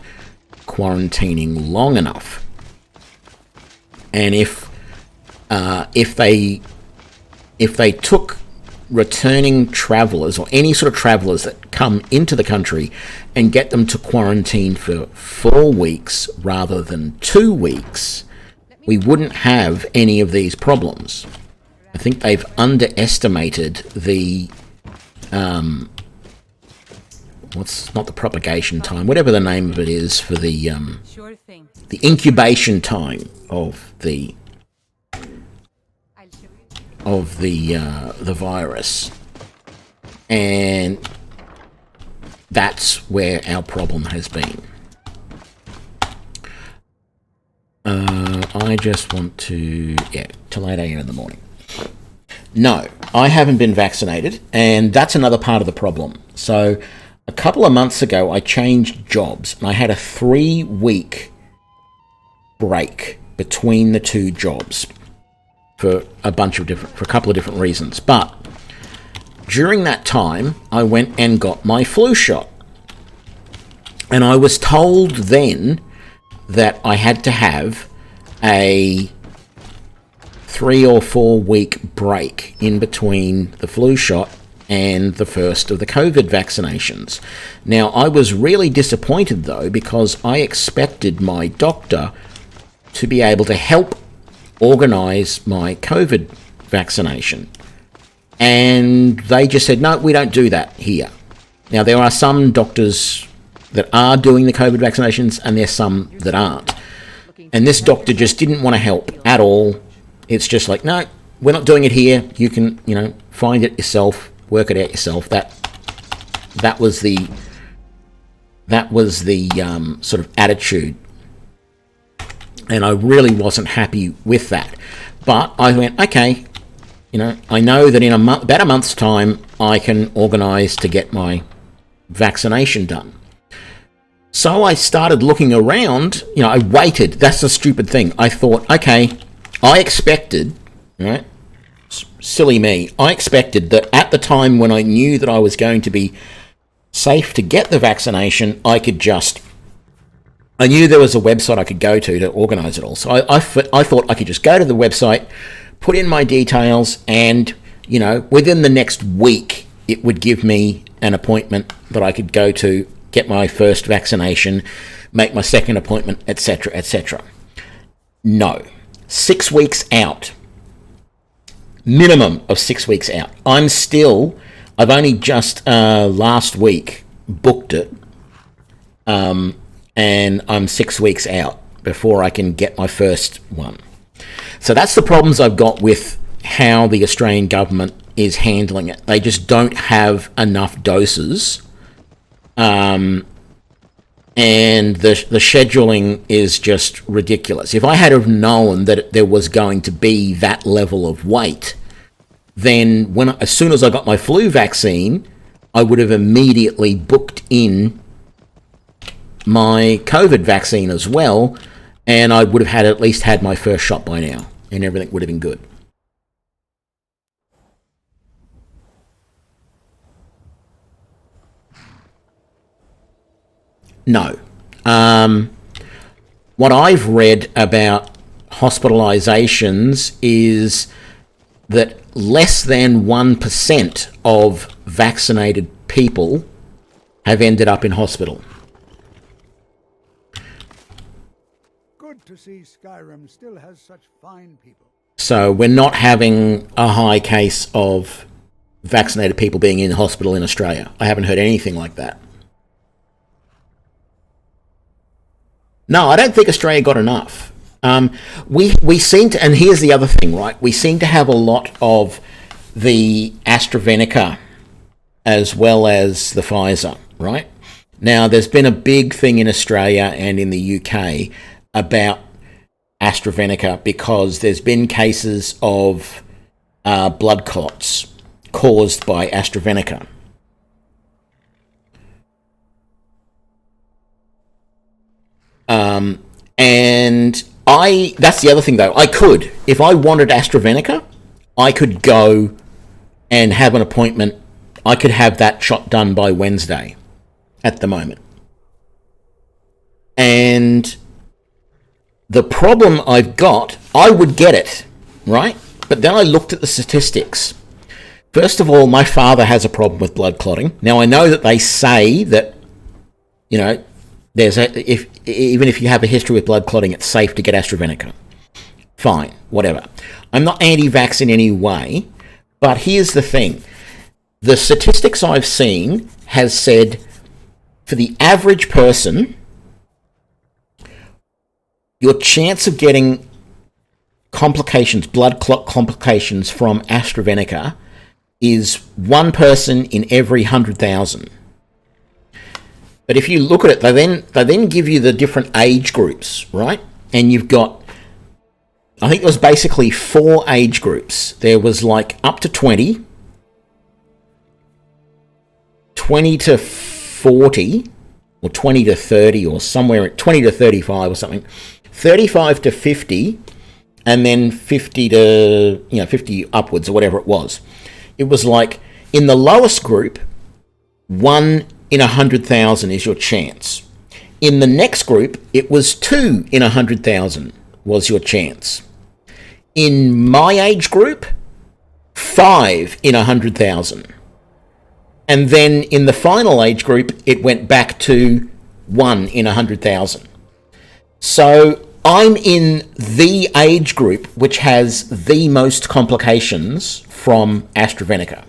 quarantining long enough. And if they took returning travellers, or any sort of travellers that come into the country, and get them to quarantine for 4 weeks rather than 2 weeks, we wouldn't have any of these problems. I think they've underestimated the what's not the propagation time, whatever the name of it is for the incubation time of the virus, and that's where our problem has been. I just want to till 8 a.m. in the morning. No, I haven't been vaccinated, and that's another part of the problem. So a couple of months ago, I changed jobs, and I had a 3-week break between the two jobs for a couple of different reasons. But during that time, I went and got my flu shot, and I was told then that I had to have a 3 or 4 week break in between the flu shot and the first of the COVID vaccinations. Now, I was really disappointed, though, because I expected my doctor to be able to help organise my COVID vaccination. And they just said, no, we don't do that here. Now, there are some doctors that are doing the COVID vaccinations, and there's some that aren't. And this doctor just didn't want to help at all. It's just like, no, we're not doing it here. You can, find it yourself, work it out yourself. That was the sort of attitude, and I really wasn't happy with that. But I went, okay, I know that in about a month's time, I can organise to get my vaccination done. So I started looking around. I waited. That's the stupid thing. I thought, okay, I expected, right? Silly me. I expected that at the time when I knew that I was going to be safe to get the vaccination, I could just I knew there was a website I could go to organise it all. So I thought I could just go to the website, put in my details, and, you know, within the next week, it would give me an appointment that I could go to, get my first vaccination, make my second appointment, etc., etc. No. 6 weeks out. Minimum of 6 weeks out. I've only just last week booked it, and I'm 6 weeks out before I can get my first one. So that's the problems I've got with how the Australian government is handling it. They just don't have enough doses, and the scheduling is just ridiculous. If I had have known that there was going to be that level of wait, then as soon as I got my flu vaccine, I would have immediately booked in my COVID vaccine as well, and I would have at least had my first shot by now, and everything would have been good. No. What I've read about hospitalizations is that less than 1% of vaccinated people have ended up in hospital. Good to see Skyrim still has such fine people. So we're not having a high case of vaccinated people being in hospital in Australia. I haven't heard anything like that. No, I don't think Australia got enough. We seem to, and here's the other thing, right? We seem to have a lot of the AstraZeneca as well as the Pfizer, right? Now, there's been a big thing in Australia and in the UK about AstraZeneca because there's been cases of blood clots caused by AstraZeneca. And that's the other thing though, if I wanted AstraZeneca, I could go and have an appointment. I could have that shot done by Wednesday at the moment. And the problem I've got, I would get it, right? But then I looked at the statistics. First of all, my father has a problem with blood clotting. Now I know that they say that, you know, even if you have a history with blood clotting, it's safe to get AstraZeneca. Fine, whatever. I'm not anti-vax in any way, but here's the thing. The statistics I've seen has said for the average person, your chance of getting complications, blood clot complications from AstraZeneca is 1 person in every 100,000. But if you look at it, they then give you the different age groups, right? And you've got, I think it was basically 4 age groups. There was like up to 20, 20 to 40, or 20 to 30, or somewhere, 20 to 35 or something, 35 to 50, and then 50 to, 50 upwards or whatever it was. It was like, in the lowest group, 1 in 100,000 is your chance. In the next group, it was 2 in 100,000 was your chance. In my age group, 5 in 100,000. And then in the final age group, it went back to 1 in 100,000. So I'm in the age group which has the most complications from AstraZeneca.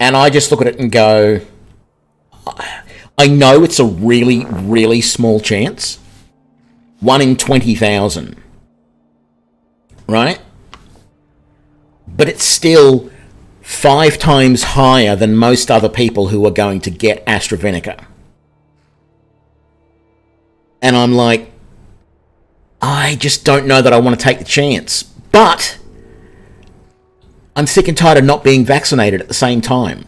And I just look at it and go, I know it's a really, really small chance. 1 in 20,000. Right? But it's still 5 times higher than most other people who are going to get AstraZeneca. And I'm like, I just don't know that I want to take the chance. But I'm sick and tired of not being vaccinated at the same time.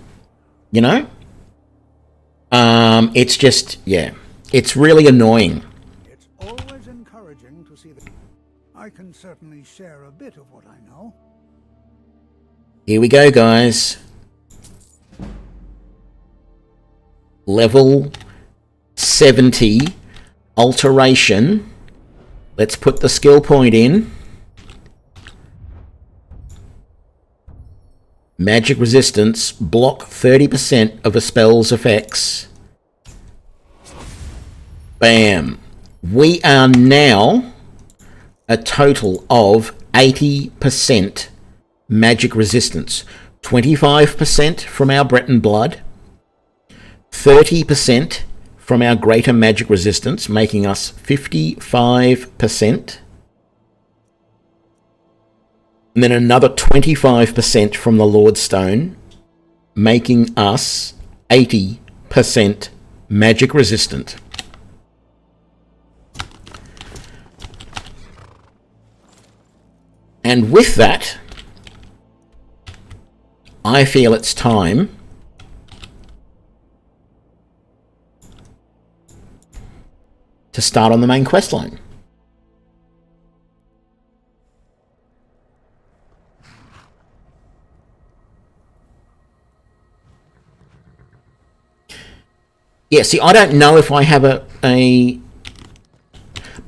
You know? It's just, yeah, it's really annoying. It's always encouraging to see that. I can certainly share a bit of what I know. Here we go, guys. Level 70 Alteration. Let's put the skill point in. Magic resistance. Block 30% of a spell's effects. Bam. We are now a total of 80% magic resistance. 25% from our Breton blood. 30% from our greater magic resistance, making us 55%. And then another 25% from the Lordstone, making us 80% magic resistant. And with that, I feel it's time to start on the main quest line. Yeah, see, I don't know if I have a...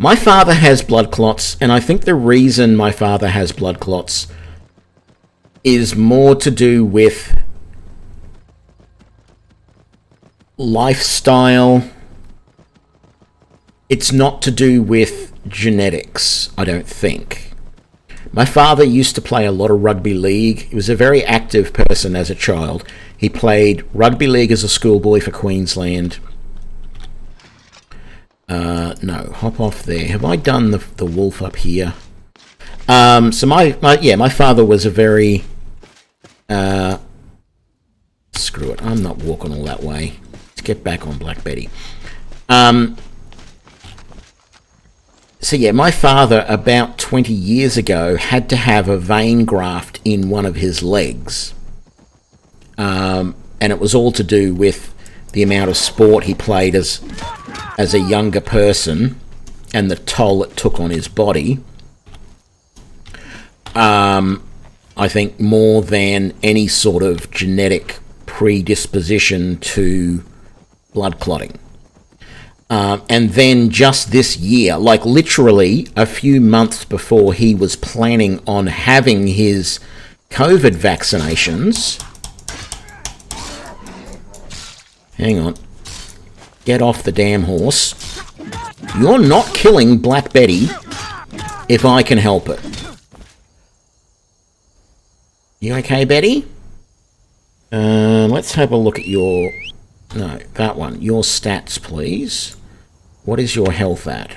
My father has blood clots, and I think the reason my father has blood clots is more to do with lifestyle. It's not to do with genetics, I don't think. My father used to play a lot of rugby league. He was a very active person as a child. He played rugby league as a schoolboy for Queensland. No, hop off there. Have I done the wolf up here? So my father was a very... screw it, I'm not walking all that way. Let's get back on Black Betty. So yeah, my father, about 20 years ago, had to have a vein graft in one of his legs. And it was all to do with the amount of sport he played as a younger person and the toll it took on his body. I think more than any sort of genetic predisposition to blood clotting. And then just this year, like literally a few months before he was planning on having his COVID vaccinations... Hang on. Get off the damn horse. You're not killing Black Betty if I can help it. You okay, Betty? Let's have a look at your... No, that one. Your stats, please. What is your health at?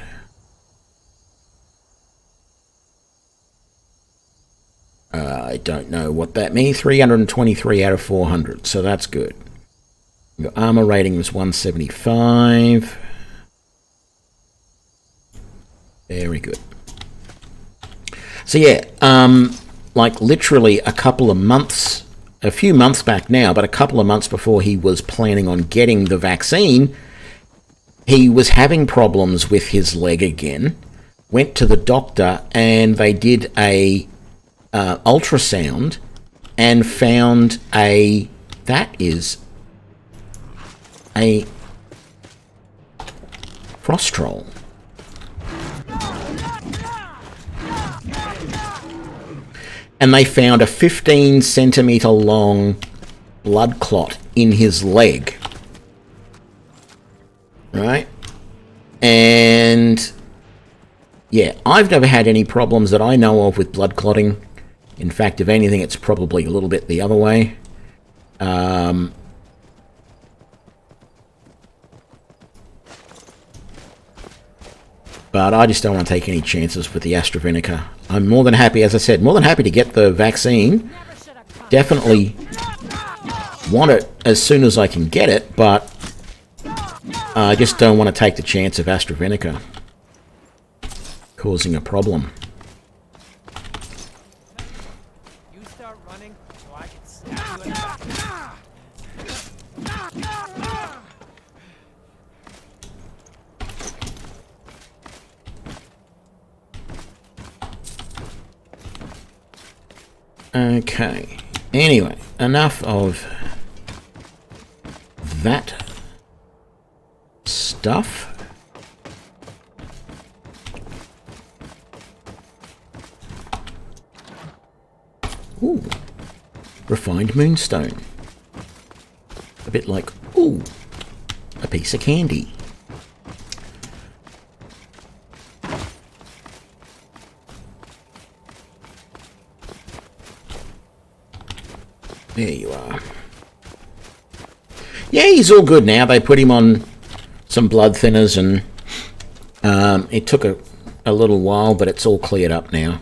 I don't know what that means. 323 out of 400, so that's good. Your armor rating was 175. Very good. So yeah, like literally a few months back now, but a couple of months before he was planning on getting the vaccine, he was having problems with his leg again. Went to the doctor and they did a ultrasound and found that is a frost troll. And they found a 15 centimeter long blood clot in his leg. Right? And yeah, I've never had any problems that I know of with blood clotting. In fact, if anything, it's probably a little bit the other way. But I just don't want to take any chances with the AstraZeneca. I'm more than happy, as I said, more than happy to get the vaccine. Definitely want it as soon as I can get it, but I just don't want to take the chance of AstraZeneca causing a problem. You start running so I can stab you in the back. Okay. Anyway, enough of that stuff. Refined moonstone. A bit like, ooh, a piece of candy. There you are. Yeah, he's all good now. They put him on some blood thinners and it took a little while, but it's all cleared up now.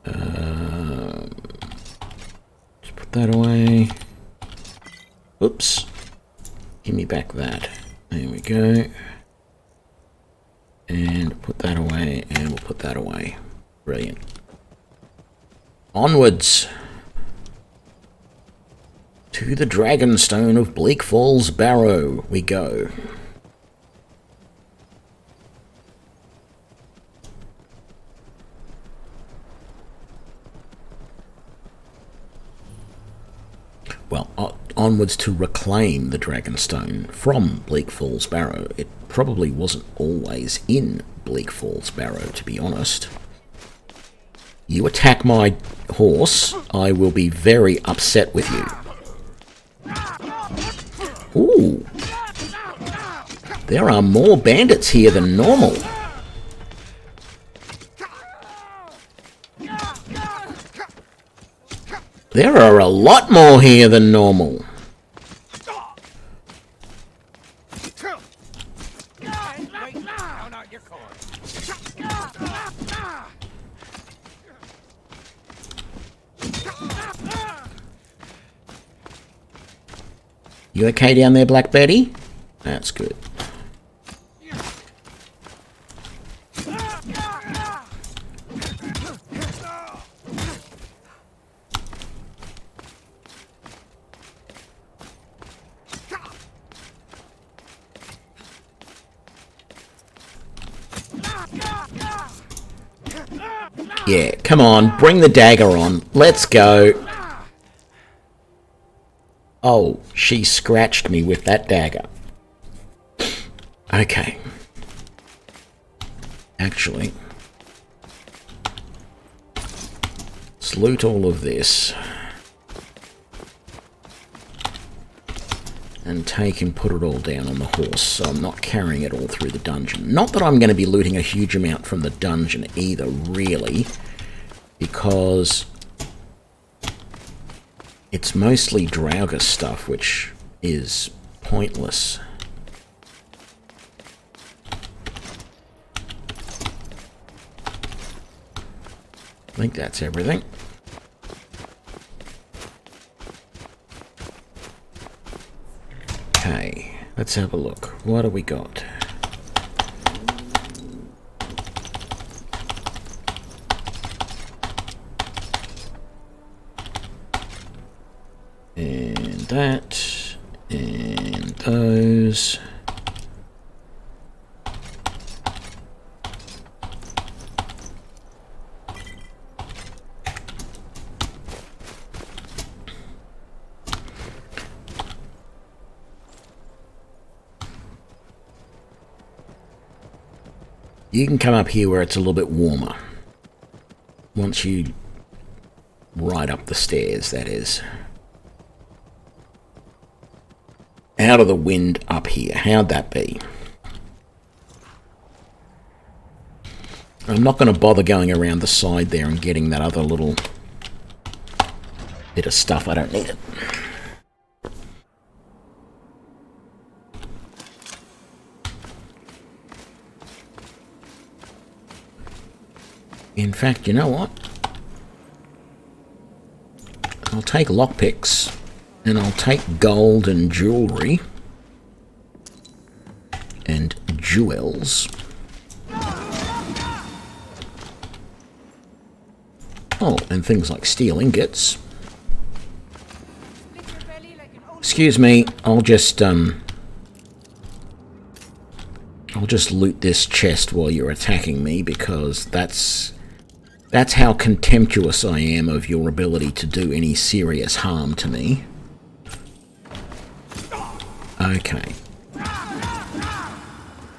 Let's put that away. Oops. Give me back that. There we go. And put that away, and we'll put that away. Brilliant. Onwards to the Dragonstone of Bleak Falls Barrow we go. Well, onwards to reclaim the Dragonstone from Bleak Falls Barrow. It probably wasn't always in Bleak Falls Barrow, to be honest. You attack my horse, I will be very upset with you. Ooh. There are more bandits here than normal. There are a lot more here than normal. You okay down there, Black Betty? That's good. Yeah, come on, bring the dagger on. Let's go. Oh, she scratched me with that dagger. Okay. Actually, let's loot all of this. And take and put it all down on the horse, so I'm not carrying it all through the dungeon. Not that I'm going to be looting a huge amount from the dungeon either, really, because it's mostly Draugr stuff, which is pointless. I think that's everything. Okay, let's have a look. What do we got? And that, and those. You can come up here where it's a little bit warmer. Once you ride up the stairs, that is. Out of the wind up here. How'd that be? I'm not going to bother going around the side there and getting that other little bit of stuff. I don't need it. In fact, you know what? I'll take lockpicks, and I'll take gold and jewelry, and jewels. Oh, and things like steel ingots. Excuse me, I'll just loot this chest while you're attacking me, because that's how contemptuous I am of your ability to do any serious harm to me. Okay.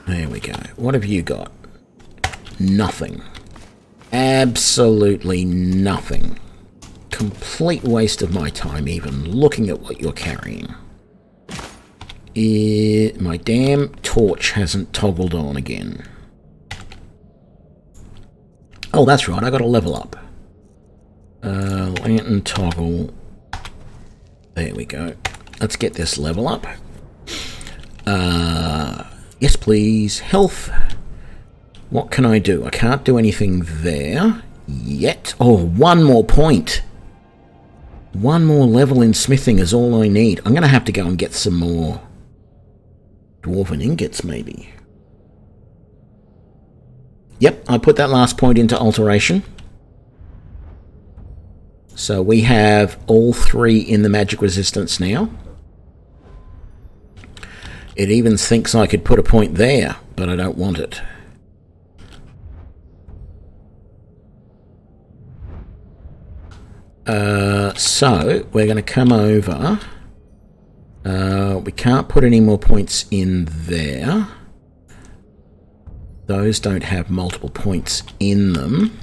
There we go. What have you got? nothing. Absolutely nothing. Complete waste of my time even looking at what you're carrying. My damn torch hasn't toggled on again. Oh, that's right, I got to level up. Lantern toggle. There we go. Let's get this level up. Yes, please. Health. What can I do? I can't do anything there yet. Oh, one more point. One more level in smithing is all I need. I'm going to have to go and get some more dwarven ingots, maybe. Yep, I put that last point into alteration. So we have all 3 in the magic resistance now. It even thinks I could put a point there, but I don't want it. So we're going to come over. We can't put any more points in there. Those don't have multiple points in them.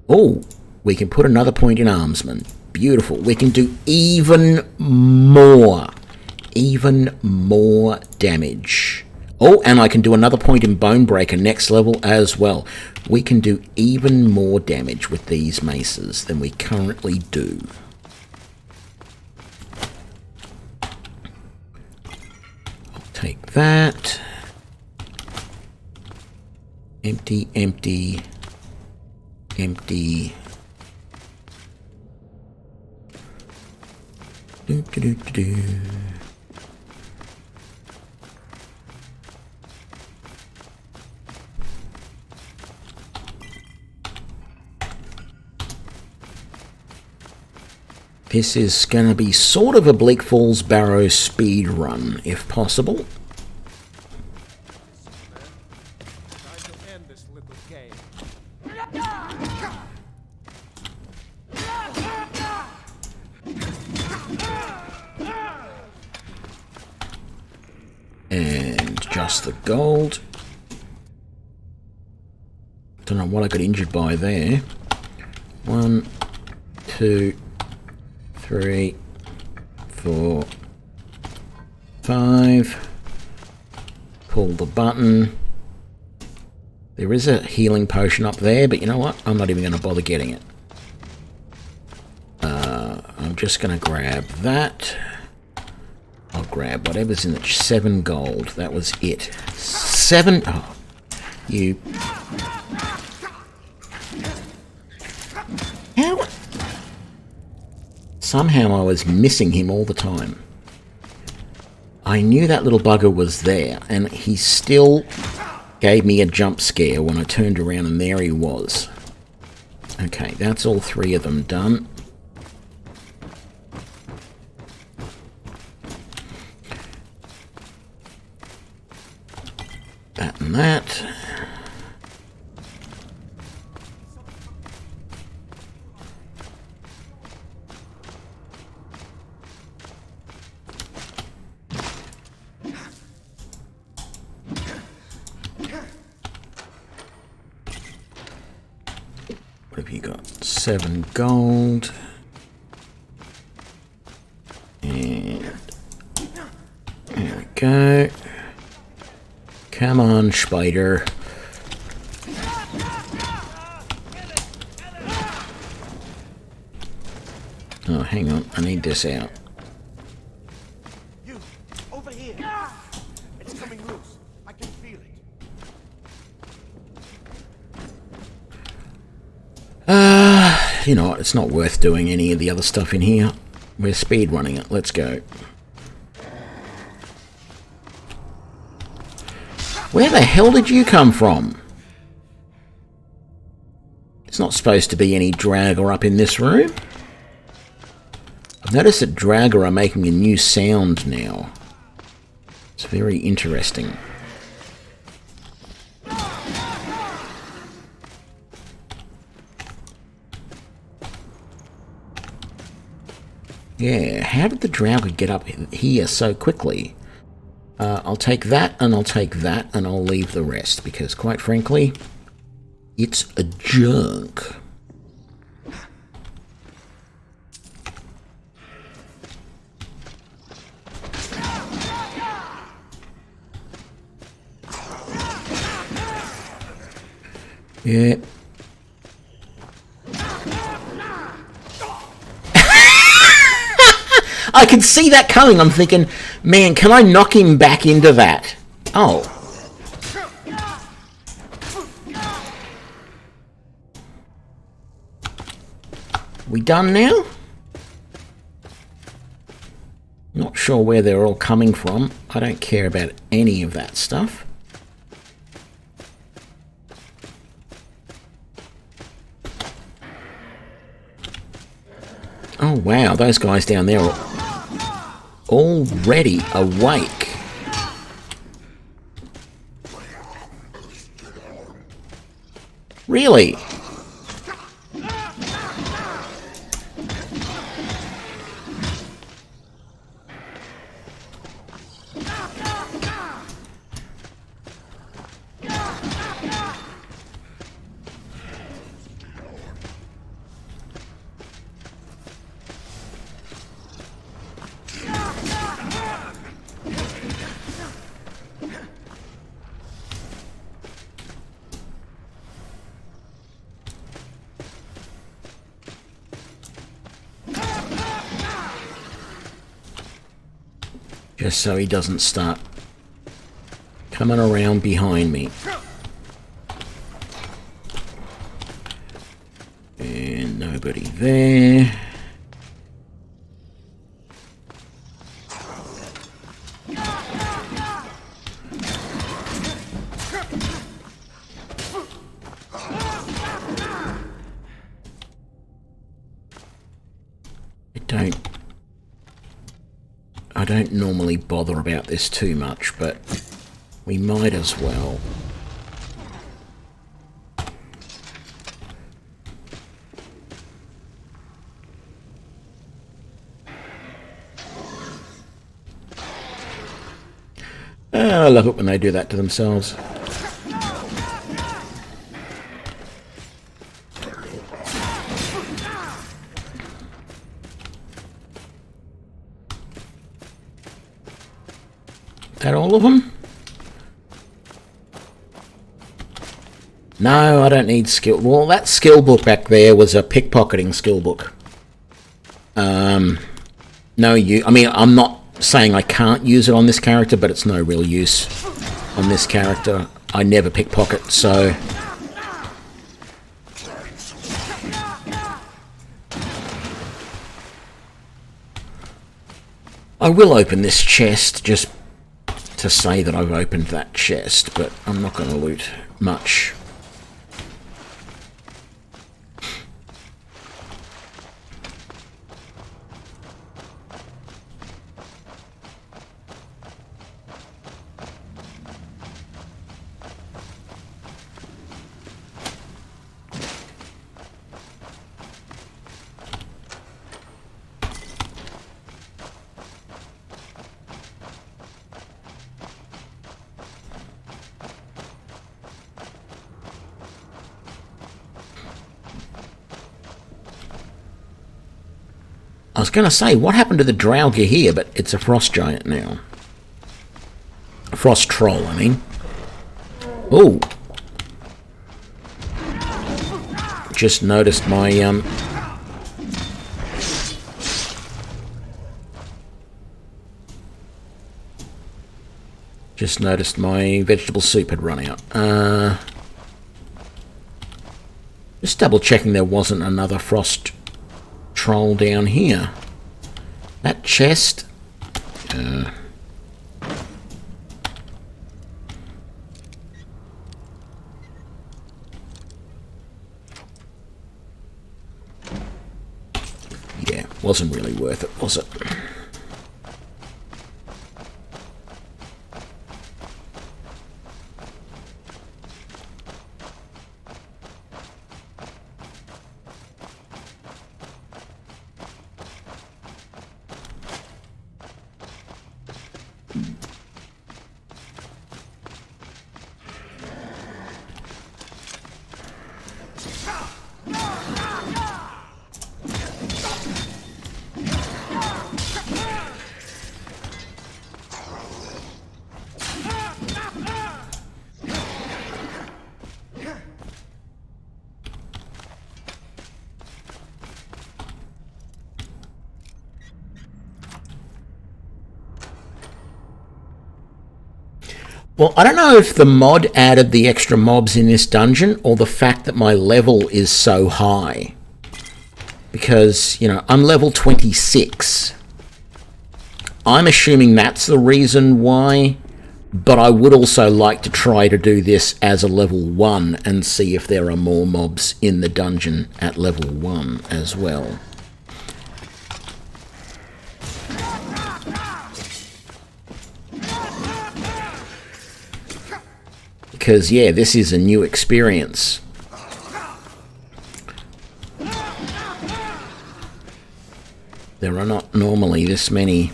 Oh, we can put another point in armsman. Beautiful. We can do even more damage. Oh, and I can do another point in Bonebreaker next level as well. We can do even more damage with these maces than we currently do. I'll take that. Empty, empty, empty. Do. This is going to be sort of a Bleak Falls Barrow speed run, if possible. And just the gold. Don't know what I got injured by there. 1, 2, 3, 4, 5. Pull the button. There is a healing potion up there, but you know what? I'm not even going to bother getting it. I'm just going to grab that. I'll grab whatever's in it. 7 gold. That was it. 7. Oh, you. How? Somehow I was missing him all the time. I knew that little bugger was there, and he still gave me a jump scare when I turned around and there he was. Okay, that's all 3 of them done. That and that. What have you got? 7 gold. And there we go. Come on, spider. Oh, hang on. I need this out. You, over here. It's coming loose. I can feel it. You know what? It's not worth doing any of the other stuff in here. We're speed running it. Let's go. Where the hell did you come from? There's not supposed to be any Dragger up in this room. I've noticed that Dragger are making a new sound now. It's very interesting. Yeah, how did the Dragger get up here so quickly? I'll take that, and I'll take that, and I'll leave the rest, because quite frankly, it's a junk. Yeah. I could see that coming. I'm thinking, man, can I knock him back into that? Oh. We done now? Not sure where they're all coming from. I don't care about any of that stuff. Oh wow, those guys down there are already awake. Really? Just so he doesn't start coming around behind me. And nobody there. I don't normally bother about this too much, but we might as well. I love it when they do that to themselves. That all of them? No, I don't need skill. Well, that skill book back there was a pickpocketing skill book. No, I mean, I'm not saying I can't use it on this character, but it's no real use on this character. I never pickpocket, so... I will open this chest just to say that I've opened that chest, but I'm not going to loot much. I was going to say, what happened to the Draugr here? But it's a frost giant now. A frost troll, I mean. Ooh. Just noticed my, Just noticed my vegetable soup had run out. Just double checking there wasn't another frost troll down here. That chest. Yeah, wasn't really worth it, was it? Well, I don't know if the mod added the extra mobs in this dungeon or the fact that my level is so high. Because, you know, I'm level 26. I'm assuming that's the reason why, but I would also like to try to do this as a level 1 and see if there are more mobs in the dungeon at level 1 as well. Because, yeah, this is a new experience. There are not normally this many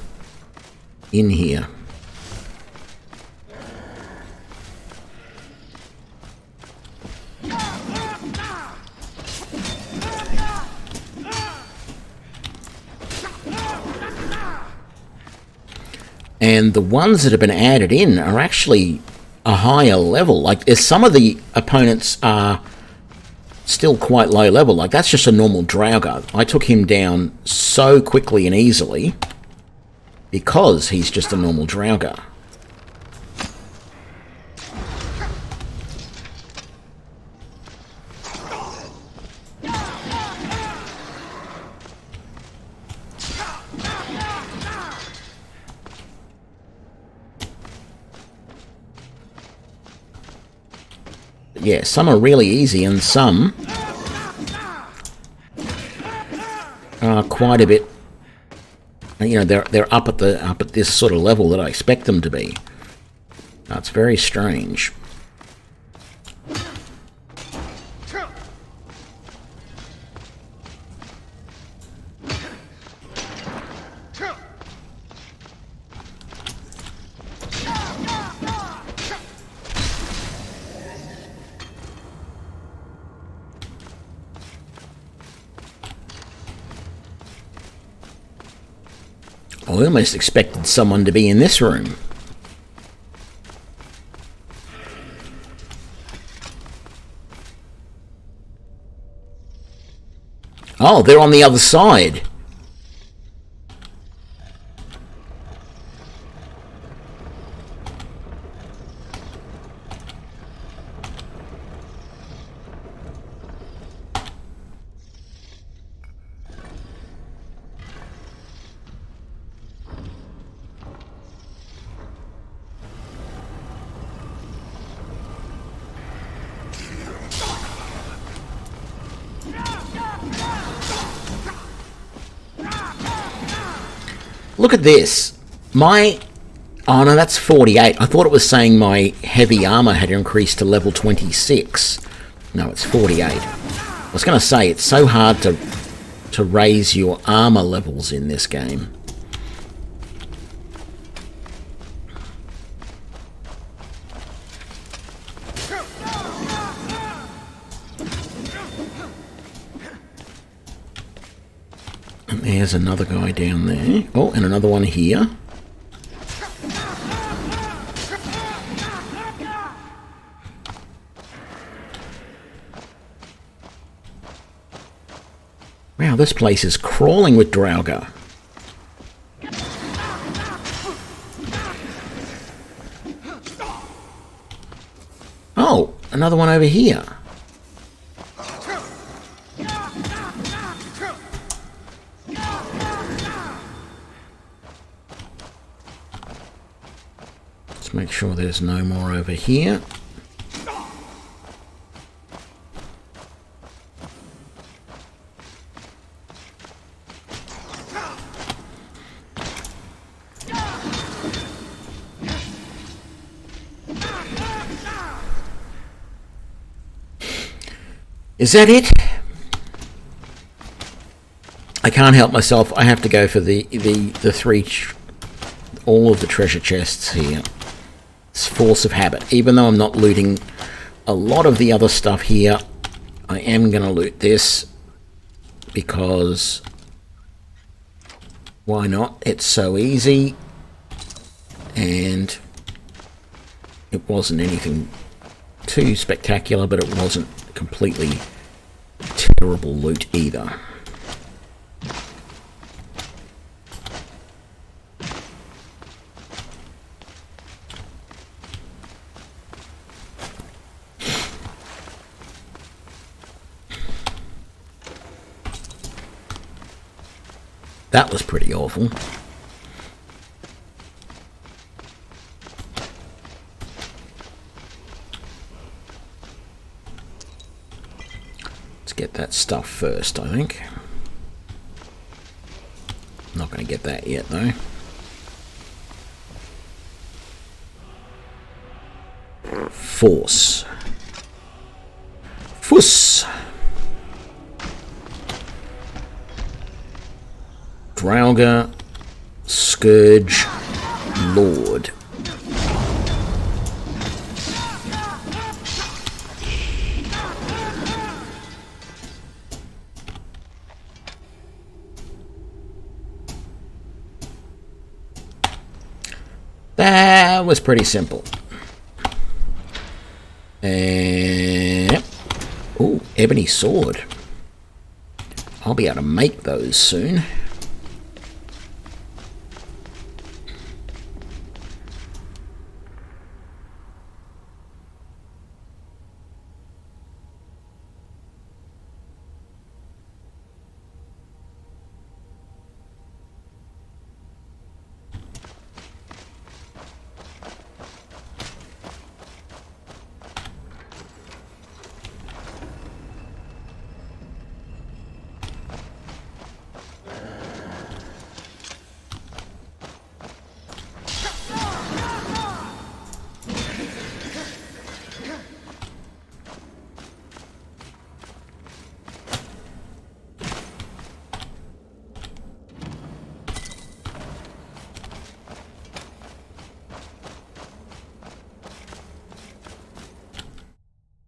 in here. And the ones that have been added in are actually a higher level. Like, some of the opponents are still quite low level. Like, that's just a normal Draugr. I took him down so quickly and easily because he's just a normal Draugr. Yeah, some are really easy and some are quite a bit, you know, they're up at this sort of level that I expect them to be. It's very strange. I almost expected someone to be in this room. Oh, they're on the other side. Look at this. Oh no, that's 48. I thought it was saying my heavy armor had increased to level 26. No, it's 48. I was going to say, it's so hard to raise your armor levels in this game. There's another guy down there. Oh, and another one here. Wow, this place is crawling with Draugr. Oh, another one over here. Make sure there's no more over here. Is that it? I can't help myself. I have to go for the all of the treasure chests here. It's force of habit. Even though I'm not looting a lot of the other stuff here, I am going to loot this because why not? It's so easy and it wasn't anything too spectacular, but it wasn't completely terrible loot either. That was pretty awful. Let's get that stuff first, I think. Not going to get that yet, though. Force. Fuss. Draugr. Scourge. Lord. That was pretty simple. Oh, ebony sword. I'll be able to make those soon.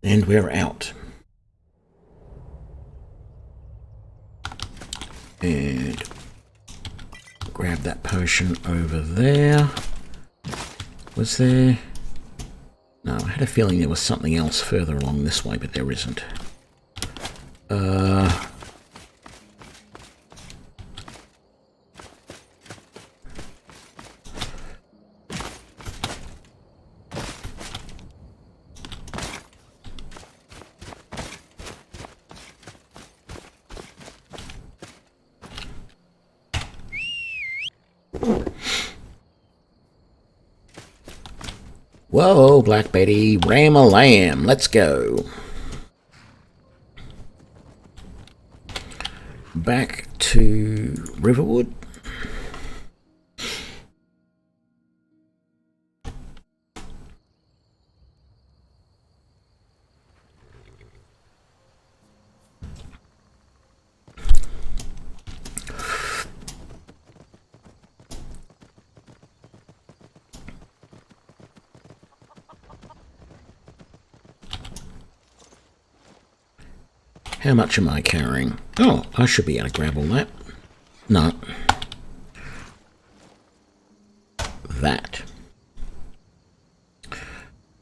And we're out. And grab that potion over there. Was there? No, I had a feeling there was something else further along this way, but there isn't. Whoa, Black Betty, ram a lamb, let's go. Back to Riverwood. How much am I carrying? Oh, I should be able to grab all that. No. That.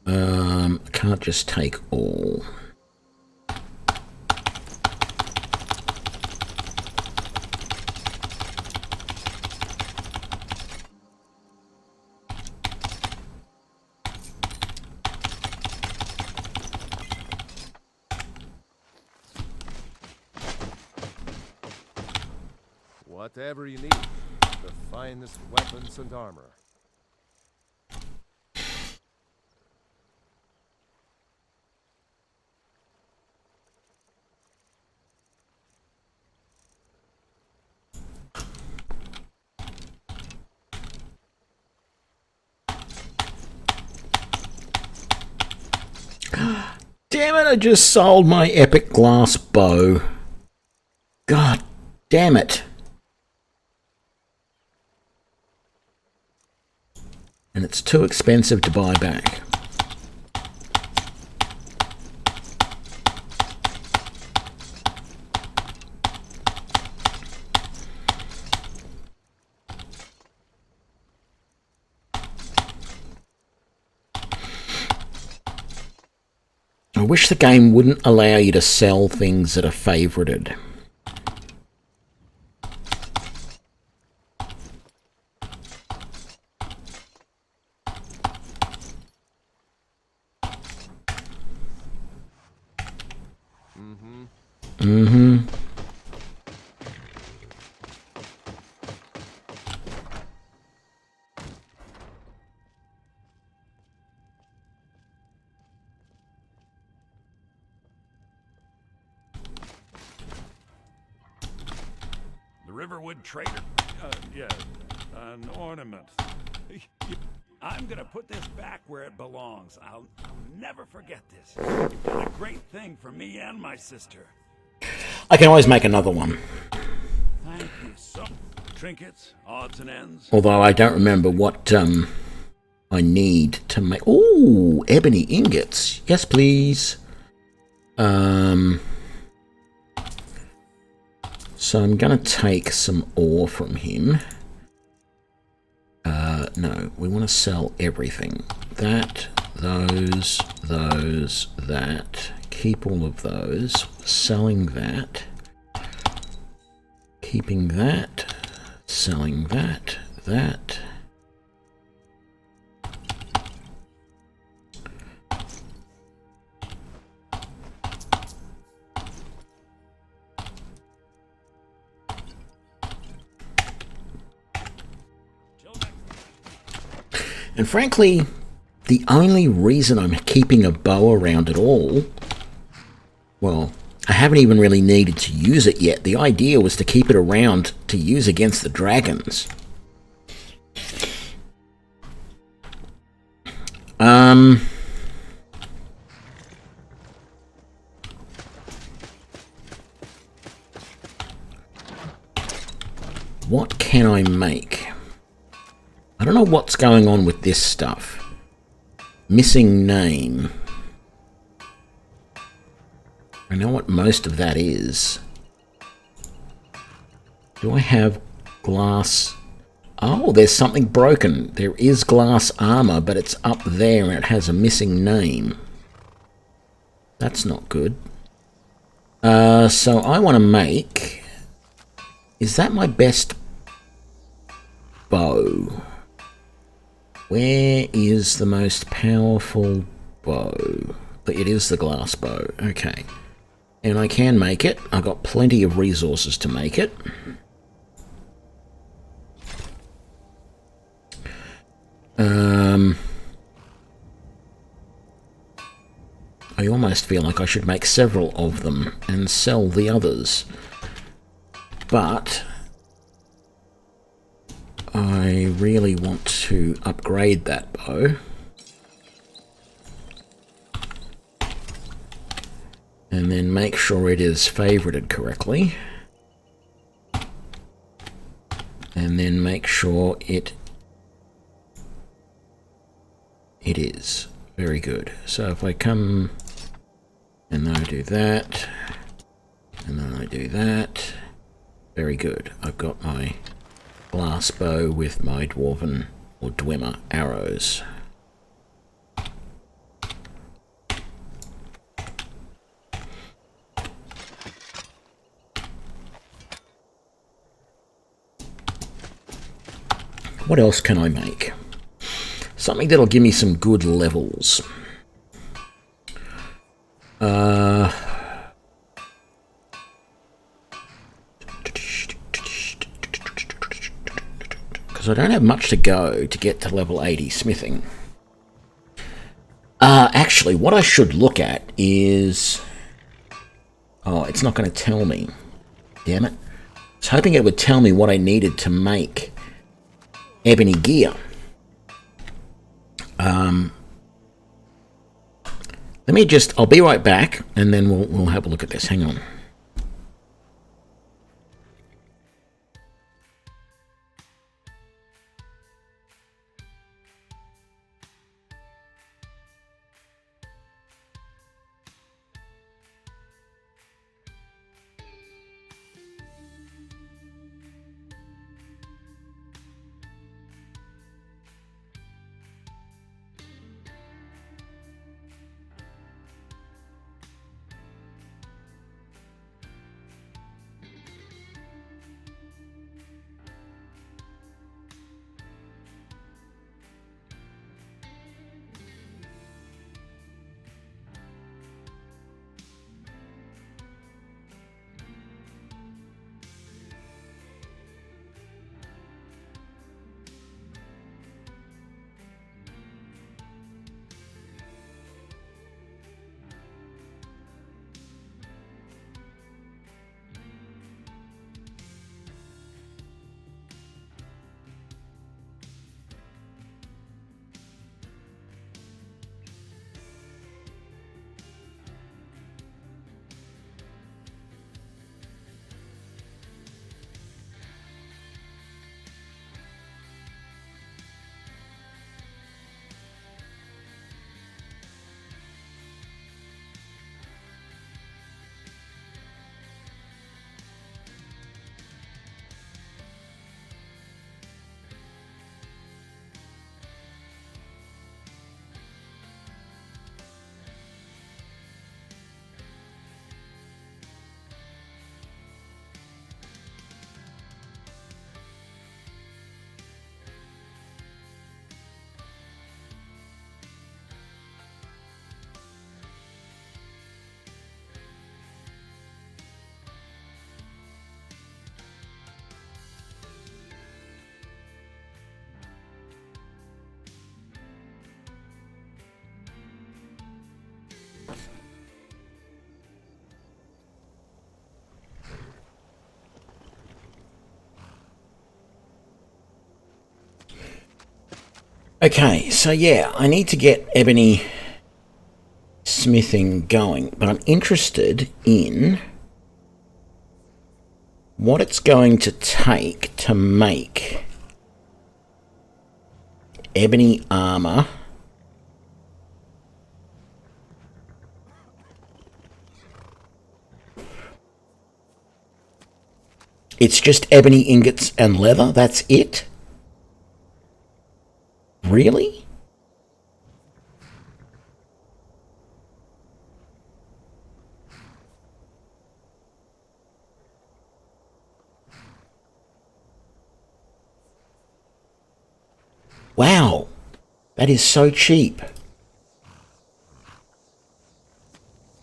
Can't just take all. Whatever you need, the finest weapons and armor. Damn it, I just sold my epic glass bow. God damn it. And it's too expensive to buy back. I wish the game wouldn't allow you to sell things that are favorited. The Riverwood Trader. Yeah, an ornament. I'm gonna put this back where it belongs. I'll never forget this. You've done a great thing for me and my sister. I can always make another one. Thank you so. Trinkets, odds and ends. Although I don't remember what I need to make. Ooh, ebony ingots. Yes, please. So I'm going to take some ore from him. No, we want to sell everything. That, those, that. Keep all of those. Selling that. Keeping that. Selling that. That. And frankly, the only reason I'm keeping a bow around at all, well, I haven't even really needed to use it yet. The idea was to keep it around to use against the dragons. What can I make? I don't know what's going on with this stuff. Missing name. I know what most of that is. Do I have glass? Oh, there's something broken. There is glass armor, but it's up there and it has a missing name. That's not good. So I want to make... Is that my best bow? Where is the most powerful bow? It is the glass bow. Okay. And I can make it. I've got plenty of resources to make it. I almost feel like I should make several of them and sell the others. But I really want to upgrade that bow. And then make sure it is favorited correctly. And then make sure it is. Very good. So if I come and then I do that, and then I do that, very good. I've got my glass bow with my dwarven or dwemer arrows. What else can I make? Something that'll give me some good levels. Because I don't have much to go to get to level 80 smithing. Actually, what I should look at is... Oh, it's not going to tell me. Damn it. I was hoping it would tell me what I needed to make ebony gear. Let me just... I'll be right back, and then we'll have a look at this. Hang on. Okay, so yeah, I need to get ebony smithing going, but I'm interested in what it's going to take to make ebony armor. It's just ebony ingots and leather, that's it? Really? Wow, that is so cheap.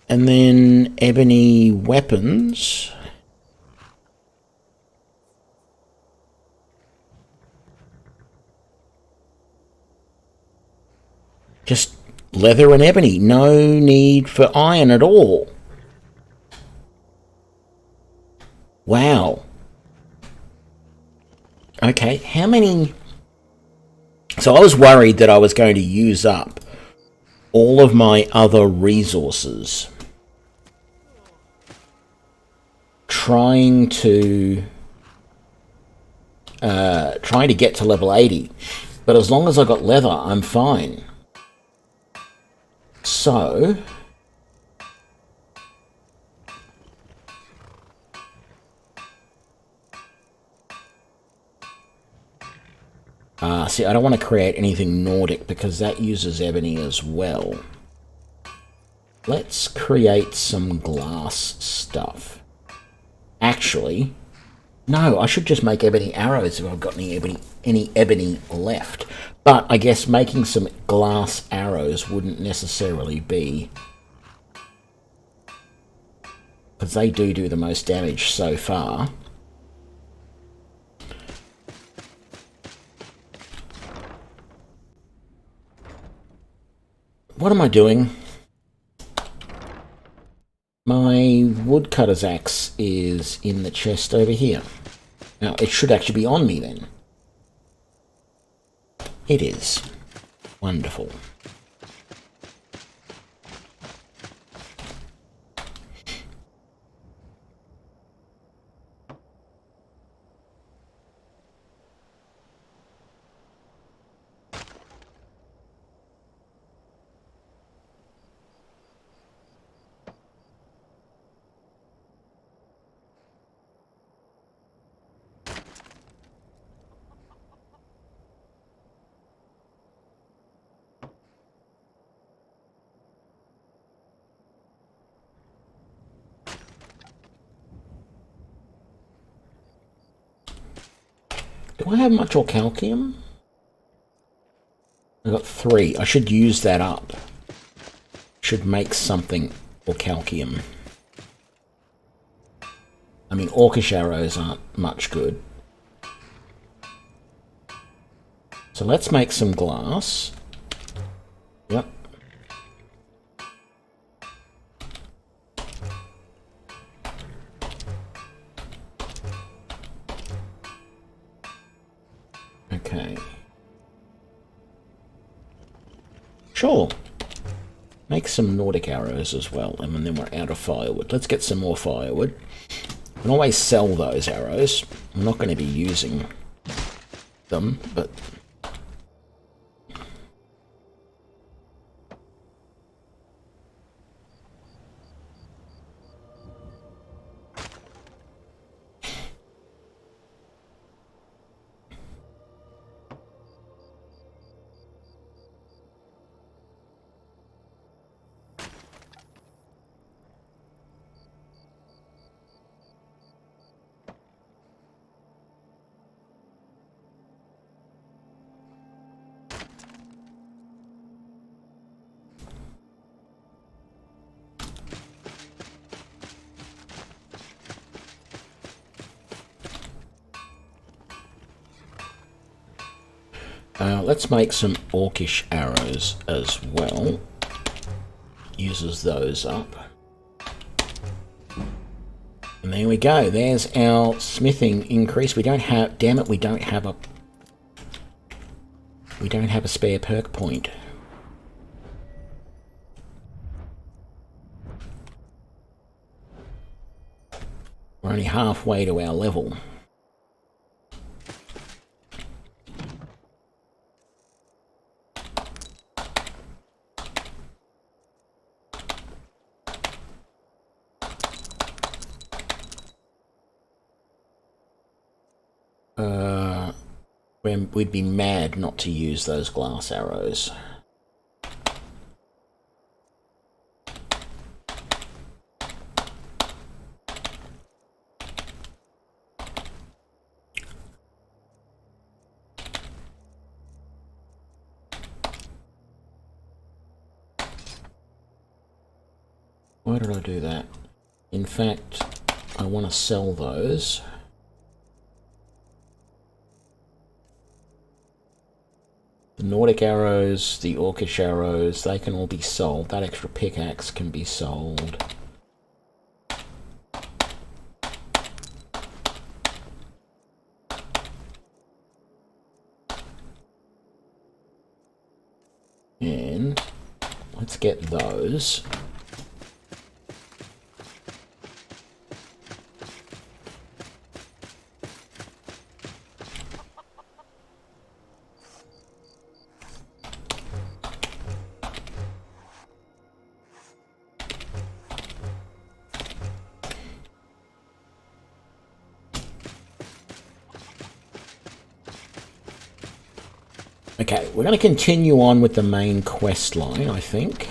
And then ebony weapons. Just leather and ebony. No need for iron at all. Wow. Okay, how many... So I was worried that I was going to use up all of my other resources trying to get to level 80. But as long as I got leather, I'm fine. So... see, I don't want to create anything Nordic because that uses ebony as well. Let's create some glass stuff. Actually, no, I should just make ebony arrows if I've got any ebony left. But I guess making some glass arrows wouldn't necessarily be... because they do the most damage so far. What am I doing? My woodcutter's axe is in the chest over here. Now, it should actually be on me then. It is. Wonderful. Do I have much orcalcium? I got 3. I should use that up. Should make something orcalcium. I mean, orcish arrows aren't much good. So let's make some glass. Yep. Okay. Sure. Make some Nordic arrows as well, and then we're out of firewood. Let's get some more firewood. I can always sell those arrows. I'm not going to be using them, but... let's make some orcish arrows as well. Uses those up. And there we go. There's our smithing increase. We don't have... Damn it, we don't have a... We don't have a spare perk point. We're only halfway to our level. We'd be mad not to use those glass arrows. Why did I do that? In fact, I want to sell those. The Nordic arrows, the Orcish arrows, they can all be sold. That extra pickaxe can be sold. And let's get those. Okay, we're going to continue on with the main quest line, I think.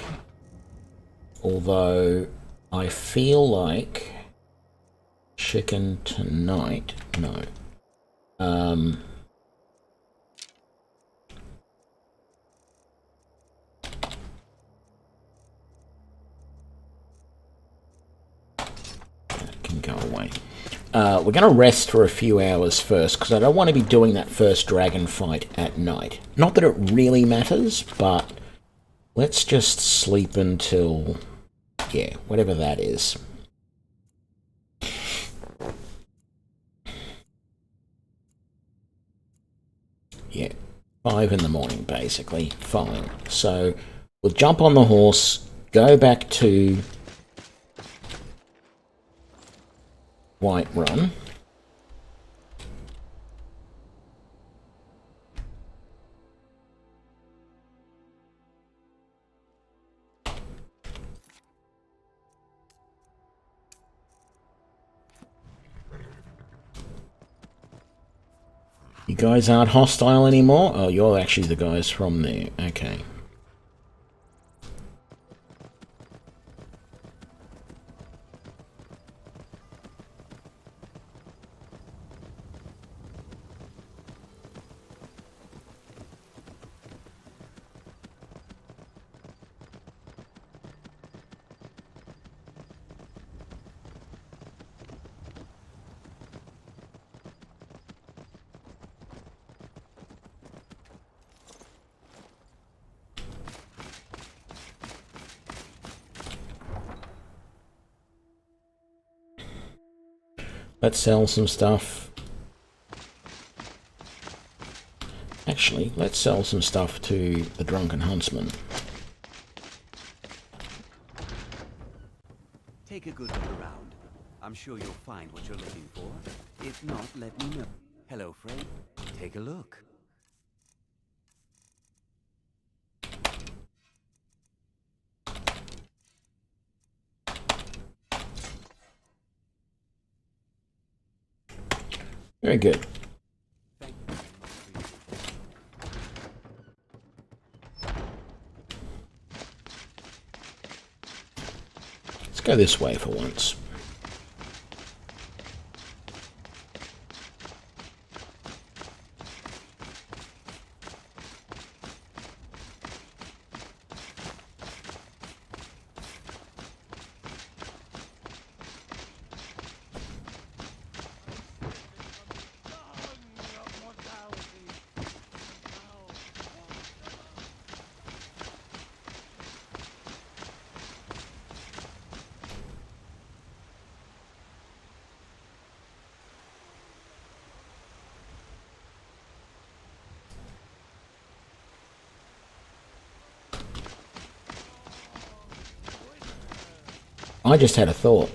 Although, I feel like chicken tonight. No. That can go away. We're going to rest for a few hours first, because I don't want to be doing that first dragon fight at night. Not that it really matters, but let's just sleep until, yeah, whatever that is. Yeah, 5 in the morning, basically. Fine. So, we'll jump on the horse, go back to Whiterun. You guys aren't hostile anymore? Oh, you're actually the guys from there. Okay. Let's sell some stuff. Actually, let's sell some stuff to the Drunken Huntsman. Take a good look around. I'm sure you'll find what you're looking for. If not, let me know. Hello, Fred. Take a look. Very good. Let's go this way for once. I just had a thought.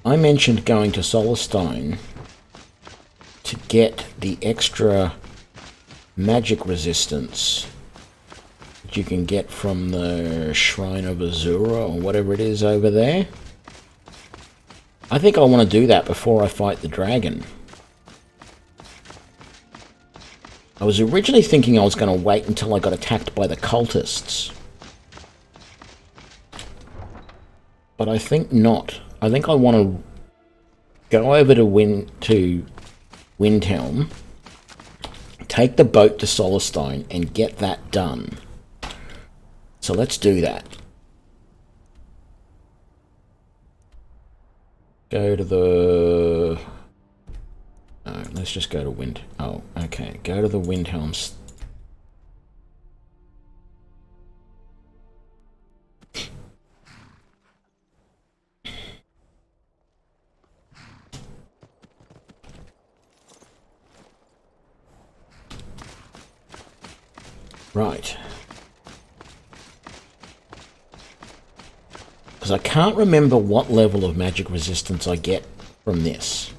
I mentioned going to Solarstone to get the extra magic resistance that you can get from the Shrine of Azura or whatever it is over there. I think I want to do that before I fight the dragon. I was originally thinking I was going to wait until I got attacked by the cultists. But I think not. I think I want to go over to Windhelm, take the boat to Solarstone, and get that done. So let's do that. Go to the... No, let's just go to Wind... Oh, okay. Go to the Windhelms. Right. Because I can't remember what level of magic resistance I get from this.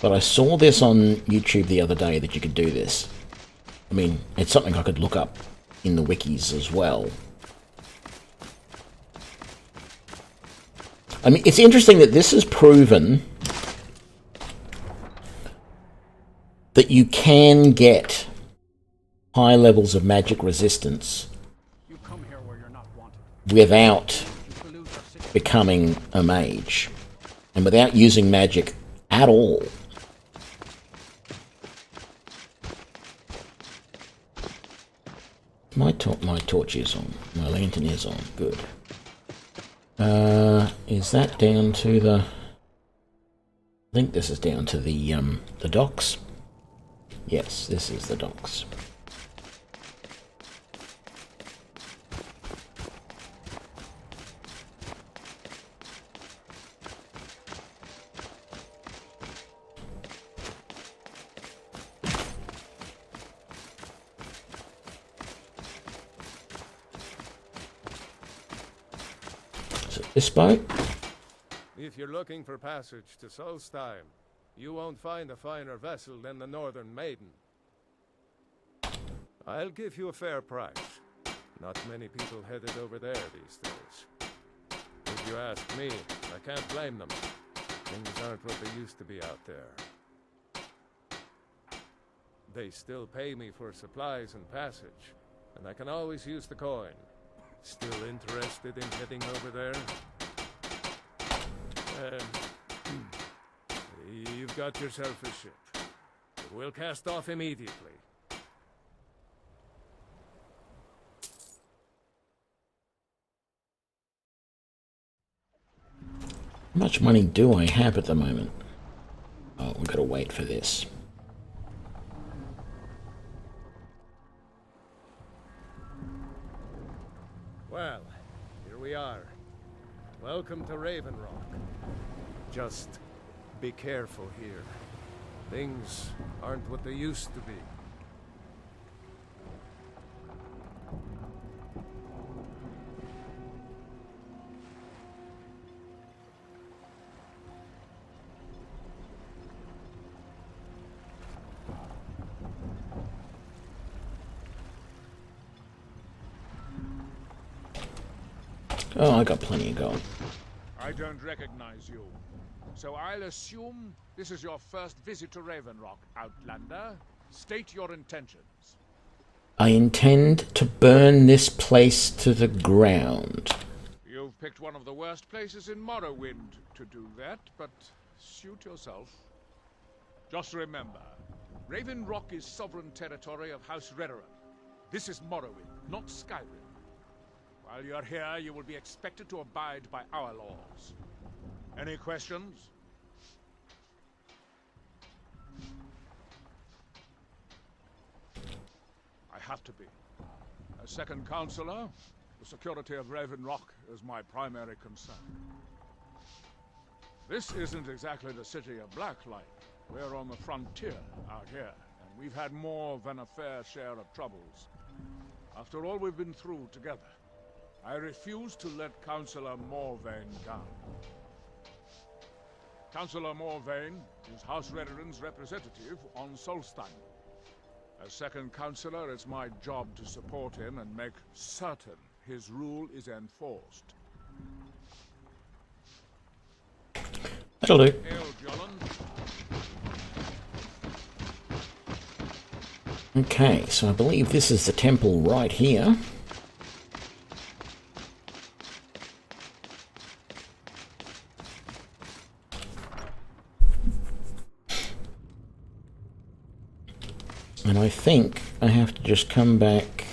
But I saw this on YouTube the other day that you could do this. I mean, it's something I could look up in the wikis as well. I mean, it's interesting that this has proven that you can get high levels of magic resistance without becoming a mage and without using magic at all. My torch is on. My lantern is on. Good. Is that down to the... I think this is down to the docks. Yes, this is the docks. This boat? If you're looking for passage to Solstheim, you won't find a finer vessel than the Northern Maiden. I'll give you a fair price. Not many people headed over there these days. If you ask me, I can't blame them. Things aren't what they used to be out there. They still pay me for supplies and passage, and I can always use the coin. Still interested in heading over there? You've got yourself a ship. We'll cast off immediately. How much money do I have at the moment? Oh, we've got to wait for this. Well, here we are. Welcome to Raven Rock. Just be careful here. Things aren't what they used to be. Oh, I got plenty of gold. I don't recognize you. So I'll assume this is your first visit to Raven Rock, Outlander. State your intentions. I intend to burn this place to the ground. You've picked one of the worst places in Morrowind to do that, but suit yourself. Just remember, Raven Rock is sovereign territory of House Redoran. This is Morrowind, not Skyrim. While you're here, you will be expected to abide by our laws. Any questions? I have to be. As second counselor, the security of Raven Rock is my primary concern. This isn't exactly the city of Blacklight. We're on the frontier out here, and we've had more than a fair share of troubles. After all we've been through together, I refuse to let Councillor Morvain down. Councillor Morvain is House Redoran's representative on Solstheim. As second councillor, it's my job to support him and make certain his rule is enforced. That'll do. Hail, Jolland. Okay, so I believe this is the temple right here. And I think I have to just come back...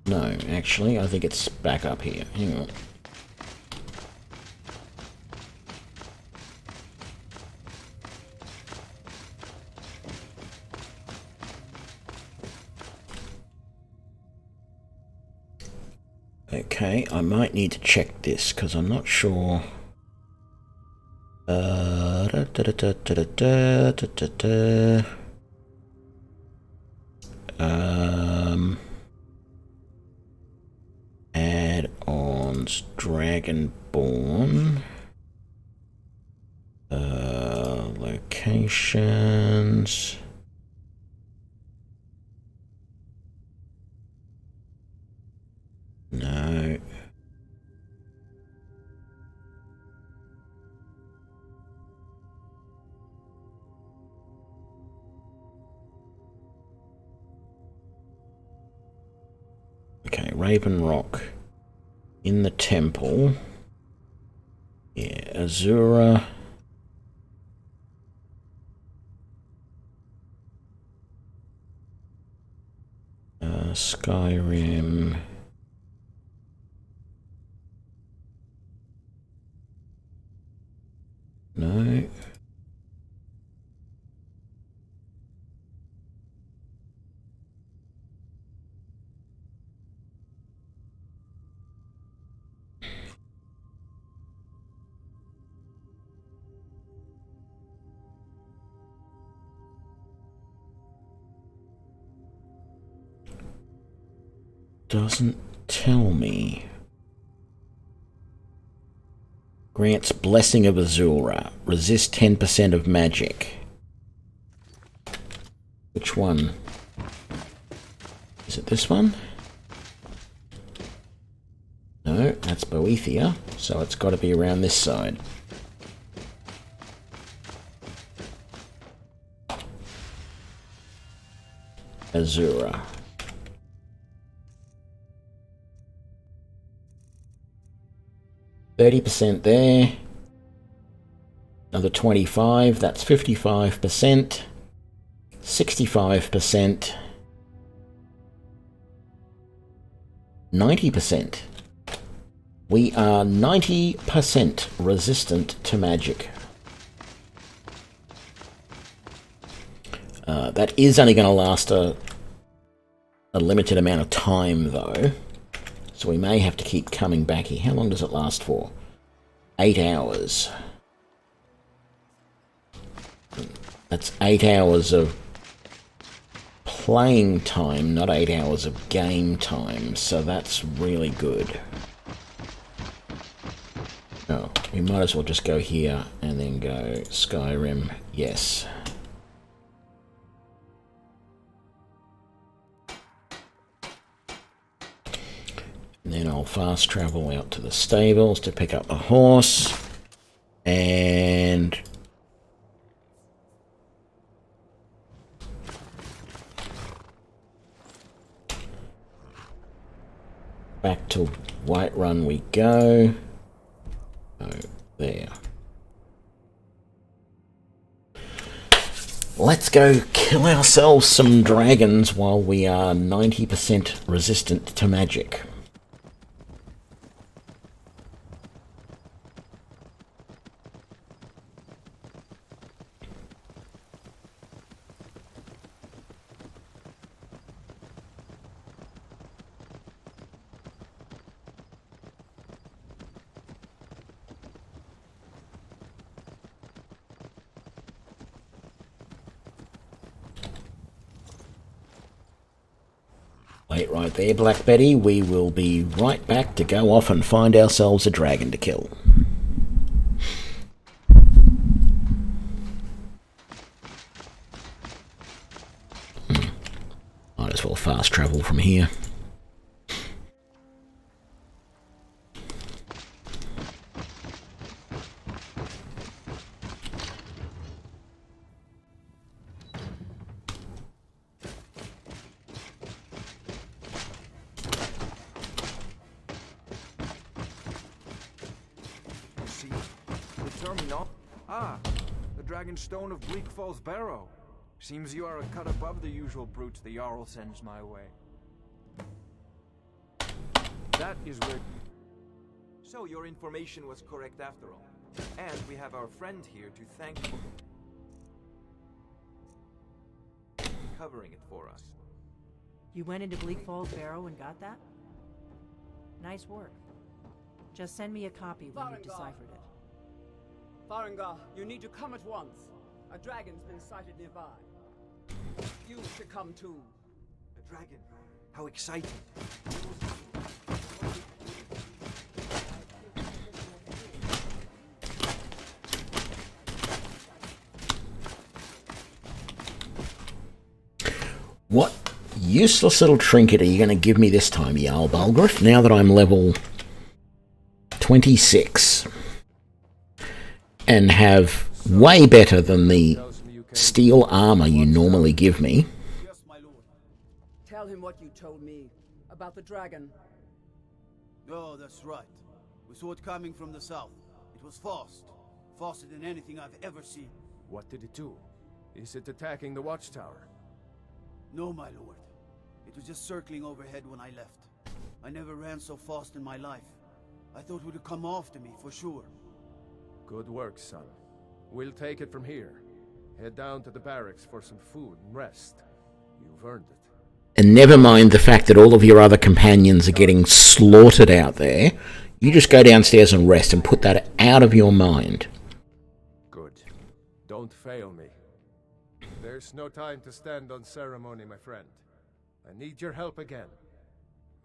No, actually, I think it's back up here. Hang on. Okay, I might need to check this, because I'm not sure... Add-ons, Dragonborn, locations, no. Okay, Raven Rock in the temple. Yeah, Azura. Skyrim. No. Doesn't tell me. Grants Blessing of Azura. Resist 10% of magic. Which one? Is it this one? No, that's Boethia, so it's got to be around this side. Azura. %, there. Another 25, that's 55%. 65%. 90%. We are 90% resistant to magic. That is only going to last a limited amount of time, though. So we may have to keep coming back here. How long does it last for? 8 hours. That's 8 hours of playing time, not 8 hours of game time. So that's really good. Oh, we might as well just go here and then go Skyrim. Yes. And then I'll fast travel out to the stables to pick up a horse. And back to Whiterun we go. Oh, there. Let's go kill ourselves some dragons while we are 90% resistant to magic. Wait right there, Black Betty. We will be right back to go off and find ourselves a dragon to kill. Might as well fast travel from here. The Dragon Stone of Bleak Falls Barrow. Seems you are a cut above the usual brutes the Jarl sends my way. That is where... So your information was correct after all. And we have our friend here to thank you for covering it for us. You went into Bleak Falls Barrow and got that? Nice work. Just send me a copy when you've deciphered it. Farengar, you need to come at once. A dragon's been sighted nearby. You should come too. A dragon? How exciting. What useless little trinket are you going to give me this time, Jarl Balgruuf, now that I'm level 26? And have way better than the steel armor you normally give me. Yes, my lord. Tell him what you told me about the dragon. Oh, that's right. We saw it coming from the south. It was fast. Faster than anything I've ever seen. What did it do? Is it attacking the watchtower? No, my lord. It was just circling overhead when I left. I never ran so fast in my life. I thought it would come after me, for sure. Good work, son. We'll take it from here. Head down to the barracks for some food and rest. You've earned it. And never mind the fact that all of your other companions are getting slaughtered out there. You just go downstairs and rest and put that out of your mind. Good. Don't fail me. There's no time to stand on ceremony, my friend. I need your help again.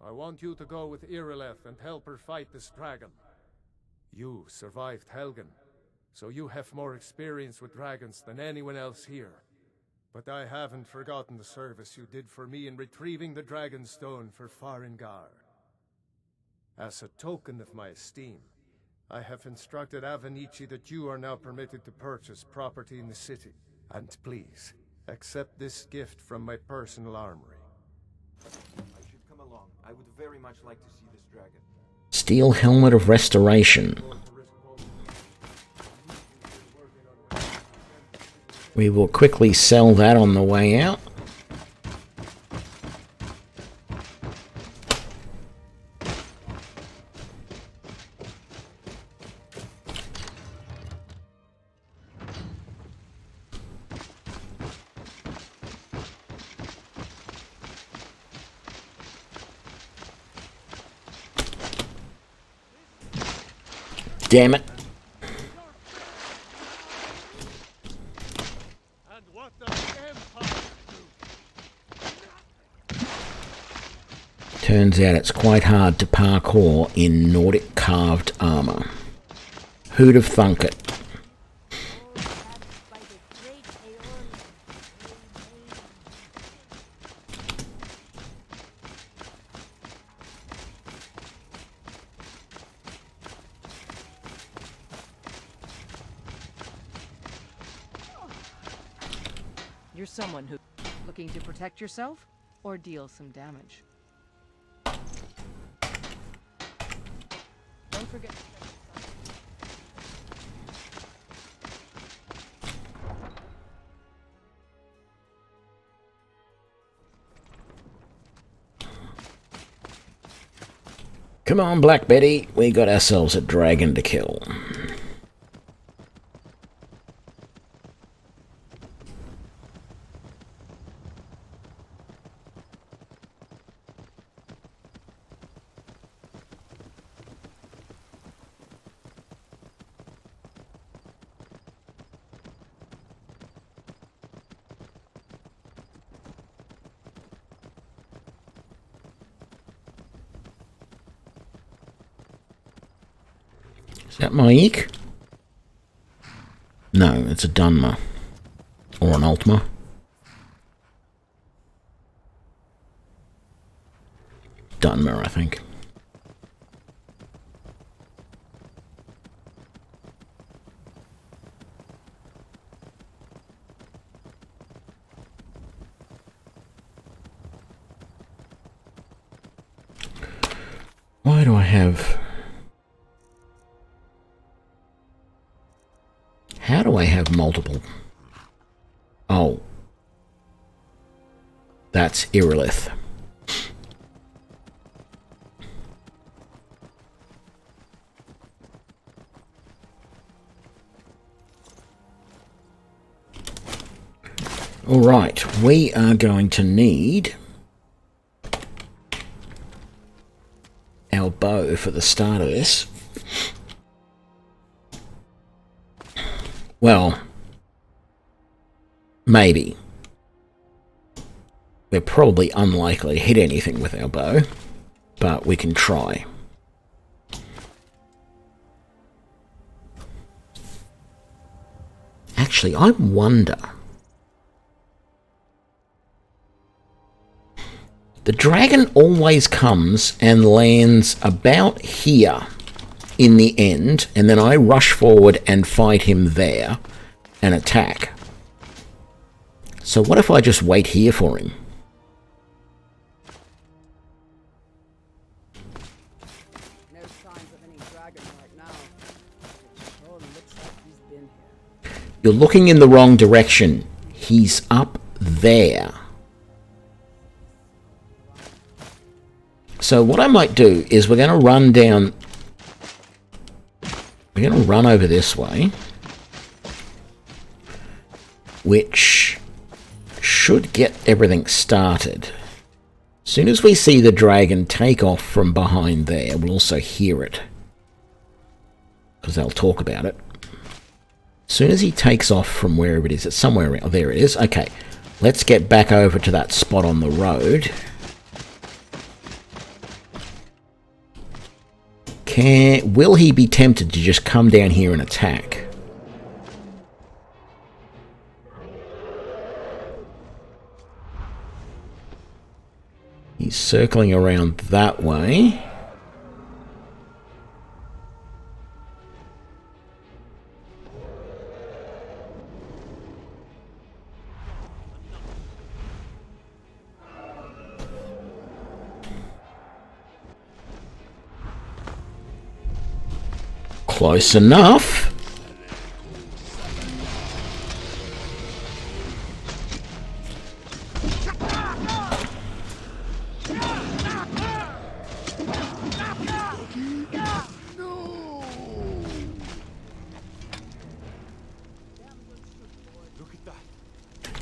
I want you to go with Irileth and help her fight this dragon. You survived Helgen, so you have more experience with dragons than anyone else here. But I haven't forgotten the service you did for me in retrieving the Dragon Stone for Farengar. As a token of my esteem, I have instructed Avenici that you are now permitted to purchase property in the city. And please, accept this gift from my personal armory. I should come along. I would very much like to see this dragon. Steel Helmet of Restoration. We will quickly sell that on the way out. Damn it. Turns out it's quite hard to parkour in Nordic carved armor. Who'd have thunk it? You're someone who looking to protect yourself or deal some damage. Don't forget. Come on, Black Betty, we got ourselves a dragon to kill. Is that my Eek? No, it's a Dunmer. Or an Altmer. Dunmer, I think. Why do I have... How do I have multiple? Oh. That's Irilith. Alright, we are going to need our bow for the start of this. Well, maybe. We're probably unlikely to hit anything with our bow, but we can try. Actually, I wonder... The dragon always comes and lands about here in the end, and then I rush forward and fight him there and attack. So what if I just wait here for him? No signs of any dragon right now. It sure looks like he's been here. You're looking in the wrong direction. He's up there. So what I might do is we're going to run down... We're going to run over this way, which should get everything started. As soon as we see the dragon take off from behind there, we'll also hear it, because they'll talk about it. As soon as he takes off from wherever it is, it's somewhere around... Oh, there it is. Okay, let's get back over to that spot on the road. Will he be tempted to just come down here and attack? He's circling around that way. Close enough.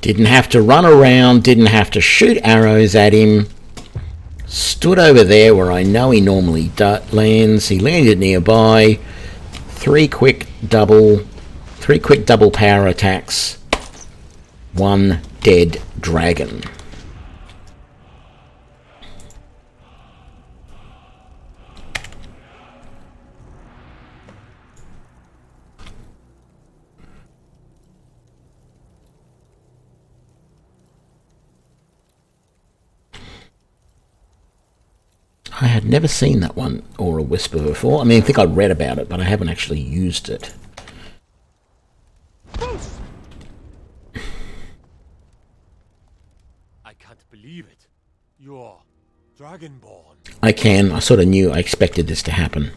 Didn't have to run around, didn't have to shoot arrows at him. Stood over there where I know he normally lands. He landed nearby. Three quick double power attacks. One dead dragon. I had never seen that one, or a whisper, before. I mean, I think I'd read about it, but I haven't actually used it. I can't believe it. You're Dragonborn. I can. I sort of knew. I expected this to happen.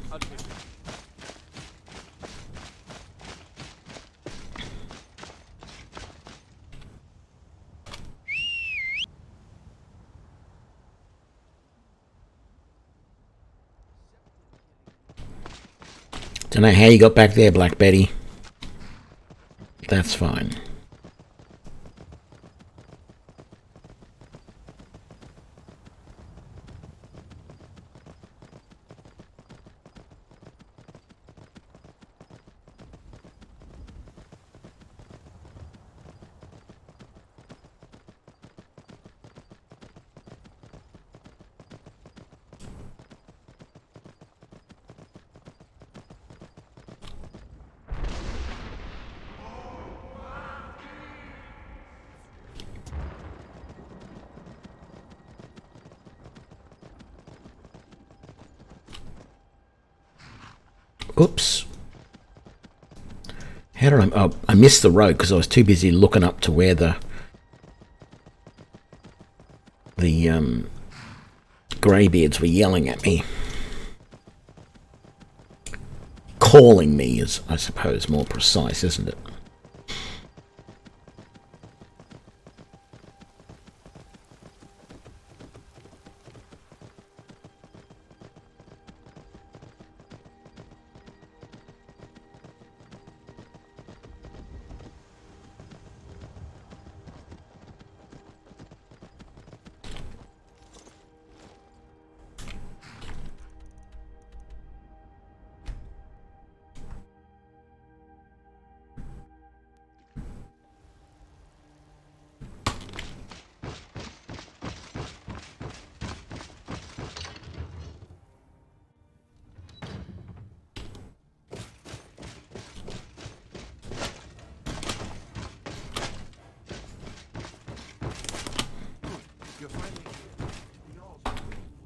Don't know how you got back there, Black Betty. That's fine. Oops. How did I... Oh, I missed the road because I was too busy looking up to where the greybeards were yelling at me. Calling me is, I suppose, more precise, isn't it?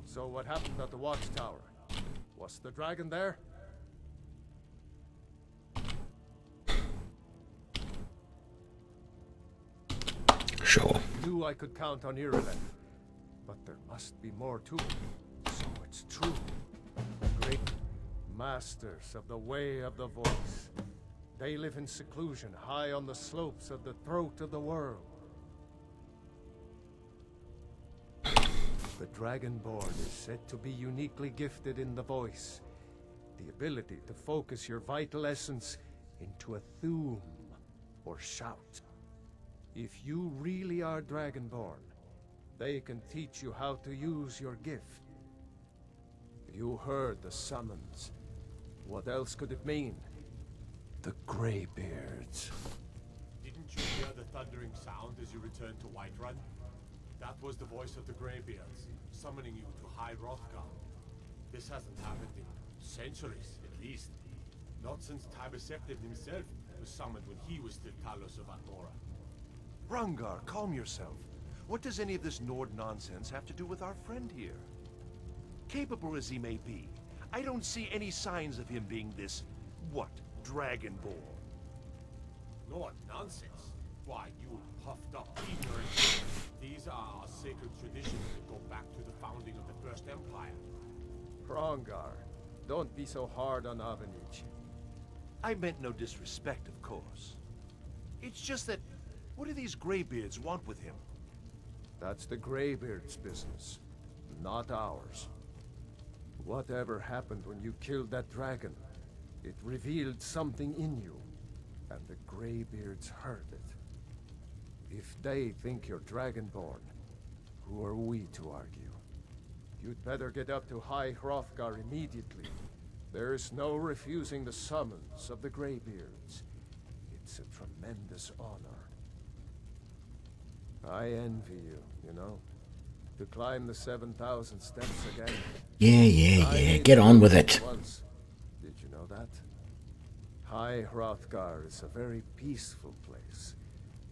So what happened at the watchtower? Was the dragon there? Sure. I knew I could count on Irileth, but there must be more to it. So it's true. The great masters of the way of the voice. They live in seclusion, high on the slopes of the throat of the world. The Dragonborn is said to be uniquely gifted in the voice, the ability to focus your vital essence into a thum, or shout. If you really are Dragonborn, they can teach you how to use your gift. You heard the summons. What else could it mean? The Greybeards. Didn't you hear the thundering sound as you returned to Whiterun? That was the voice of the Greybeards, summoning you to High Hrothgar. This hasn't happened in centuries, at least. Not since Tibeseptim himself was summoned when he was still Talos of Atmora. Rungar, calm yourself. What does any of this Nord nonsense have to do with our friend here? Capable as he may be, I don't see any signs of him being this, what, Dragonborn? Nord nonsense? Why, you puffed up ignorant. These are our sacred traditions that go back to the founding of the First Empire. Hrongar, don't be so hard on Avenich. I meant no disrespect, of course. It's just that, what do these Greybeards want with him? That's the Greybeards' business, not ours. Whatever happened when you killed that dragon, it revealed something in you, and the Greybeards heard it. If they think you're Dragonborn, who are we to argue? You'd better get up to High Hrothgar immediately. There's no refusing the summons of the Greybeards. It's a tremendous honor. I envy you, you know? To climb the 7,000 steps again. Yeah. Get on with it. Once. Did you know that? High Hrothgar is a very peaceful place.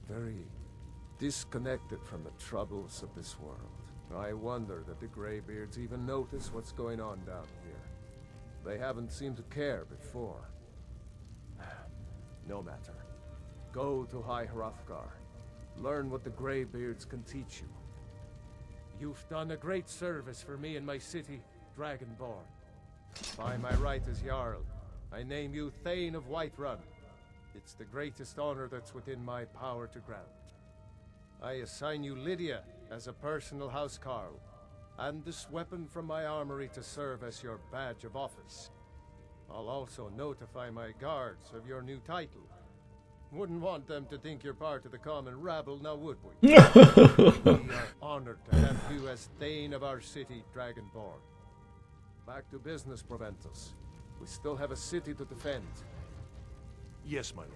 Very disconnected from the troubles of this world. I wonder that the Greybeards even notice what's going on down here. They haven't seemed to care before. No matter. Go to High Hrothgar. Learn what the Greybeards can teach you. You've done a great service for me and my city, Dragonborn. By my right as Jarl, I name you Thane of Whiterun. It's the greatest honor that's within my power to grant. I assign you Lydia as a personal housecarl, and this weapon from my armory to serve as your badge of office. I'll also notify my guards of your new title. Wouldn't want them to think you're part of the common rabble, now would we? We are honored to have you as Thane of our city, Dragonborn. Back to business, Proventus. We still have a city to defend. Yes, my lord.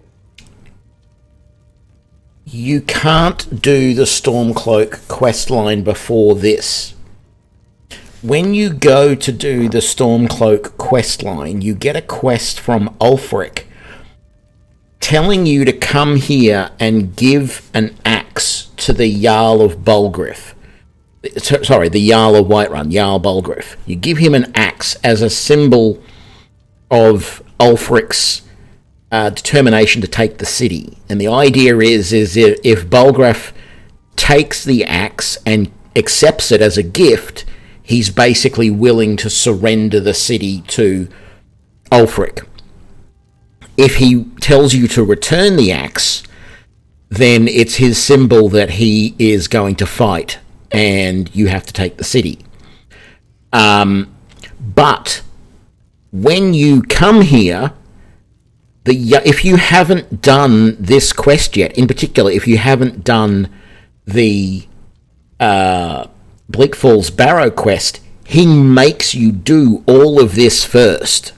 You can't do the Stormcloak questline before this. When you go to do the Stormcloak questline, you get a quest from Ulfric telling you to come here and give an axe to the Jarl of Bulgriff. Sorry, the Jarl of Whiterun, Jarl Bulgriff. You give him an axe as a symbol of Ulfric's determination to take the city. And the idea is if Bulgraf takes the axe and accepts it as a gift, he's basically willing to surrender the city to Ulfric. If he tells you to return the axe, then it's his symbol that he is going to fight, and you have to take the city. But when you come here, if you haven't done this quest yet, in particular, if you haven't done the Bleak Falls Barrow quest, he makes you do all of this first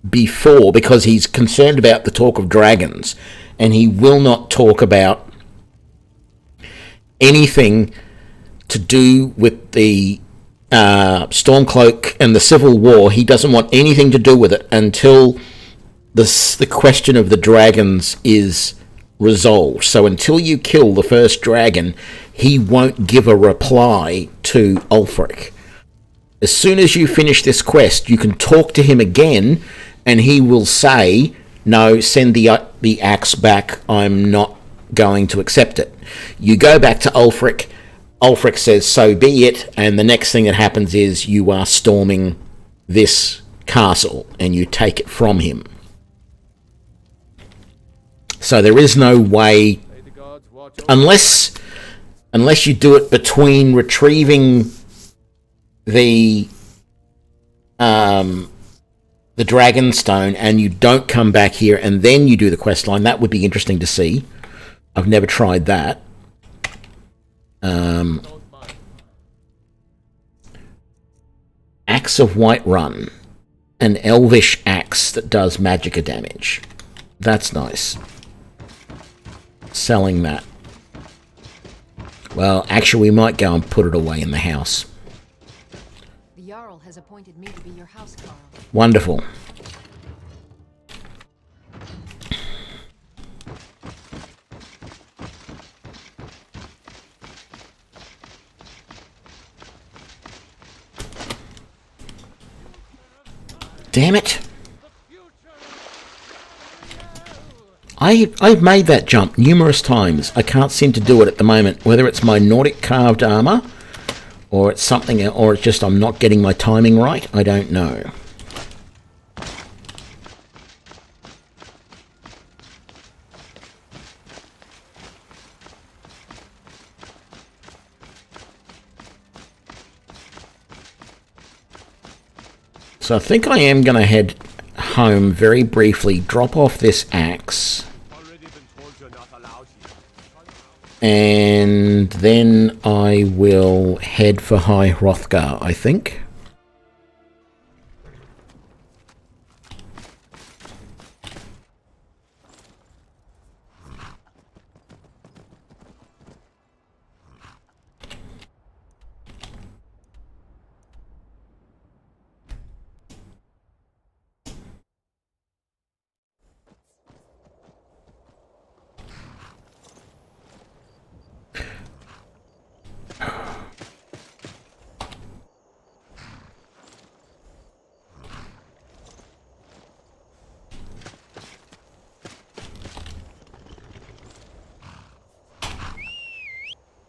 before, because he's concerned about the talk of dragons, and he will not talk about anything to do with the Stormcloak and the Civil War. He doesn't want anything to do with it until the question of the dragons is resolved. So until you kill the first dragon, he won't give a reply to Ulfric. As soon as you finish this quest, you can talk to him again, and he will say, no, send the axe back, I'm not going to accept it. You go back to Ulfric, Ulfric says, so be it, and the next thing that happens is you are storming this castle, and you take it from him. So there is no way, unless you do it between retrieving the Dragonstone and you don't come back here and then you do the quest line. That would be interesting to see. I've never tried that. Axe of Whiterun. An elvish axe that does magicka damage. That's nice. Selling that. Well, actually, we might go and put it away in the house. The Jarl has appointed me to be your housecarl. Wonderful. Damn it. I've made that jump numerous times. I can't seem to do it at the moment. Whether it's my Nordic carved armor, or it's something, or it's just I'm not getting my timing right, I don't know. So I think I am going to head home very briefly, drop off this axe, and then I will head for High Hrothgar, I think.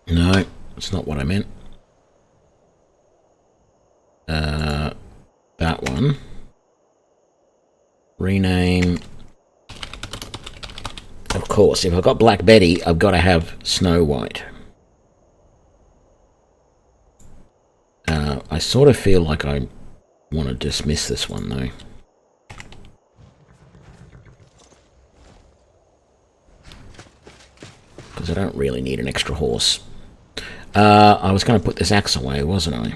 No, that's not what I meant. That one. Rename. Of course, if I've got Black Betty, I've got to have Snow White. I sort of feel like I want to dismiss this one, though. Because I don't really need an extra horse. I was going to put this axe away, wasn't I?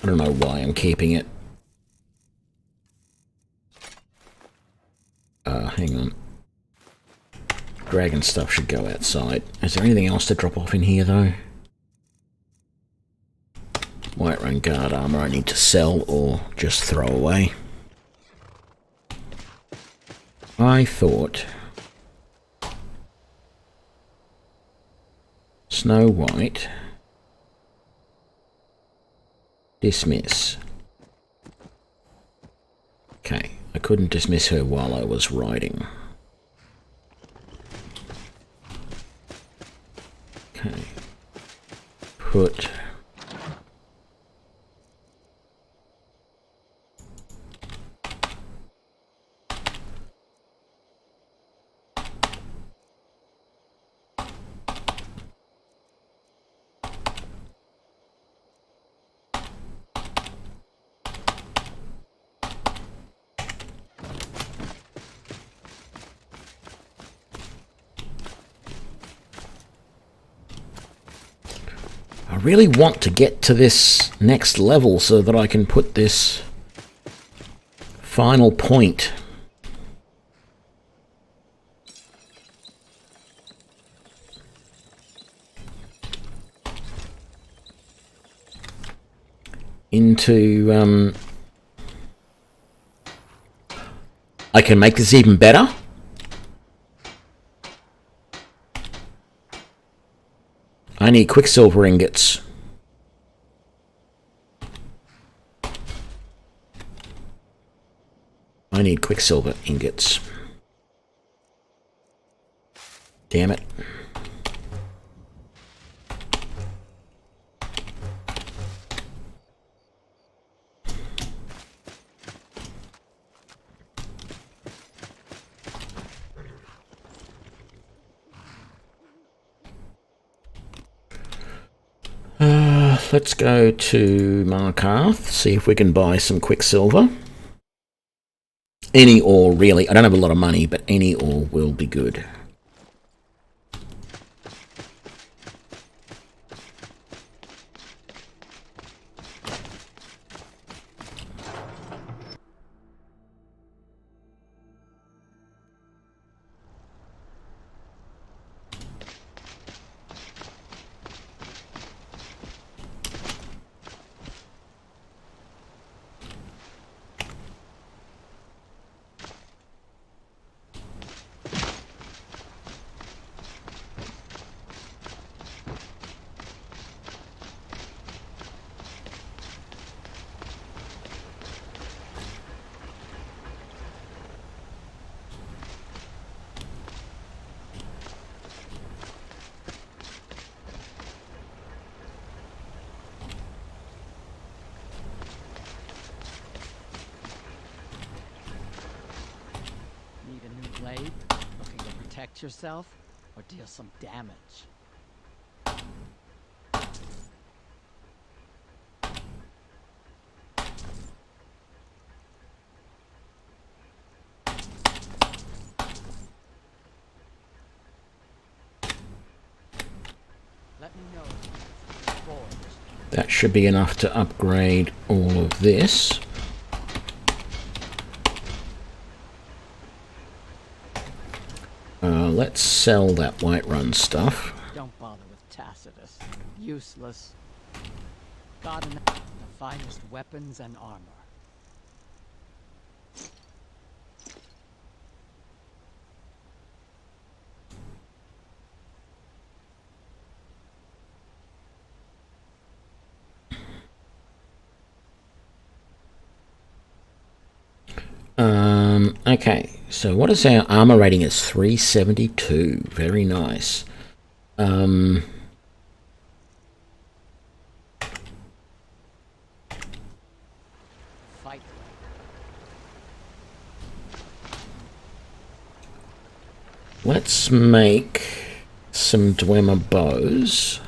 I don't know why I'm keeping it. Hang on. Dragon stuff should go outside. Is there anything else to drop off in here, though? Whiterun guard armor I need to sell or just throw away. I thought Snow White. Dismiss. Okay, I couldn't dismiss her while I was riding. Okay. Put... I really want to get to this next level so that I can put this final point. Into, I can make this even better. I need quicksilver ingots. I need quicksilver ingots. Damn it. Let's go to Markarth, see if we can buy some quicksilver. Any ore, really. I don't have a lot of money, but any ore will be good. Yourself or deal some damage. Let me know. That should be enough to upgrade all of this. Let's sell that Whiterun stuff. Don't bother with Tacitus. Useless. Got enough of the finest weapons and armor. Okay, so what is our armor rating? Is 372. Very nice. Let's make some Dwemer bows.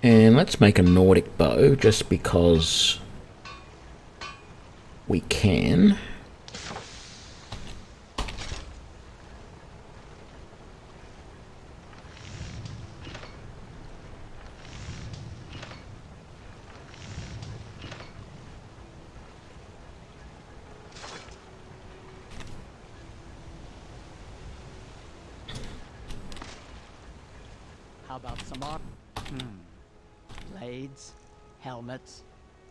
And let's make a Nordic bow, just because we can. How about some armor? Blades, helmets,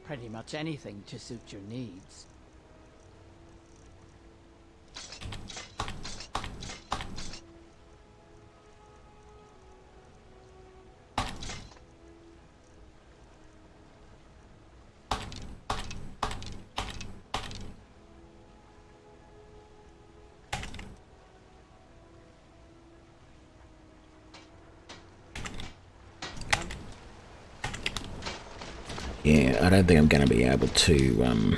pretty much anything to suit your needs. Yeah, I don't think I'm going to be able to,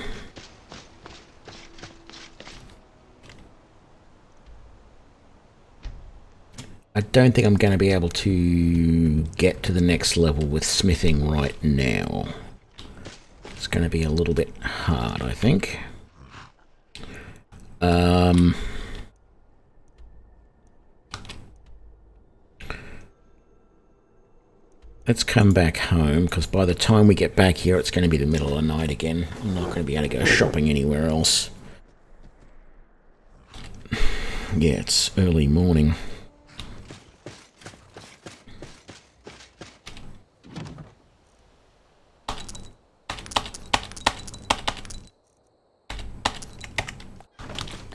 I don't think I'm going to be able to get to the next level with smithing right now. It's going to be a little bit hard, I think. Let's come back home, because by the time we get back here, it's going to be the middle of the night again. I'm not going to be able to go shopping anywhere else. Yeah, it's early morning.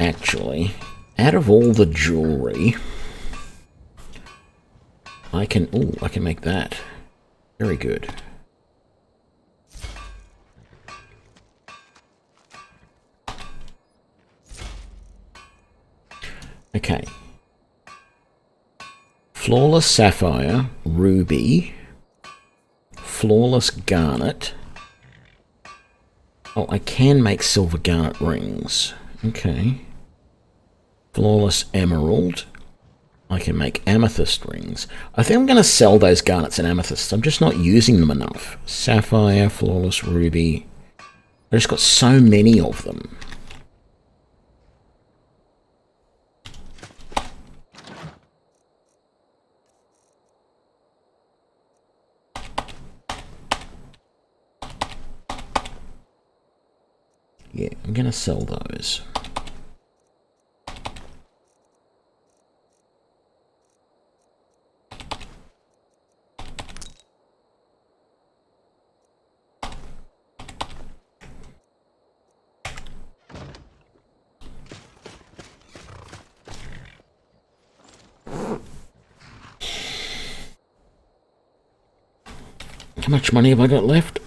Actually, out of all the jewelry, I can make that. Very good. Okay. Flawless sapphire, ruby, flawless garnet. Oh, I can make silver garnet rings. Okay. Flawless emerald. I can make amethyst rings. I think I'm going to sell those garnets and amethysts. I'm just not using them enough. Sapphire, flawless ruby. I've just got so many of them. Yeah, I'm going to sell those. How much money have I got left?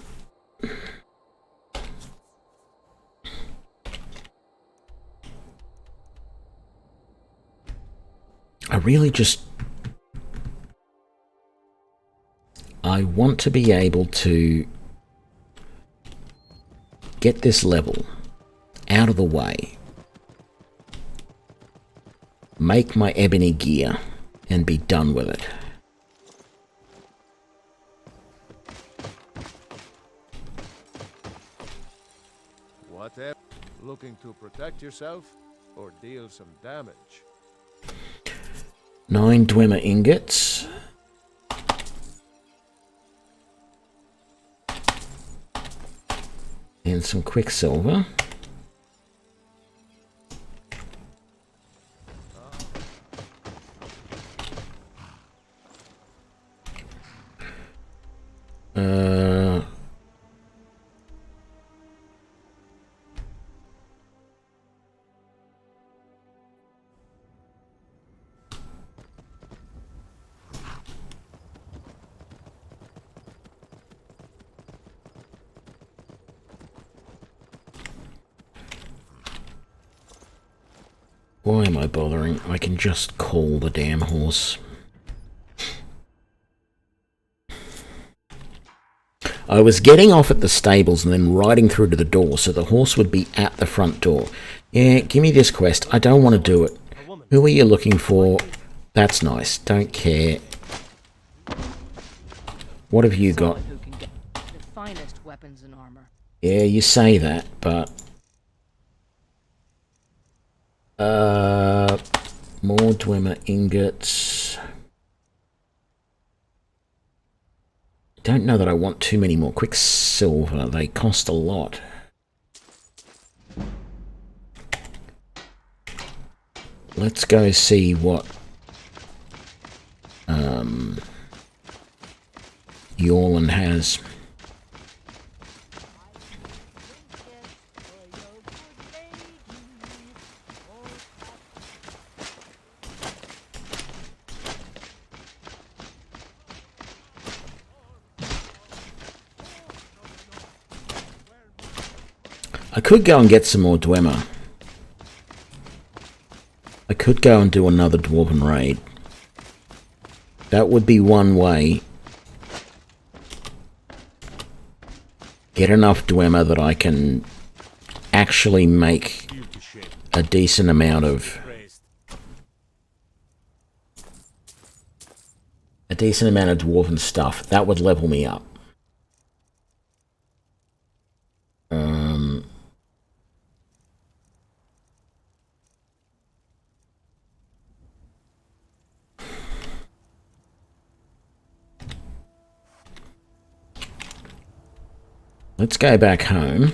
I want to be able to get this level out of the way, make my ebony gear, and be done with it. Whatever. Looking to protect yourself or deal some damage? 9 Dwemer ingots. And some quicksilver. Why am I bothering? I can just call the damn horse. I was getting off at the stables and then riding through to the door, so the horse would be at the front door. Yeah, give me this quest. I don't want to do it. Who are you looking for? That's nice. Don't care. What have you got? Who can get the finest weapons and armor. Yeah, you say that, but... more Dwemer ingots. Don't know that I want too many more quicksilver. They cost a lot. Let's go see what Yorlin has. I could go and get some more Dwemer. I could go and do another Dwarven raid. That would be one way. Get enough Dwemer that I can actually make a decent amount of... a decent amount of Dwarven stuff. That would level me up. Let's go back home.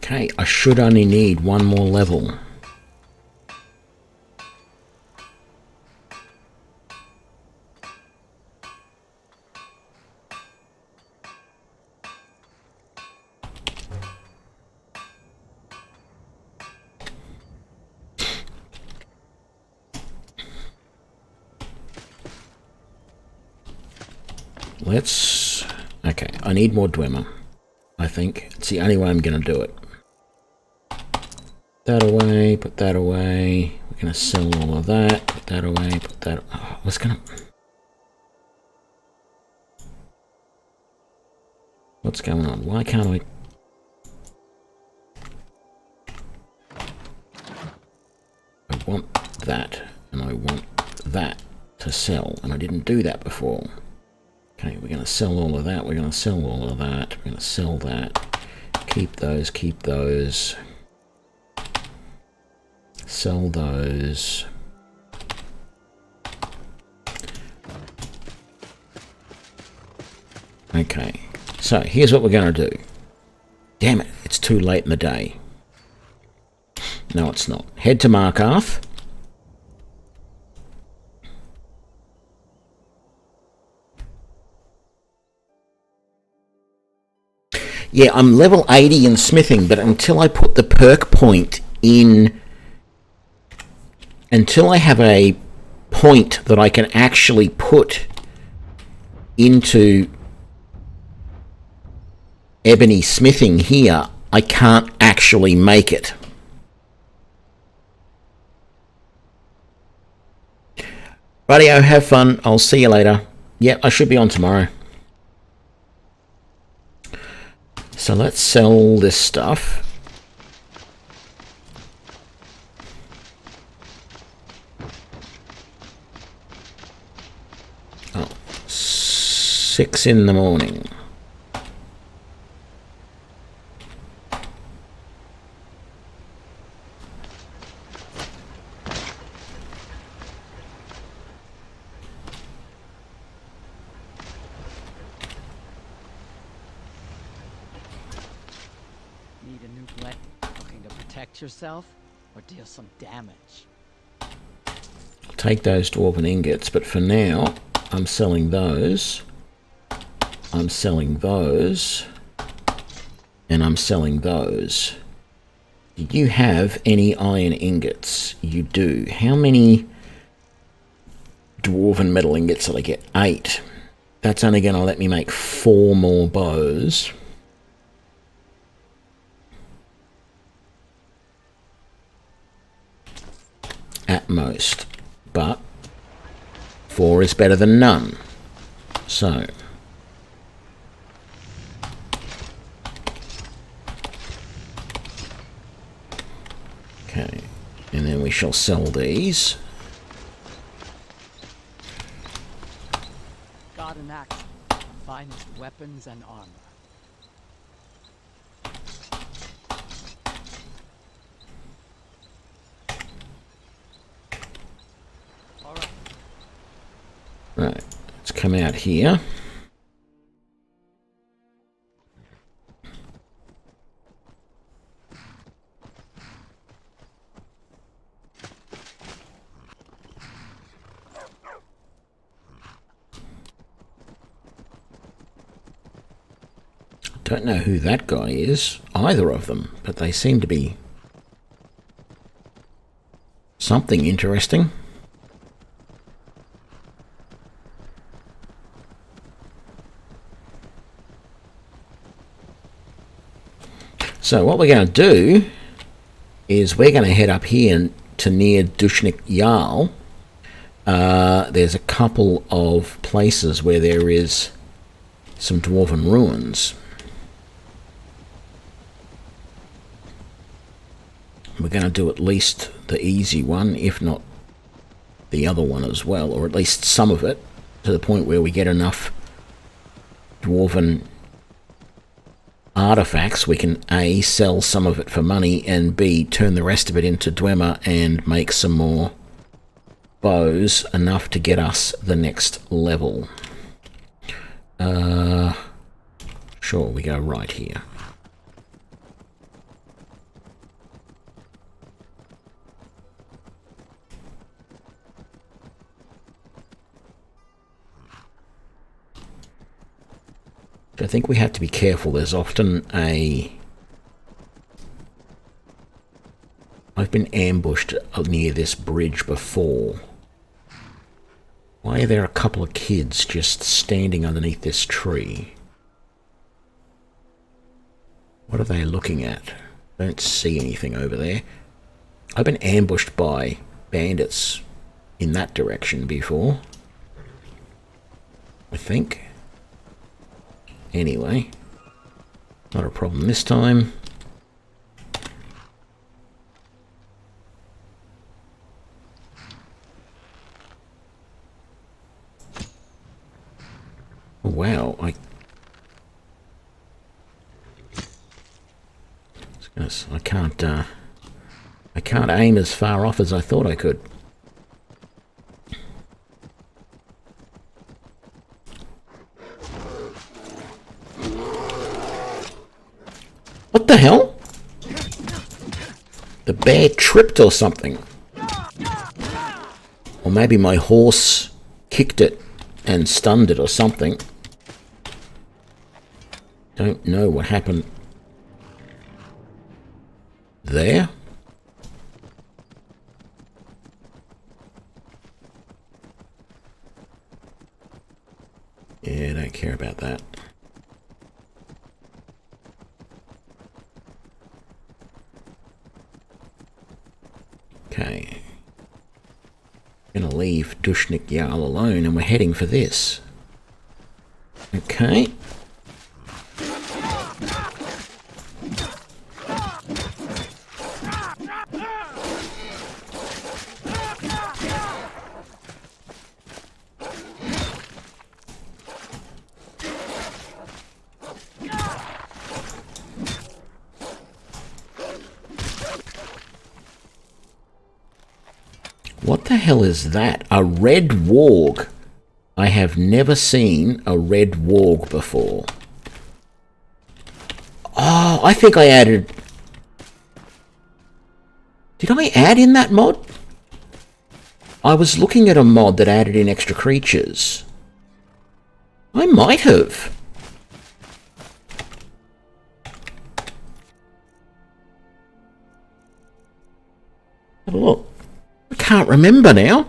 Okay, I should only need one more level. Let's... okay, I need more Dwemer, I think. It's the only way I'm going to do it. That away, put that away. We're going to sell all of that. Put that away, put that... oh, I was going to... what's going on? Why can't I... I want that, and I want that to sell, and I didn't do that before. Okay, we're going to sell all of that. We're going to sell all of that. We're going to sell that. Keep those, keep those. Sell those. Okay, so here's what we're going to do. Damn it, it's too late in the day. No, it's not. Head to Markarth. Yeah, I'm level 80 in smithing, but until I put the perk point in... until I have a point that I can actually put into ebony smithing here, I can't actually make it. Rightio, have fun. I'll see you later. Yep, I should be on tomorrow. So let's sell this stuff. Oh, 6 in the morning. Yourself or deal some damage. I'll take those dwarven ingots, but for now, I'm selling those. I'm selling those. And I'm selling those. Do you have any iron ingots? You do. How many dwarven metal ingots did I get? 8. That's only going to let me make 4 more bows. At most. But 4 is better than none. So... okay, and then we shall sell these. God in action. Finest weapons and armor. Right, let's come out here. Don't know who that guy is, either of them, but they seem to be something interesting. So what we're going to do is we're going to head up here to near Dushnik Jarl. There's a couple of places where there is some dwarven ruins. We're going to do at least the easy one, if not the other one as well, or at least some of it, to the point where we get enough dwarven artifacts we can A, sell some of it for money, and B, turn the rest of it into Dwemer and make some more bows, enough to get us the next level. Sure, we go right here. I think we have to be careful. There's often I've been ambushed near this bridge before. Why are there a couple of kids just standing underneath this tree? What are they looking at? I don't see anything over there. I've been ambushed by bandits in that direction before, I think. Anyway, not a problem this time. Wow, I can't aim as far off as I thought I could. What the hell? The bear tripped or something. Or maybe my horse kicked it and stunned it or something. Don't know what happened there. Yeah, don't care about that. Okay. Gonna leave Dushnik Jarl alone and we're heading for this. Okay. What the hell is that? A red warg. I have never seen a red warg before. Oh, I think I added... Did I add in that mod? I was looking at a mod that added in extra creatures. I might have. Have a look. I can't remember now.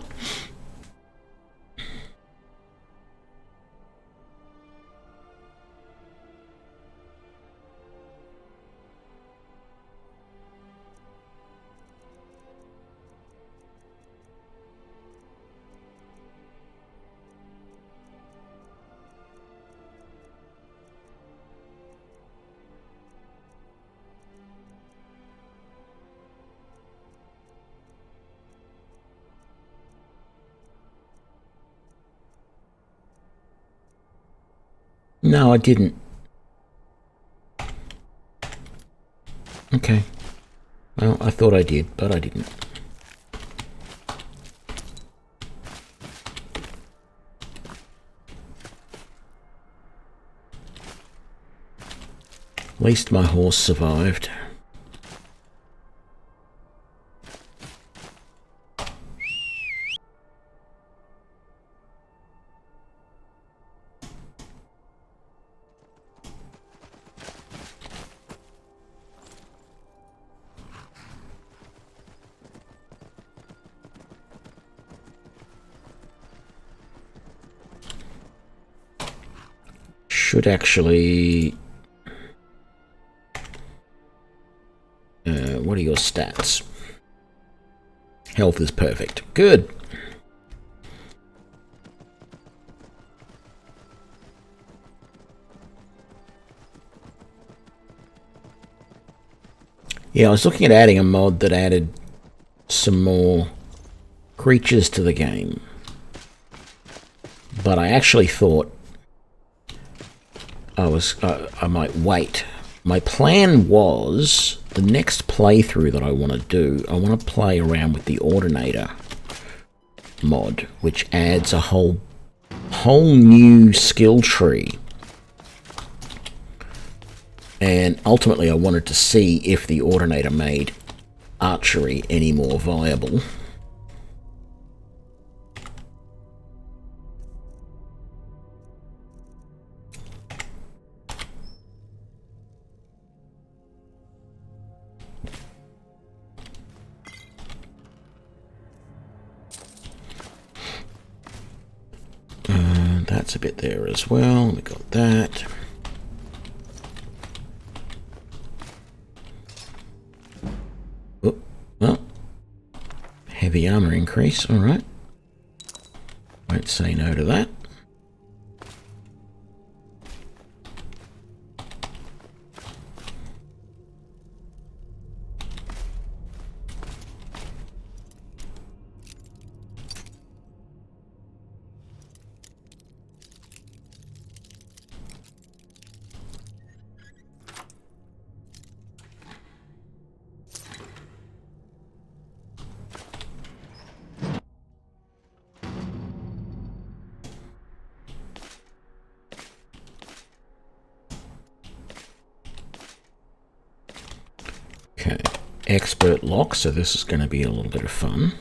No, I didn't. Okay. Well, I thought I did, but I didn't. At least my horse survived. Should actually... what are your stats? Health is perfect. Good. Yeah, I was looking at adding a mod that added some more creatures to the game. But I actually thought I might wait. My plan was the next playthrough that I want to do, I want to play around with the Ordinator mod, which adds a whole new skill tree. And ultimately I wanted to see if the Ordinator made archery any more viable. That's a bit there as well. We got that. Oh, well, heavy armor increase. All right. Won't say no to that. Okay, expert lock, so this is going to be a little bit of fun.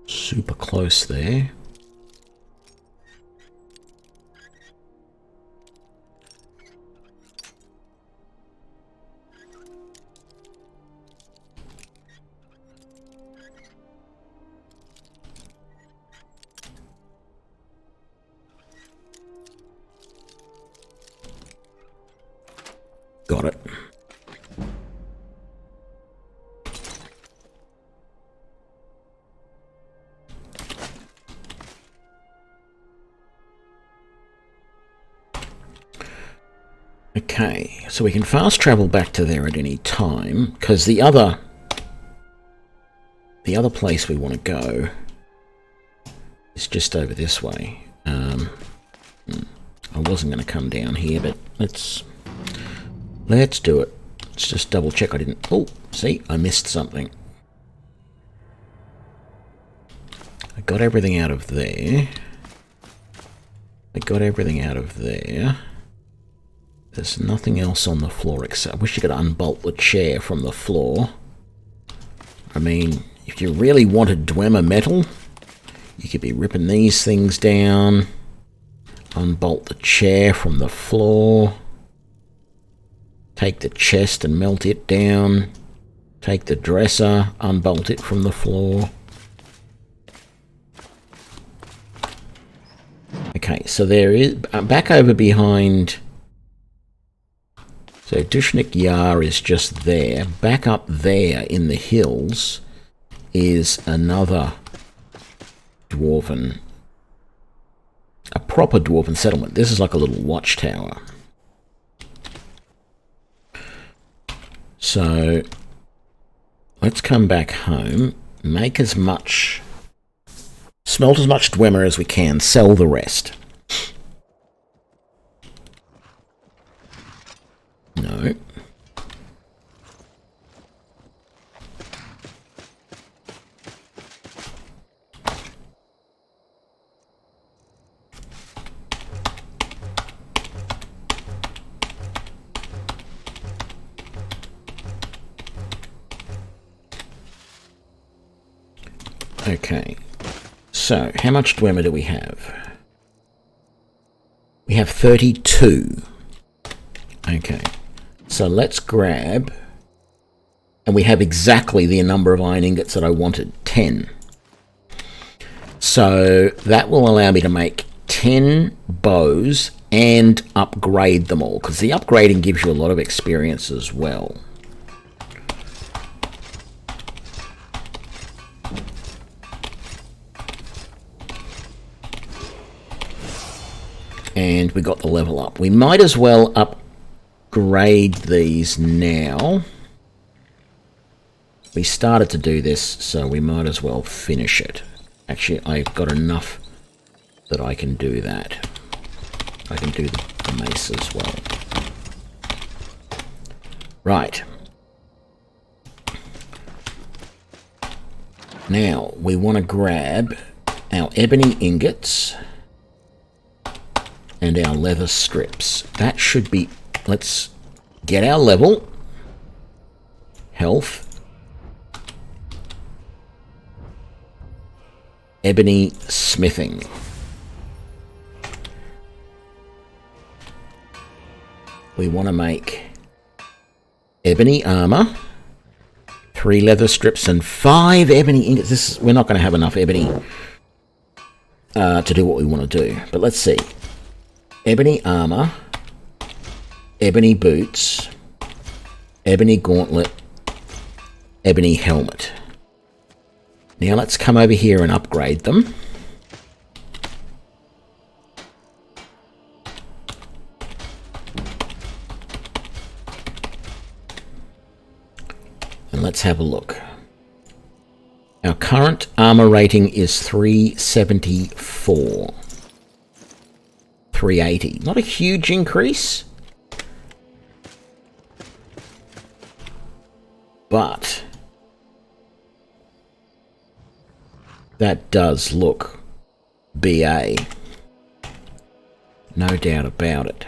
Super close there. Got it. Okay, so we can fast travel back to there at any time, because the other place we want to go is just over this way. I wasn't going to come down here, but let's do it. Let's just double check I didn't... Oh, see, I missed something. I got everything out of there. There's nothing else on the floor except... I wish you could unbolt the chair from the floor. I mean, if you really wanted Dwemer metal, you could be ripping these things down. Unbolt the chair from the floor. Take the chest and melt it down. Take the dresser, unbolt it from the floor. Okay, so there is... back over behind... So Dushnik Yar is just there. Back up there in the hills is another dwarven... a proper dwarven settlement. This is like a little watchtower. So let's come back home, make as much... smelt as much Dwemer as we can, sell the rest. No. Okay. So, how much Dwemer do we have? We have 32. Okay. So let's grab... and we have exactly the number of iron ingots that I wanted. 10. So that will allow me to make 10 bows and upgrade them all. Because the upgrading gives you a lot of experience as well. And we got the level up. We might as well upgrade these now. We started to do this, so we might as well finish it. Actually, I've got enough that I can do that. I can do the mace as well. Right. Now, we want to grab our ebony ingots and our leather strips. That should be... let's get our level. Health. Ebony smithing. We want to make ebony armor, 3 leather strips, and 5 ebony ingots. This is, we're not going to have enough ebony to do what we want to do. But let's see. Ebony armor, ebony boots, ebony gauntlet, ebony helmet. Now let's come over here and upgrade them. And let's have a look. Our current armor rating is 374. 380. Not a huge increase. But that does look BA. No doubt about it.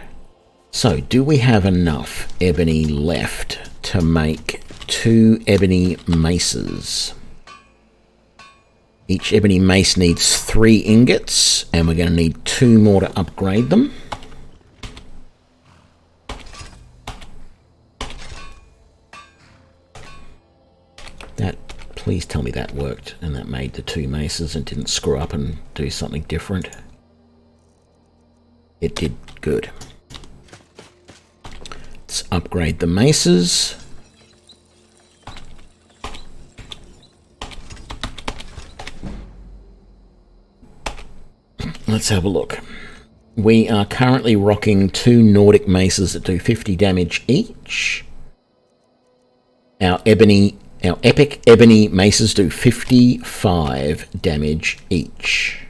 So, do we have enough ebony left to make 2 ebony maces? Each ebony mace needs 3 ingots, and we're going to need 2 more to upgrade them. That, please tell me that worked, and that made the 2 maces and didn't screw up and do something different. It did. Good. Let's upgrade the maces. Let's have a look. We are currently rocking 2 Nordic maces that do 50 damage each. Our epic ebony maces do 55 damage each.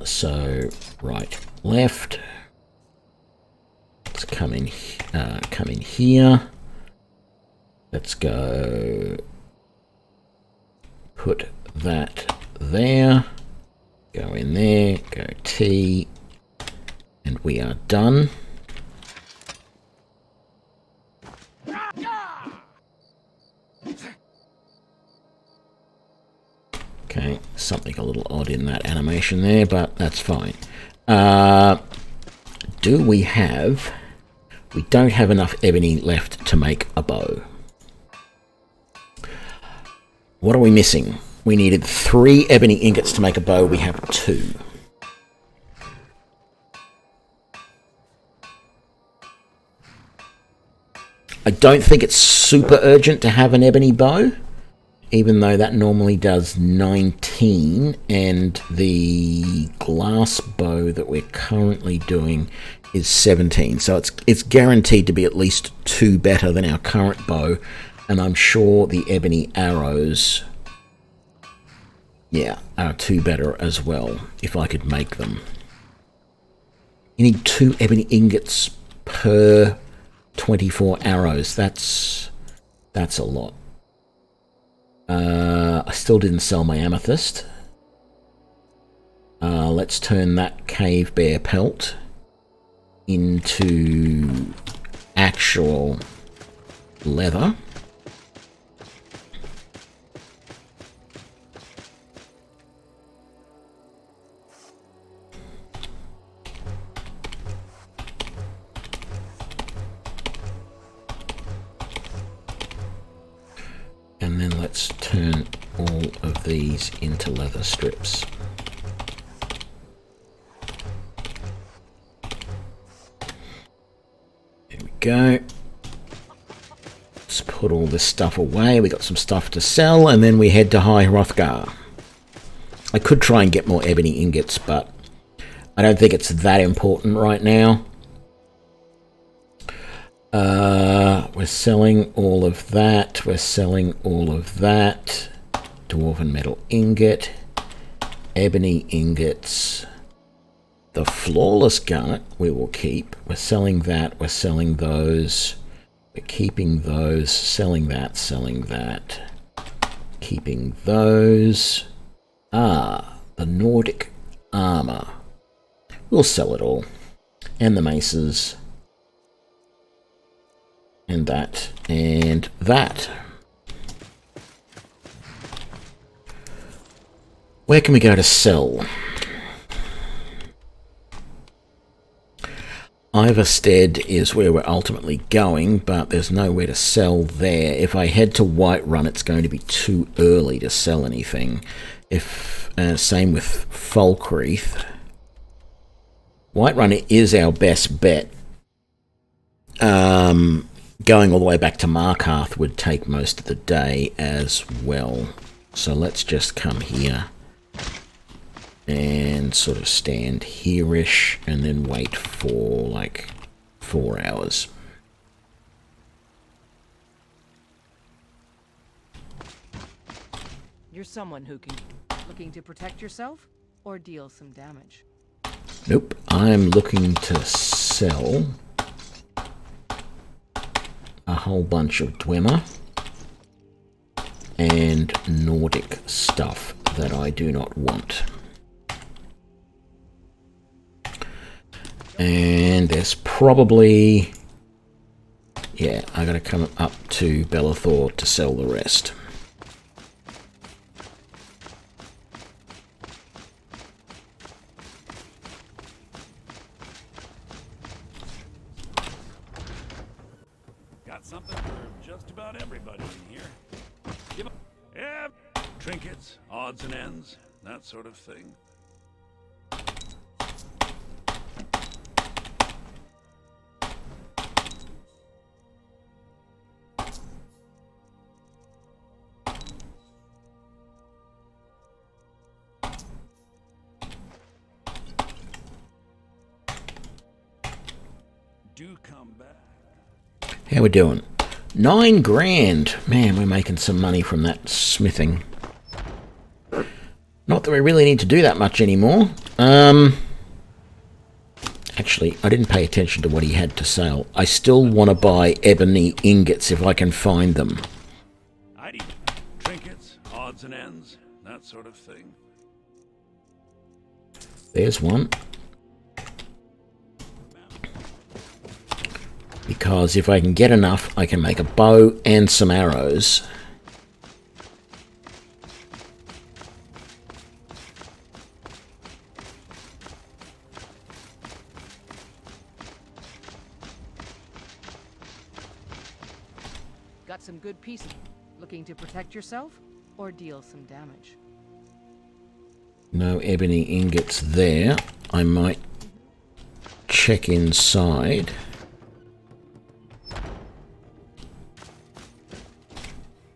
So right, left. Let's come in here. Let's go. Put that there. Go in there. Go T. And we are done. Okay, something a little odd in that animation there, but that's fine. Do we have... We don't have enough ebony left to make a bow. What are we missing? We needed 3 ebony ingots to make a bow. We have 2. I don't think it's super urgent to have an ebony bow, even though that normally does 19, and the glass bow that we're currently doing is 17. So it's guaranteed to be at least 2 better than our current bow, and I'm sure the ebony arrows, yeah, are 2 better as well, if I could make them. You need 2 ebony ingots per 24 arrows. That's a lot. I still didn't sell my amethyst. Let's turn that cave bear pelt into actual leather. And then let's turn all of these into leather strips. There we go. Let's put all this stuff away. We got some stuff to sell, and then we head to High Hrothgar. I could try and get more ebony ingots, but I don't think it's that important right now. We're selling all of that. We're selling all of that. Dwarven metal ingot. Ebony ingots. The flawless garnet we will keep. We're selling that. We're selling those. We're keeping those. Selling that. Selling that. Keeping those. The Nordic armor. We'll sell it all. And the maces. And that, and that. Where can we go to sell? Ivarstead is where we're ultimately going, but there's nowhere to sell there. If I head to Whiterun, it's going to be too early to sell anything. Same with Falkreath. Whiterun is our best bet. Going all the way back to Markarth would take most of the day as well. So let's just come here and sort of stand here-ish and then wait for like 4 hours. You're someone who can... Looking to protect yourself or deal some damage? Nope, I'm looking to sell a whole bunch of Dwemer and Nordic stuff that I do not want. And there's probably... Yeah, I gotta come up to Bellathor to sell the rest. Something for just about everybody in here. Yeah, trinkets, odds and ends, that sort of thing. Do come back. How we doing? 9 grand. Man, we're making some money from that smithing. Not that we really need to do that much anymore. Actually, I didn't pay attention to what he had to sell. I still want to buy ebony ingots if I can find them. I need trinkets, odds and ends, that sort of thing. There's one. Because if I can get enough, I can make a bow and some arrows. Got some good pieces. Looking to protect yourself or deal some damage? No ebony ingots there. I might check inside.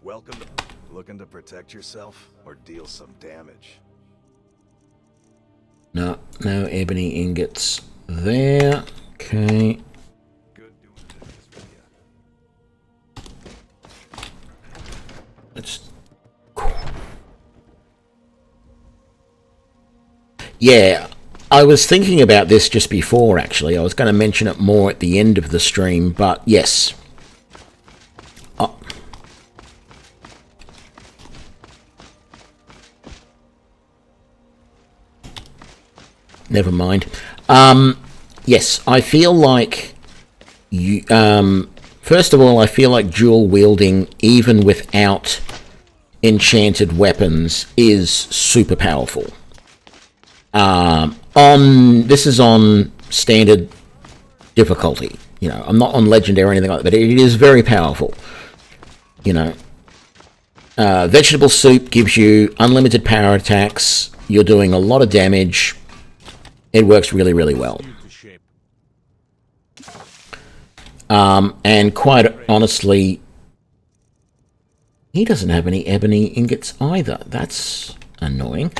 Welcome to... Looking to protect yourself or deal some damage? No ebony ingots there. Okay. Let's... Yeah, I was thinking about this just before, actually. I was going to mention it more at the end of the stream, but yes. Oh. Never mind. Yes, I feel like you... first of all, I feel like dual wielding, even without enchanted weapons, is super powerful. This is on standard difficulty. You know, I'm not on legendary or anything like that, but it is very powerful. You know, vegetable soup gives you unlimited power attacks. You're doing a lot of damage. It works really, really well. And quite honestly, he doesn't have any ebony ingots either. That's annoying.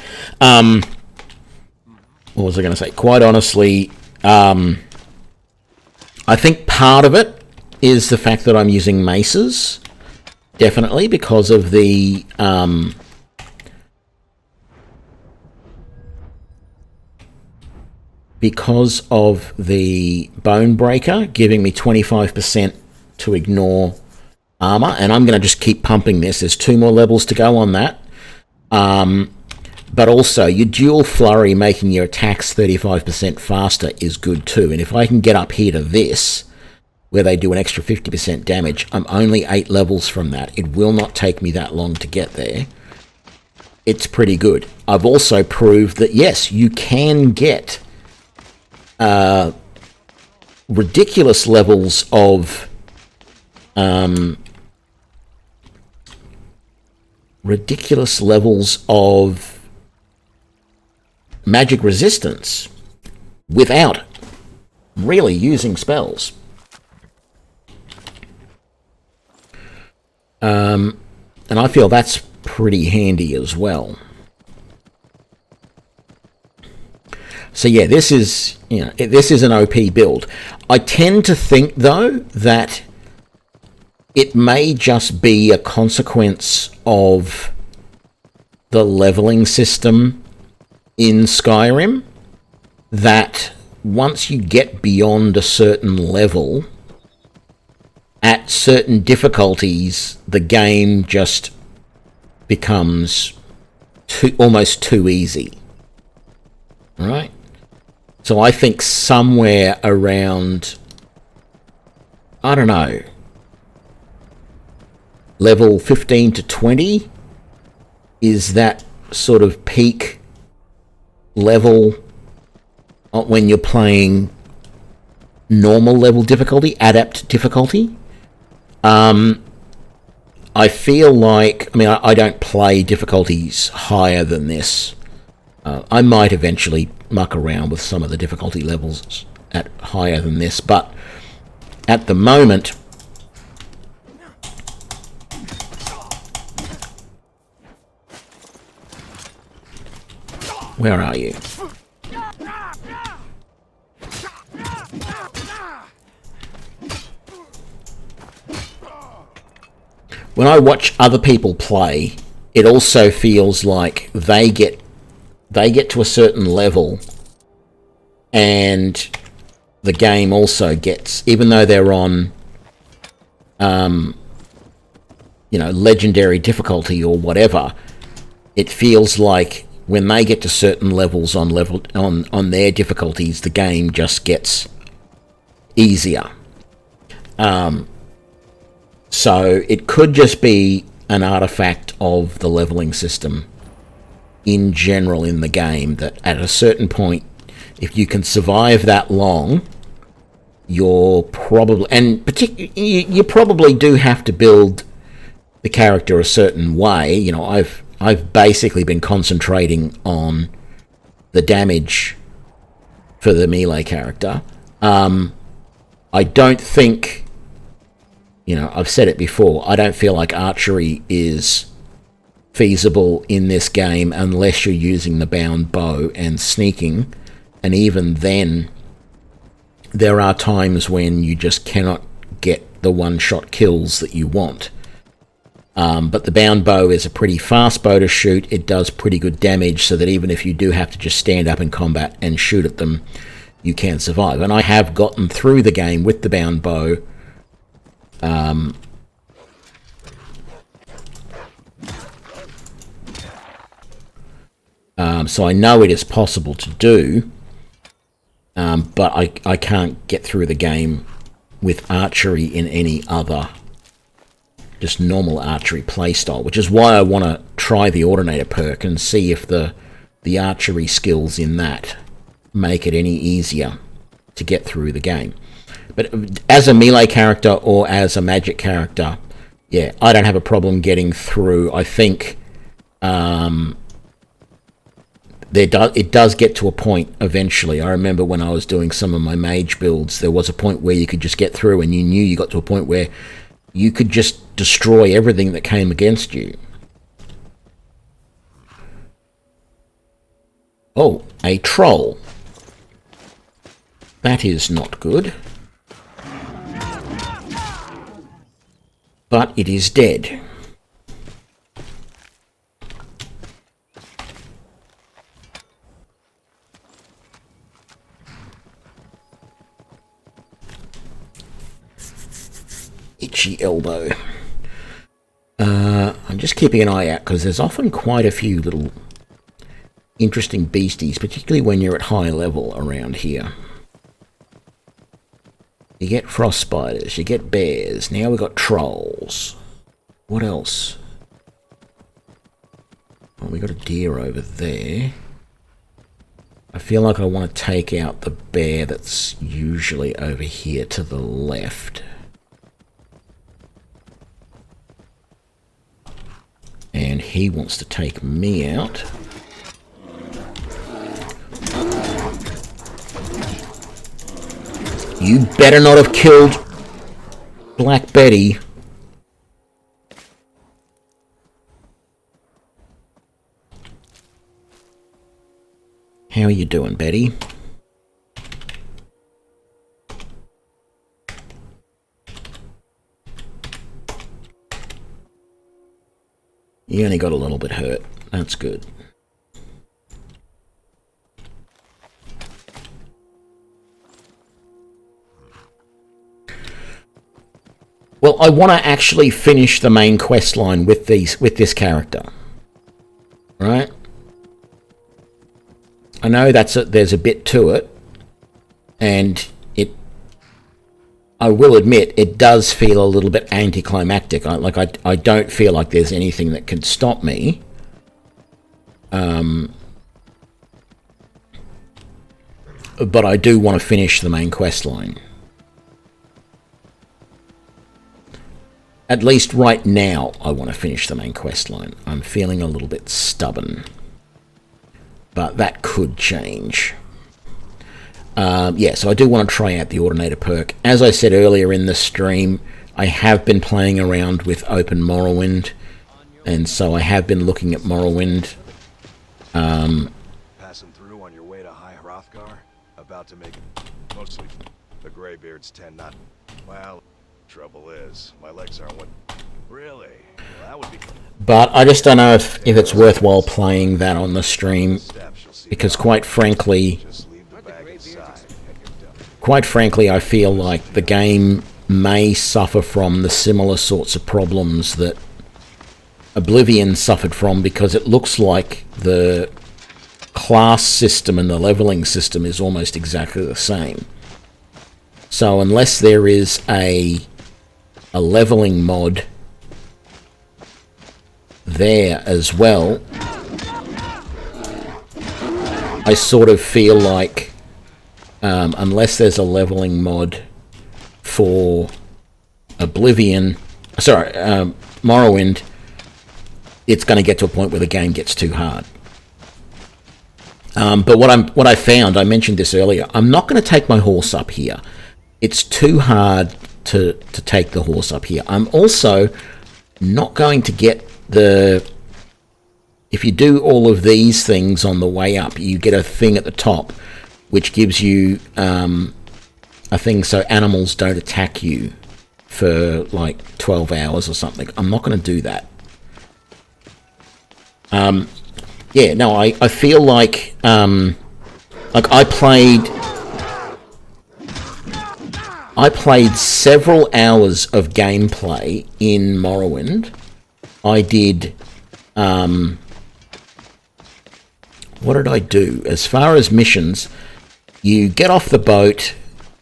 What was I going to say? Quite honestly, I think part of it is the fact that I'm using maces. Definitely, because of the... because of the Bone Breaker giving me 25% to ignore armor, and I'm going to just keep pumping this. There's 2 more levels to go on that. But also, your Dual Flurry making your attacks 35% faster is good too. And if I can get up here to this, where they do an extra 50% damage, I'm only 8 levels from that. It will not take me that long to get there. It's pretty good. I've also proved that, yes, you can get ridiculous levels of magic resistance without really using spells. And I feel that's pretty handy as well. So yeah, this is, you know, this is an OP build. I tend to think though that it may just be a consequence of the leveling system in Skyrim, that once you get beyond a certain level, at certain difficulties, the game just becomes almost too easy. Right? So I think somewhere around, I don't know, level 15 to 20 is that sort of peak level when you're playing normal level difficulty, adept difficulty. I feel like, I mean, I don't play difficulties higher than this. I might eventually muck around with some of the difficulty levels at higher than this, but at the moment, where are you? When I watch other people play, it also feels like they get they get to a certain level, and the game also gets, even though they're on, legendary difficulty or whatever, it feels like when they get to certain levels on their difficulties, the game just gets easier. So it could just be an artifact of the leveling system in general in the game, that at a certain point, if you can survive that long, you're probably, and particularly, you probably do have to build the character a certain way. I've basically been concentrating on the damage for the melee character. I don't think, I've said it before, I don't feel like archery is feasible in this game unless you're using the bound bow and sneaking, and even then there are times when you just cannot get the one-shot kills that you want. But the bound bow is a pretty fast bow to shoot. It does pretty good damage, so that even if you do have to just stand up in combat and shoot at them, you can survive. And I have gotten through the game with the bound bow. So I know it is possible to do, but I can't get through the game with archery in any other, just normal archery playstyle, which is why I want to try the Ordinator perk and see if the archery skills in that make it any easier to get through the game. But as a melee character or as a magic character, yeah, I don't have a problem getting through. I think it does get to a point eventually. I remember when I was doing some of my mage builds, there was a point where you could just get through, and you knew you got to a point where you could just destroy everything that came against you. Oh, a troll. That is not good. But it is dead. Itchy elbow. I'm just keeping an eye out, because there's often quite a few little interesting beasties, particularly when you're at high level around here. You get frost spiders, you get bears, now we've got trolls. What else? Oh, we got a deer over there. I feel like I want to take out the bear that's usually over here to the left. And he wants to take me out. You better not have killed Black Betty. How are you doing, Betty? You only got a little bit hurt. That's good. Well, I want to actually finish the main quest line with this character, right? I know there's a bit to it, and I will admit it does feel a little bit anticlimactic. I don't feel like there's anything that can stop me. But I do want to finish the main quest line. At least right now, I want to finish the main quest line. I'm feeling a little bit stubborn. But that could change. Yeah, so I do want to try out the Ordinator perk. As I said earlier in the stream, I have been playing around with Open Morrowind, and so I have been looking at Morrowind. Passing through on your way to High Hrothgar? About to make it. Mostly the Greybeards tend not. Well, trouble is, my legs aren't what. Really? Well, that would be. But I just don't know if it's worthwhile playing that on the stream. because quite frankly, Just leave the bag inside. I feel like the game may suffer from the similar sorts of problems that Oblivion suffered from, because it looks like the class system and the leveling system is almost exactly the same. So unless there is a leveling mod there as well, I sort of feel like unless there's a leveling mod for Morrowind, it's going to get to a point where the game gets too hard. But what I found, I mentioned this earlier, I'm not going to take my horse up here. It's too hard to take the horse up here. I'm also not going to get if you do all of these things on the way up, you get a thing at the top which gives you a thing so animals don't attack you for like 12 hours or something. I'm not going to do that. Yeah, no, I feel like I played several hours of gameplay in Morrowind. I did, what did I do? As far as missions, you get off the boat,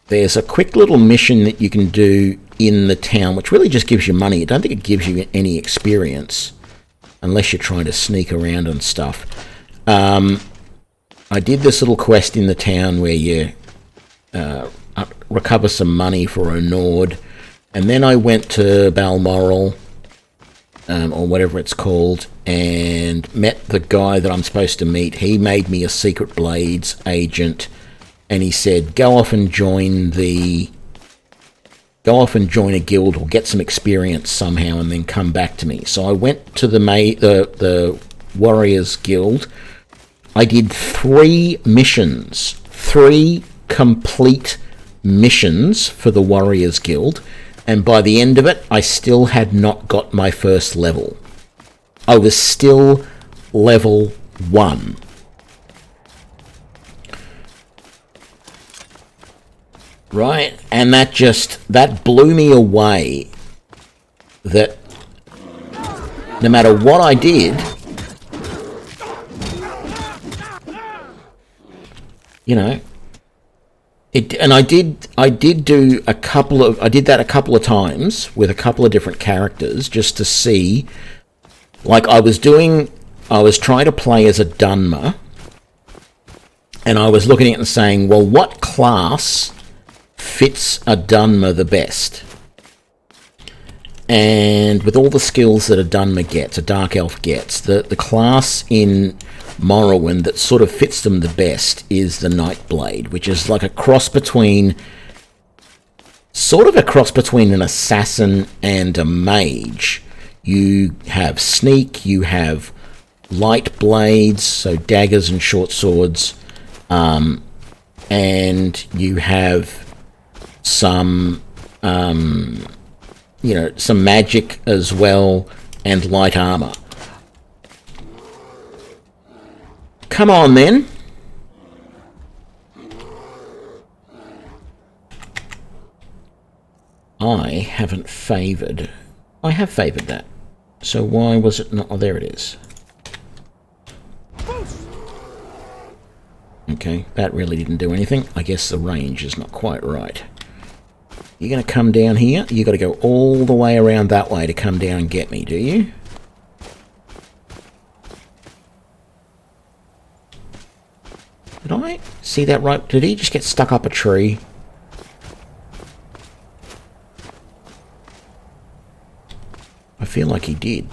there's a quick little mission that you can do in the town, which really just gives you money. I don't think it gives you any experience, unless you're trying to sneak around and stuff. I did this little quest in the town where you recover some money for a Nord, and then I went to Balmoral, or whatever it's called, and met the guy that I'm supposed to meet. He made me a Secret Blades agent, and he said, go off and join a guild or get some experience somehow and then come back to me. So I went to the Warriors Guild. I did 3 missions, 3 complete missions for the Warriors Guild, and by the end of it, I still had not got my first level. I was still level 1. Right? And that blew me away, that no matter what I did, you know, I did that a couple of times with a couple of different characters just to see, like I was trying to play as a Dunmer, and I was looking at it and saying, well, what class fits a Dunmer the best? And with all the skills that a Dunmer gets, a Dark Elf gets, the class in Morrowind that sort of fits them the best is the Nightblade, which is like a cross between an assassin and a mage. You have sneak, you have light blades, so daggers and short swords, and you have some some magic as well, and light armor. Come on, then. I haven't favoured. I have favoured that. So why was it not? Oh, there it is. Okay, that really didn't do anything. I guess the range is not quite right. You're going to come down here. You've got to go all the way around that way to come down and get me, do you? Did I see that right? Did he just get stuck up a tree? I feel like he did.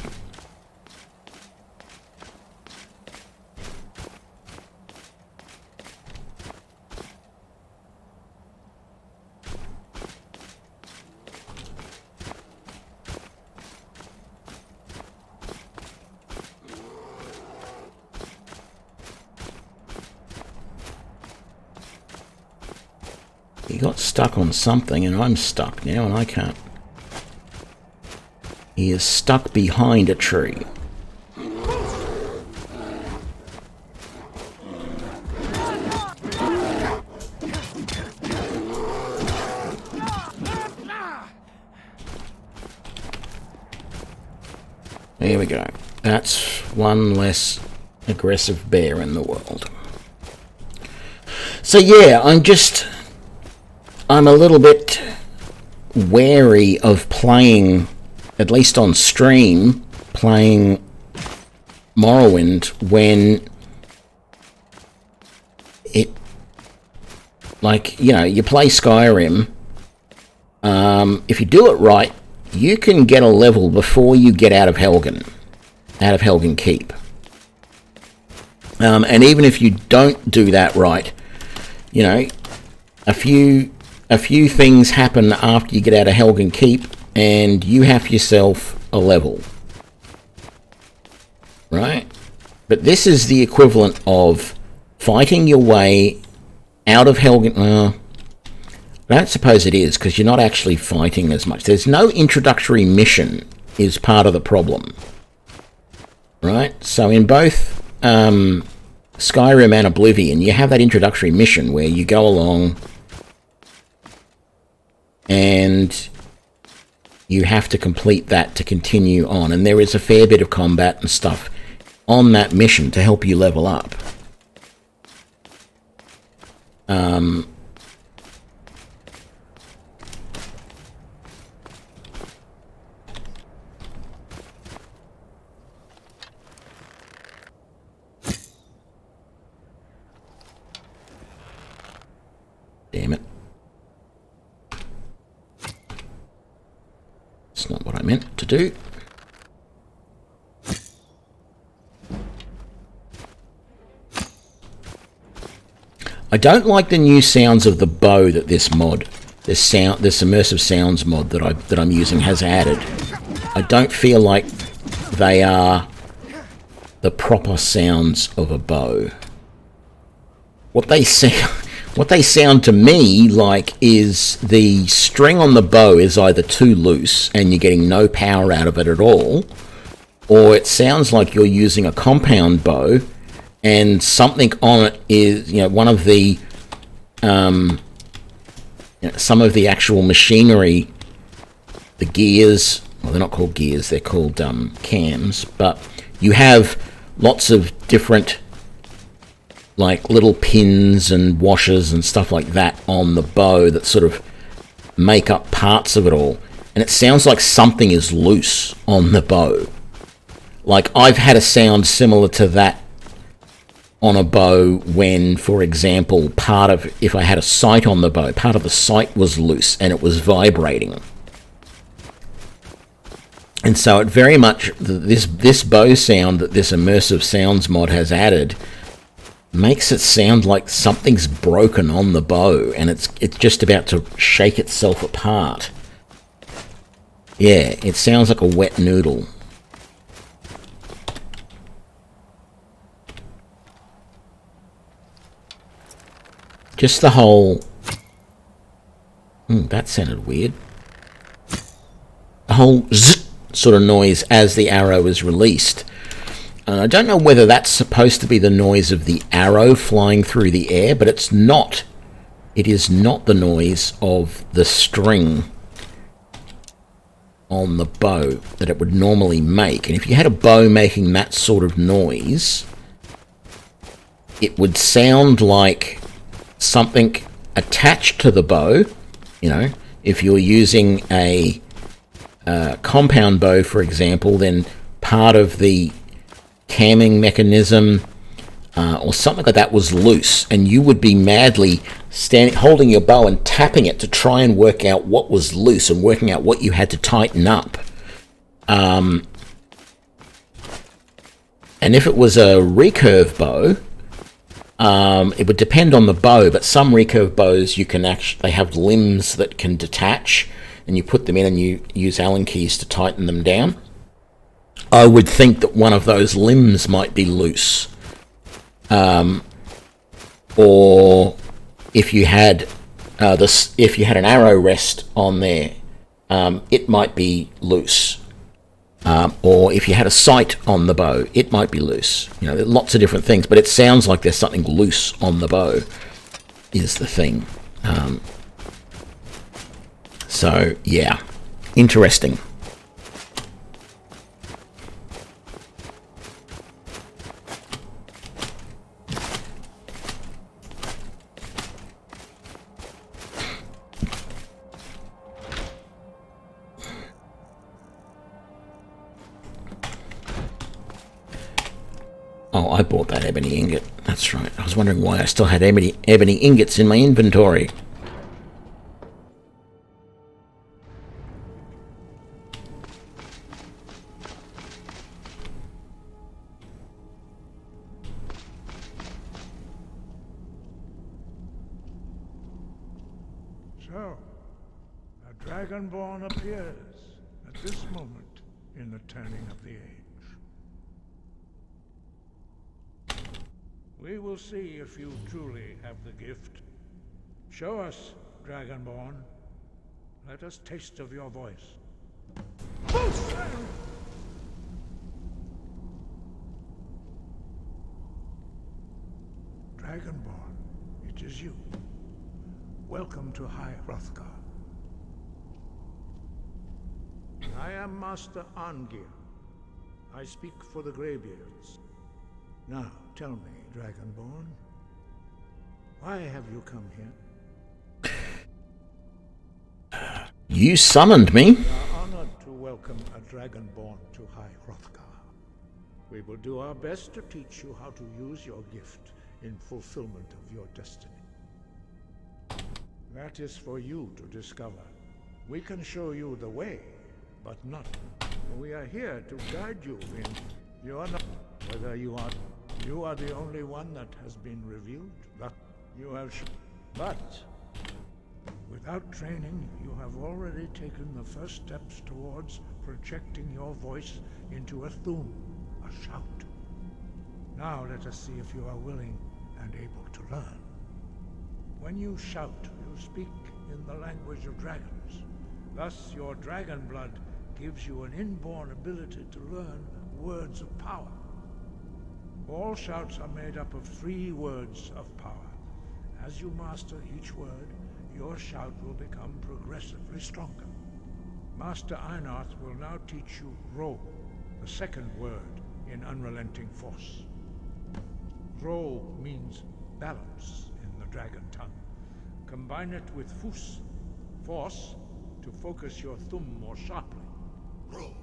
He got stuck on something, and I'm stuck now, and I can't. He is stuck behind a tree. There we go. That's one less aggressive bear in the world. So yeah, I'm a little bit wary of playing, at least on stream, playing Morrowind when it, like, you know, you play Skyrim, if you do it right, you can get a level before you get out of Helgen Keep. And even if you don't do that right, you know, a few things happen after you get out of Helgen Keep, and you have yourself a level. Right? But this is the equivalent of fighting your way out of Helgen... I don't suppose it is, because you're not actually fighting as much. There's no introductory mission is part of the problem. Right? So in both Skyrim and Oblivion, you have that introductory mission where you go along and you have to complete that to continue on. And there is a fair bit of combat and stuff on that mission to help you level up. Damn it. It's not what I meant to do. I don't like the new sounds of the bow that this immersive sounds mod that I'm using has added. I don't feel like they are the proper sounds of a bow. What they sound to me like is the string on the bow is either too loose and you're getting no power out of it at all, or it sounds like you're using a compound bow and something on it is, you know, one of the some of the actual machinery, the gears, well, they're not called gears, they're called cams, but you have lots of different, like, little pins and washers and stuff like that on the bow that sort of make up parts of it all. And it sounds like something is loose on the bow. Like, I've had a sound similar to that on a bow when, for example, if I had a sight on the bow, part of the sight was loose and it was vibrating. And so it very much, this bow sound that this immersive sounds mod has added makes it sound like something's broken on the bow and it's just about to shake itself apart. Yeah, it sounds like a wet noodle. Just the whole... that sounded weird. The whole zzz sort of noise as the arrow is released. I don't know whether that's supposed to be the noise of the arrow flying through the air, but it's not. It is not the noise of the string on the bow that it would normally make. And if you had a bow making that sort of noise, it would sound like something attached to the bow. You know, if you're using a compound bow, for example, then part of the camming mechanism or something like that was loose, and you would be madly holding your bow and tapping it to try and work out what was loose and working out what you had to tighten up. And if it was a recurve bow, it would depend on the bow, but some recurve bows you can they have limbs that can detach, and you put them in and you use Allen keys to tighten them down. I would think that one of those limbs might be loose. Or if you had an arrow rest on there, it might be loose. Or if you had a sight on the bow, it might be loose. You know, there are lots of different things, but it sounds like there's something loose on the bow, is the thing. So, yeah. Interesting. Oh, I bought that ebony ingot. That's right. I was wondering why I still had ebony ingots in my inventory. So, a Dragonborn appears at this moment in the turning of the age. We will see if you truly have the gift. Show us, Dragonborn. Let us taste of your voice. Dragonborn, it is you. Welcome to High Hrothgar. I am Master Arngir. I speak for the Greybeards. Now, tell me, Dragonborn, why have you come here? You summoned me. We are honored to welcome a Dragonborn to High Hrothgar. We will do our best to teach you how to use your gift in fulfillment of your destiny. That is for you to discover. We can show you the way, but not. We are here to guide you in. You are not. Whether you are the only one that has been revealed. That you have. But without training, you have already taken the first steps towards projecting your voice into a thum, a shout. Now let us see if you are willing and able to learn. When you shout, you speak in the language of dragons. Thus, your dragon blood gives you an inborn ability to learn words of power. All shouts are made up of 3 words of power. As you master each word, your shout will become progressively stronger. Master Einarth will now teach you Ro, the second word in Unrelenting Force. Ro means balance in the dragon tongue. Combine it with Fus, force, to focus your thumb more sharply. Ro.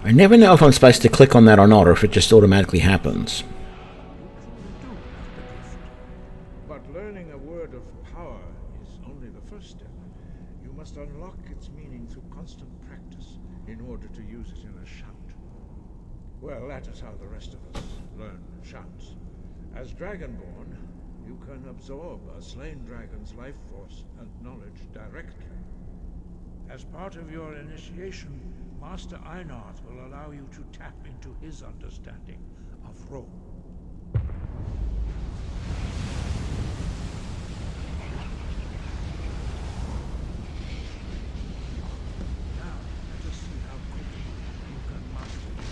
I never know if I'm supposed to click on that or not, or if it just automatically happens. But learning a word of power is only the first step. You must unlock its meaning through constant practice in order to use it in a shout. Well, that is how the rest of us learn shouts. As Dragonborn, you can absorb a slain dragon's life force and knowledge directly. As part of your initiation, Master Einarth will allow you to tap into his understanding of Ro. Now, let us see how quickly you can master it.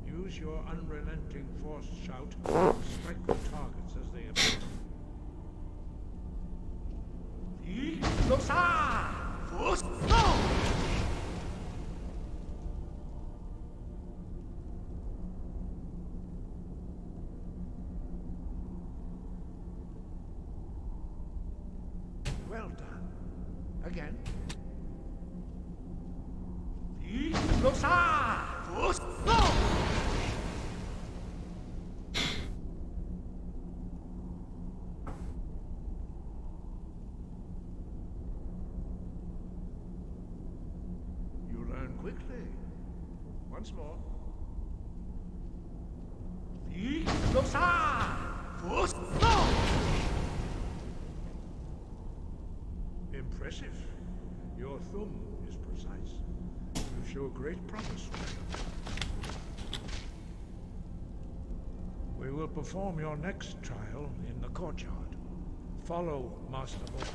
Use your unrelenting force shout to strike the targets as they appear. Well done. Again. Quickly. Once more. Impressive. Your thumb is precise. You show great promise, Dragon. We will perform your next trial in the courtyard. Follow Master Boy.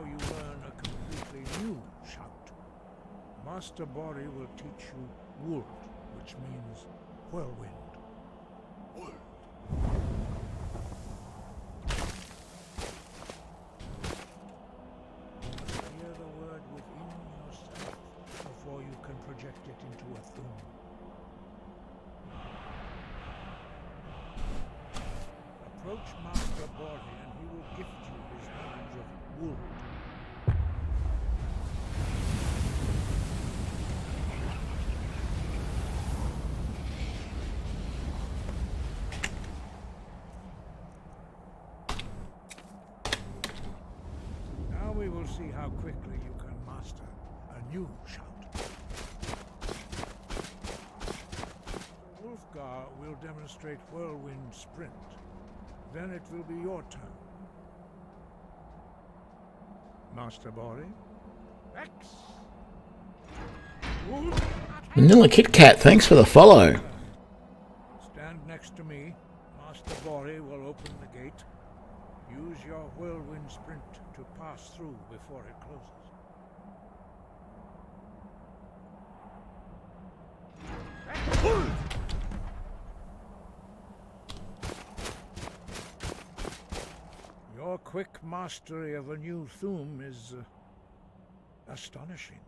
you learn a completely new shout. Master Bori will teach you Wold, which means whirlwind. Hear the word within yourself before you can project it into a thum. Approach Master Bori and he will gift you his knowledge of Wold. Now we will see how quickly you can master a new shout. Wolfgar will demonstrate Whirlwind Sprint. Then it will be your turn. Master Bori? X! Vanilla Kit Kat, thanks for the follow. Stand next to me. Master Bori will open the gate. Use your Whirlwind Sprint to pass through before it closes. Your quick mastery of a new thum is astonishing.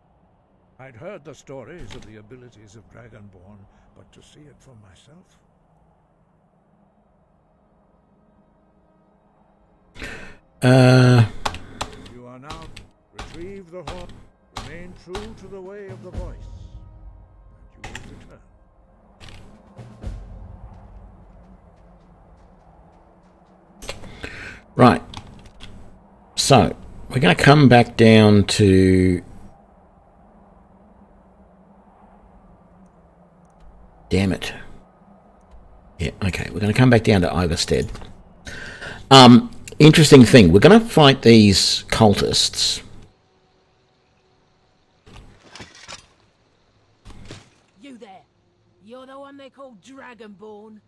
I'd heard the stories of the abilities of Dragonborn, but to see it for myself. You are now retrieve the horn, remain true to the way of the voice, and you will return. Right. So, we're going to come back down to... Damn it. Yeah, okay. We're going to come back down to Iverstead. Interesting thing. We're going to fight these cultists. You there. You're the one they call Dragonborn.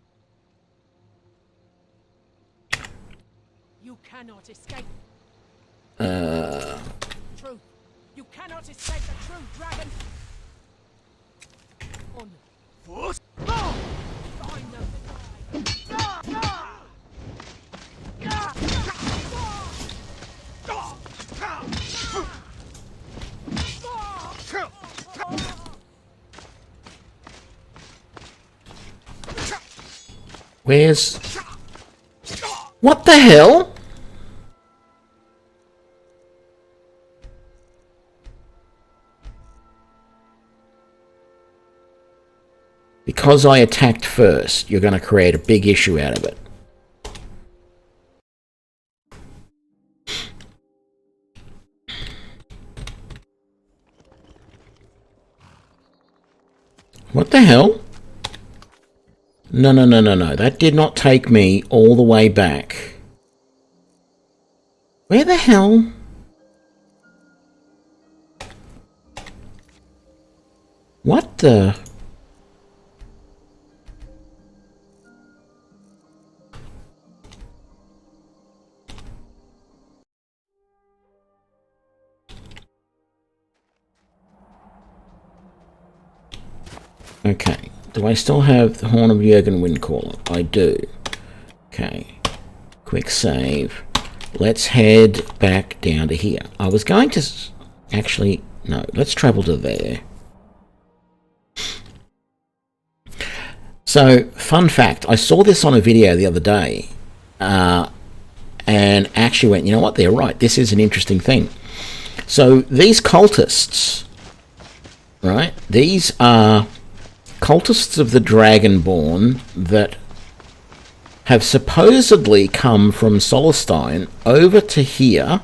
You cannot escape. Truth. You cannot escape the true dragon. On foot. Find them. Where's... What the hell? Because I attacked first, you're going to create a big issue out of it. What the hell? No. That did not take me all the way back. Where the hell? What the... Okay, do I still have the Horn of Jurgen Windcaller? I do. Okay, quick save. Let's head back down to here. I was going to... Actually, no, let's travel to there. So, fun fact, I saw this on a video the other day, and actually went, you know what, they're right, this is an interesting thing. So, these cultists, right, these are cultists of the Dragonborn that have supposedly come from Solstein over to here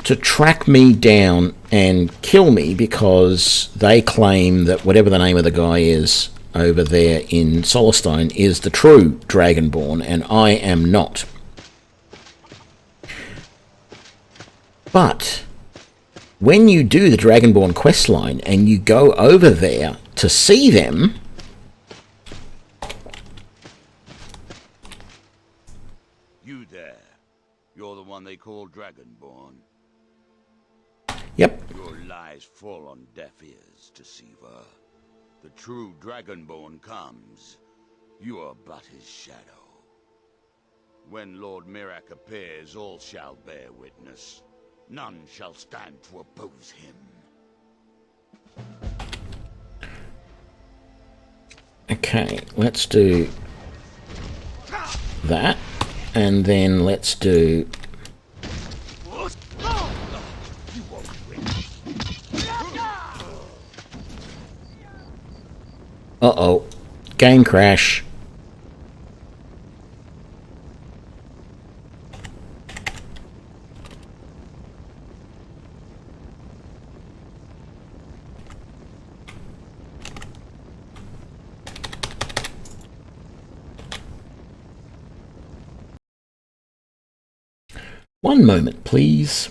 to track me down and kill me because they claim that whatever the name of the guy is over there in Solstein is the true Dragonborn, and I am not. But when you do the Dragonborn questline and you go over there to see them, You there. You're the one they call Dragonborn. Yep. Your lies fall on deaf ears, deceiver. The true Dragonborn comes. You are but his shadow. When Lord Mirac appears, all shall bear witness. None shall stand to oppose him. Okay, let's do that. And then let's do... Uh-oh. Game crash. One moment, please.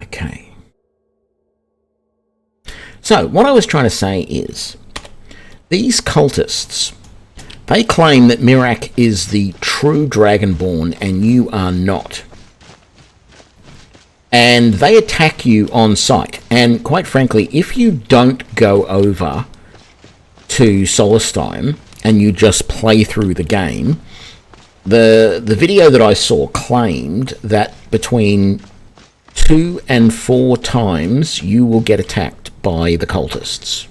Okay. So, what I was trying to say is, these cultists, they claim that Mirac is the true Dragonborn and you are not. And they attack you on sight. And quite frankly, if you don't go over to Solstheim and you just play through the game, the video that I saw claimed that between 2 and 4 times you will get attacked by the cultists.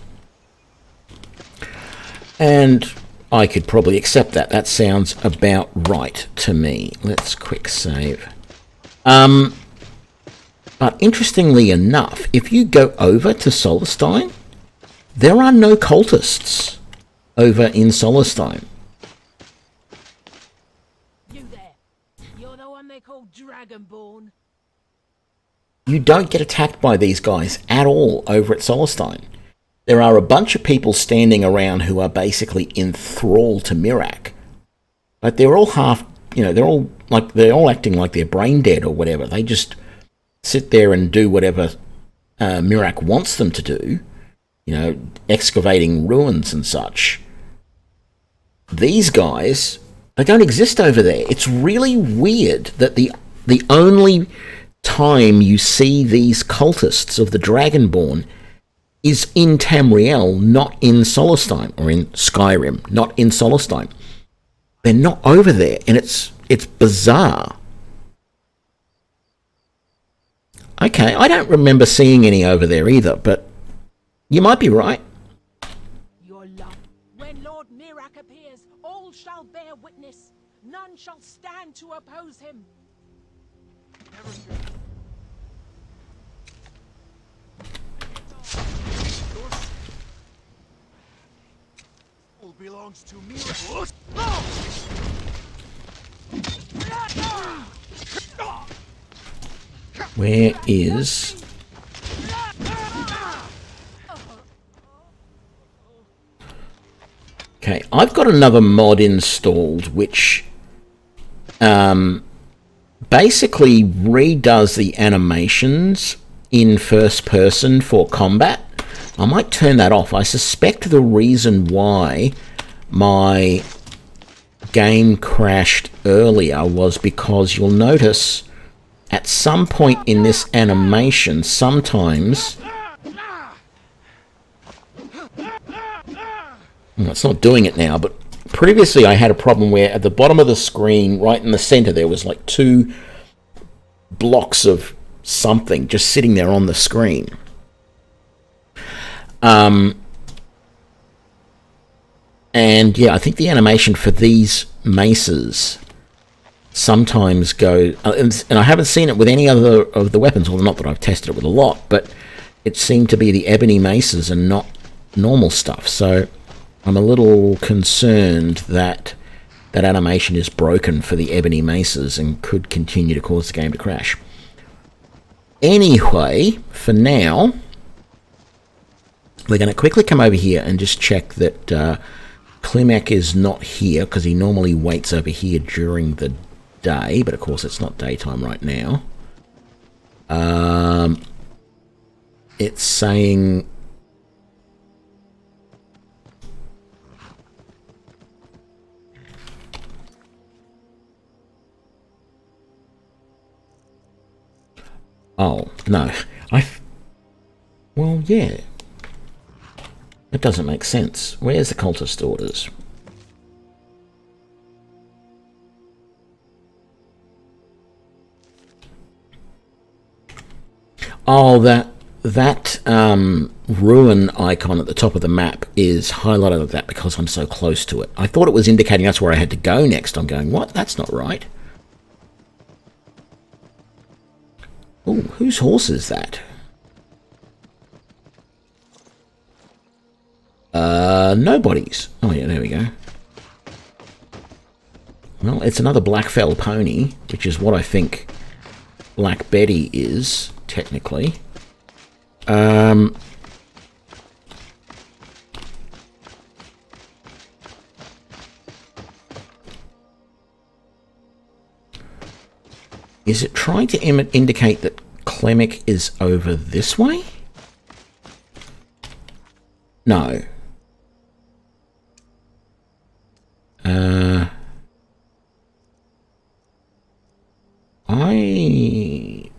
And I could probably accept that. That sounds about right to me. Let's quick save. But interestingly enough, if you go over to Solstheim, there are no cultists over in Solstheim. You there. You're the one they call Dragonborn. You don't get attacked by these guys at all over at Solstheim. There are a bunch of people standing around who are basically enthralled to Mirac. But they're all half, they're all acting like they're brain dead or whatever. They just sit there and do whatever Mirac wants them to do, excavating ruins and such. These guys, they don't exist over there. It's really weird that the only time you see these cultists of the Dragonborn is in Tamriel, not in Solstheim, or in Skyrim, not in Solstheim. They're not over there, and it's bizarre. Okay, I don't remember seeing any over there either, but you might be right. Your love. When Lord Mirac appears, all shall bear witness. None shall stand to oppose him. Never fear. All belongs to me. Where is... Okay, I've got another mod installed which basically redoes the animations in first person for combat. I might turn that off. I suspect the reason why my game crashed earlier was because you'll notice at some point in this animation, sometimes... Well, it's not doing it now, but previously I had a problem where at the bottom of the screen, right in the center, there was like 2 blocks of something just sitting there on the screen. And yeah, I think the animation for these maces sometimes go, and I haven't seen it with any other of the weapons, well, not that I've tested it with a lot, but it seemed to be the ebony maces and not normal stuff. So I'm a little concerned that that animation is broken for the ebony maces and could continue to cause the game to crash. Anyway, for now, we're going to quickly come over here and just check that Klimek is not here, because he normally waits over here during the day, but of course it's not daytime right now. It's saying... Oh, no. Well, yeah. That doesn't make sense. Where's the cultist orders? Oh, that ruin icon at the top of the map is highlighted like that because I'm so close to it. I thought it was indicating that's where I had to go next. I'm going, what? That's not right. Oh, whose horse is that? Nobody's. Oh yeah, there we go. Well, it's another Blackfell pony, which is what I think Black Betty is, technically. Is it trying to indicate that Klimek is over this way? No.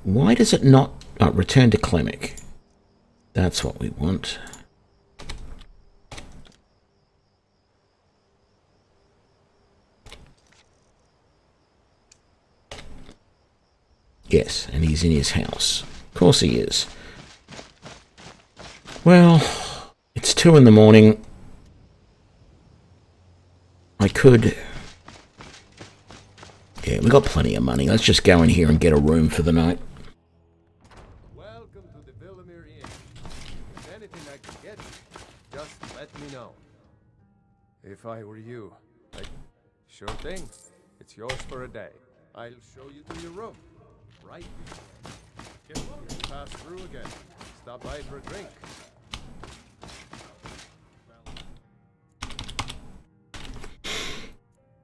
Why does it not... Oh, return to Klimek. That's what we want. Yes, and he's in his house. Of course he is. Well, it's 2 in the morning. I could... Yeah, we got plenty of money. Let's just go in here and get a room for the night. Welcome to the Villamere Inn. If anything I can get you, just let me know. If I were you, Sure thing. It's yours for a day. I'll show you to your room. Right. Get pass through again. Stop by for a drink.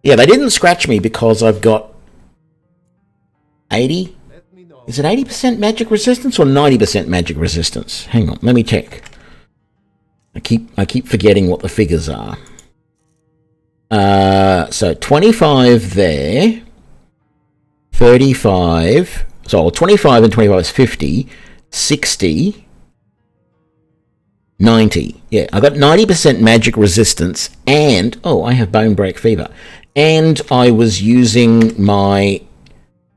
Yeah, they didn't scratch me because I've got 80. Is it 80% magic resistance or 90% magic resistance? Hang on, let me check. I keep forgetting what the figures are. So 25 there. 35. So 25 and 25 is 50. 60. 90. Yeah, I got 90% magic resistance and... Oh, I have bone break fever. And I was using my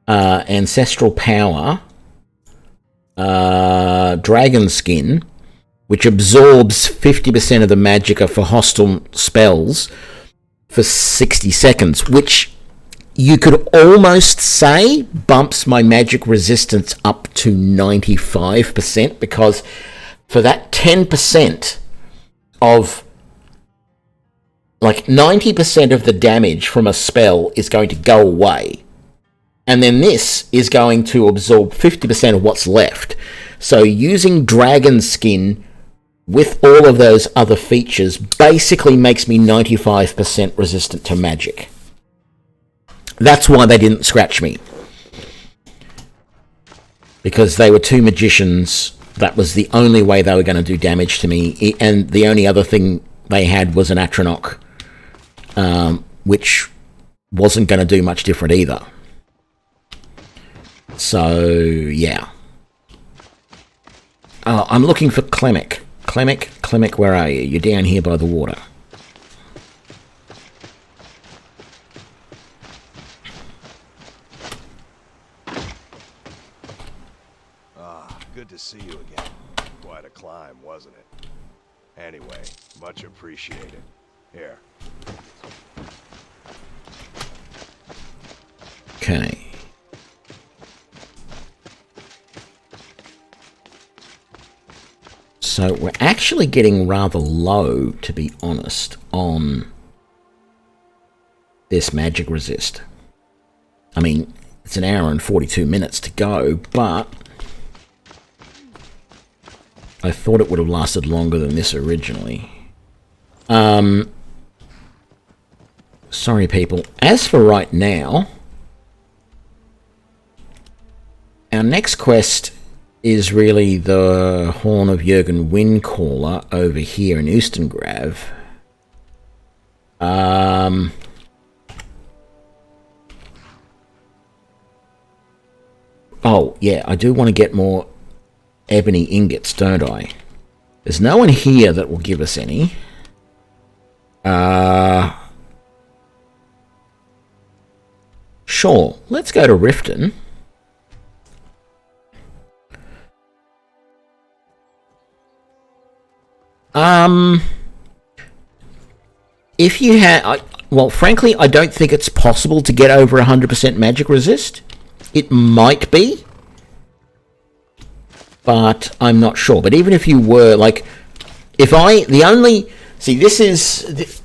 ancestral power dragon skin, which absorbs 50% of the magicka for hostile spells for 60 seconds, which you could almost say bumps my magic resistance up to 95%, because for that 10% of... Like, 90% of the damage from a spell is going to go away. And then this is going to absorb 50% of what's left. So using dragon skin with all of those other features basically makes me 95% resistant to magic. That's why they didn't scratch me. Because they were two magicians. That was the only way they were going to do damage to me. And the only other thing they had was an Atronach. Which wasn't going to do much different either. So, yeah. I'm looking for Clemic. Clemic, where are you? You're down here by the water. Good to see you again. Quite a climb, wasn't it? Anyway, much appreciated. Here. Okay. So we're actually getting rather low, to be honest, on this magic resist. I mean, it's an hour and 42 minutes to go, but I thought it would have lasted longer than this originally. Sorry, people. As for right now, our next quest is really the Horn of Jürgen Windcaller over here in Oostengrav. Oh, yeah, I do want to get more ebony ingots, don't I? There's no one here that will give us any. Sure, let's go to Riften. If you had... well, frankly, I don't think it's possible to get over 100% magic resist. It might be, but I'm not sure. But even if you were, like, if I... the only... see, this is...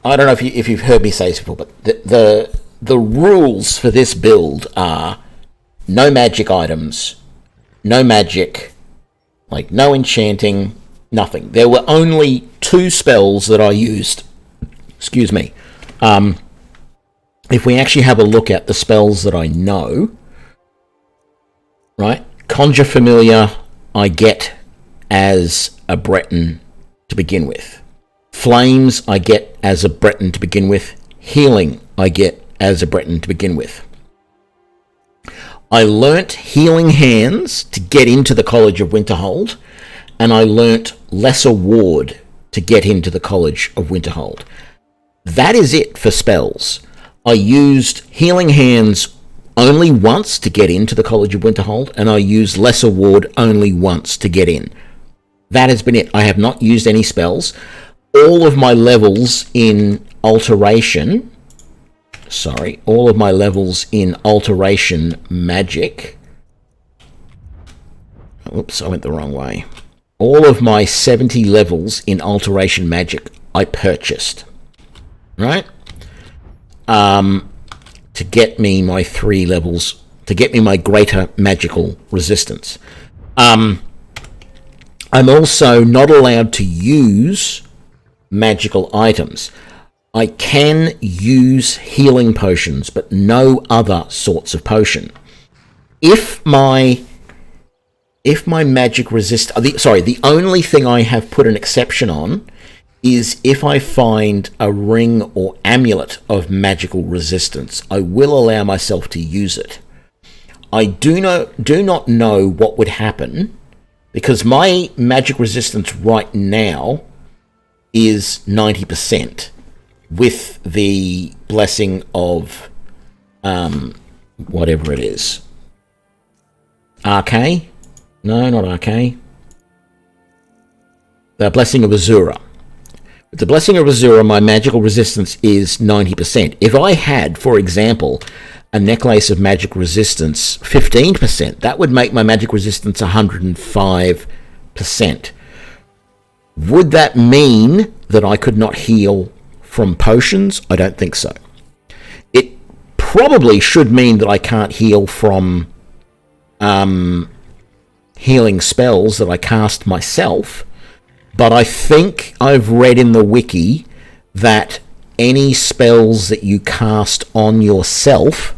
I don't know if you've heard me say this before, but the rules for this build are no magic items, no magic, like, no enchanting, nothing. There were only 2 spells that I used. Excuse me. If we actually have a look at the spells that I know, right? Conjure Familiar I get as a Breton to begin with. Flames I get as a Breton to begin with. Healing I get as a Breton to begin with. I learnt Healing Hands to get into the College of Winterhold, and I learnt Lesser Ward to get into the College of Winterhold. That is it for spells. I used Healing Hands only once to get into the College of Winterhold, and I used Lesser Ward only once to get in. That has been it. I have not used any spells. All of my levels in Alteration... sorry, all of my levels in Alteration Magic... oops, I went the wrong way. All of my 70 levels in Alteration Magic I purchased. Right? To get me my 3 levels, to get me my greater magical resistance. I'm also not allowed to use magical items. I can use healing potions, but no other sorts of potion. If my magic resist... the only thing I have put an exception on is if I find a ring or amulet of magical resistance, I will allow myself to use it. I do not know what would happen, because my magic resistance right now is 90% with the blessing of whatever it is. Arcane? No, not Arcane. The blessing of Azura. With the blessing of Azura, my magical resistance is 90%. If I had, for example, a necklace of magic resistance 15%, that would make my magic resistance 105%. Would that mean that I could not heal from potions? I don't think so. It probably should mean that I can't heal from healing spells that I cast myself, but I think I've read in the wiki that any spells that you cast on yourself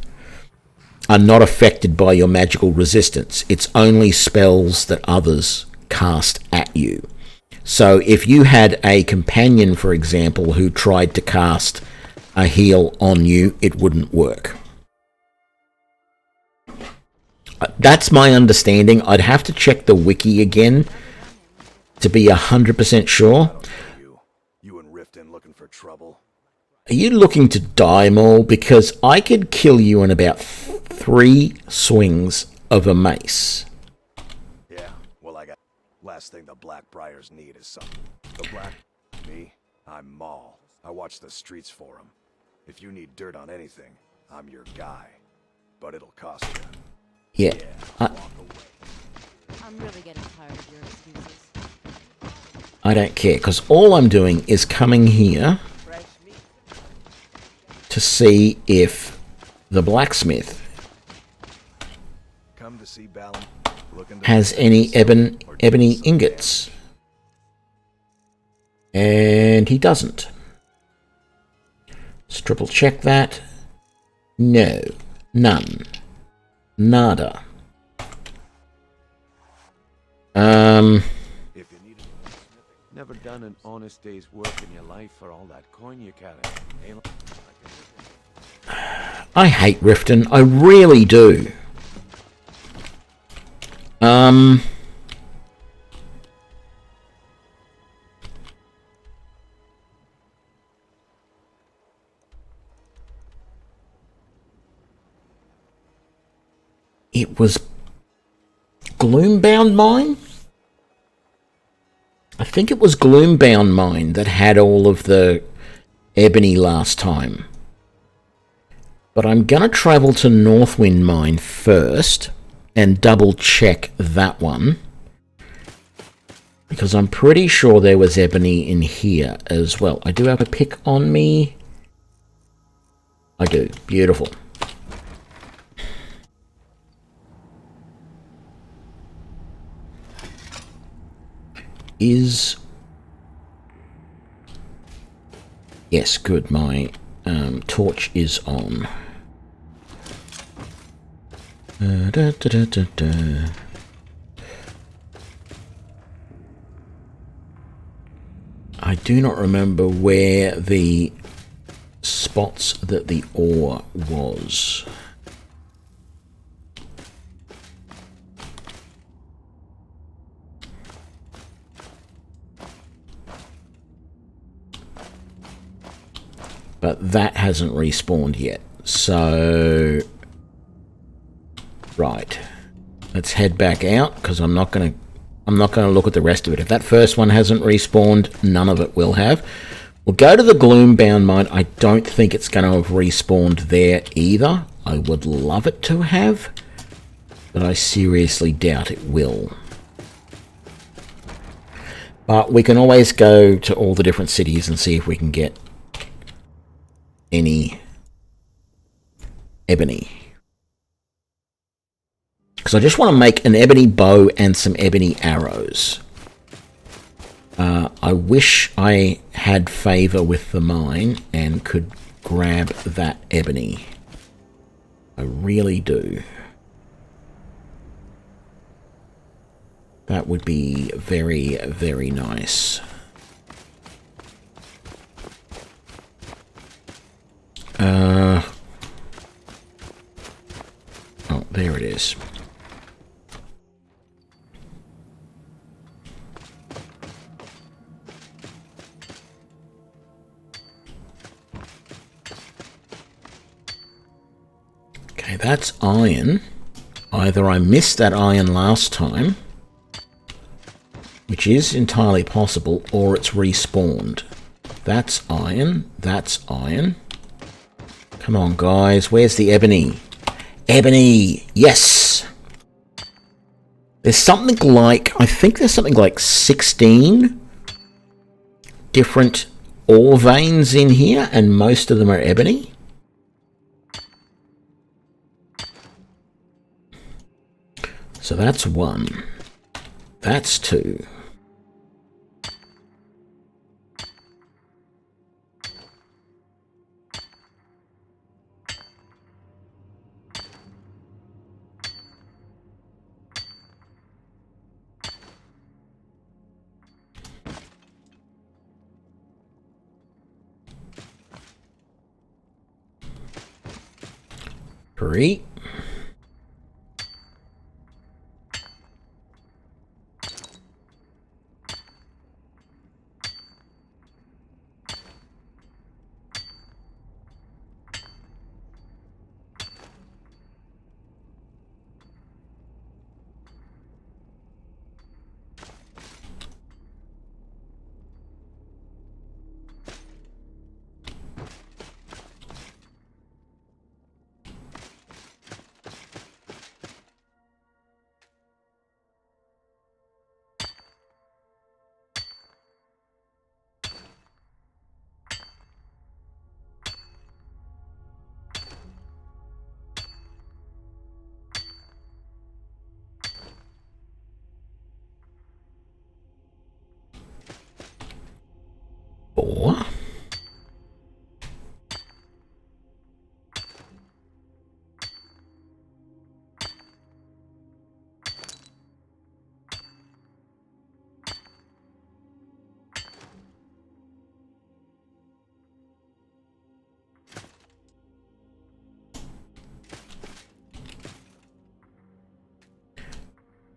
are not affected by your magical resistance. It's only spells that others cast at you. So if you had a companion, for example, who tried to cast a heal on you, it wouldn't work. That's my understanding. I'd have to check the wiki again to be 100% sure. You and Riften looking for trouble? Are you looking to die more? Because I could kill you in about 3 swings of a mace. Yeah, well, I got... Last thing the Blackbriars need is something. The Black... Me? I'm Maul. I watch the streets for them. If you need dirt on anything, I'm your guy. But it'll cost you. Yeah. I'm really getting tired of your excuses. I don't care, because all I'm doing is coming here to see if the blacksmith Come to see Balan. has any ebony ingots. And he doesn't. Let's triple check that. No. None. Nada. Never done an honest day's work in your life for all that coin you carry. I hate Riften. I really do. It was Gloombound Mine? I think it was Gloombound Mine that had all of the ebony last time. But I'm going to travel to Northwind Mine first and double check that one. Because I'm pretty sure there was ebony in here as well. I do have a pick on me. I do. Beautiful. Is... Yes, good. My torch is on. I do not remember where the spots that the ore was. But that hasn't respawned yet. So, right. Let's head back out because I'm not going to look at the rest of it. If that first one hasn't respawned, none of it will have. We'll go to the Gloombound Mine. I don't think it's going to have respawned there either. I would love it to have, but I seriously doubt it will. But we can always go to all the different cities and see if we can get any ebony. Because I just want to make an ebony bow and some ebony arrows. I wish I had favor with the mine and could grab that ebony. I really do. That would be very, very nice. Oh, there it is. Okay, that's iron. Either I missed that iron last time, which is entirely possible, or it's respawned. That's iron. That's iron. Come on, guys. Where's the ebony? Ebony! Yes! There's something like... I think there's something like 16 different ore veins in here, and most of them are ebony. So that's 1. That's 2. Three.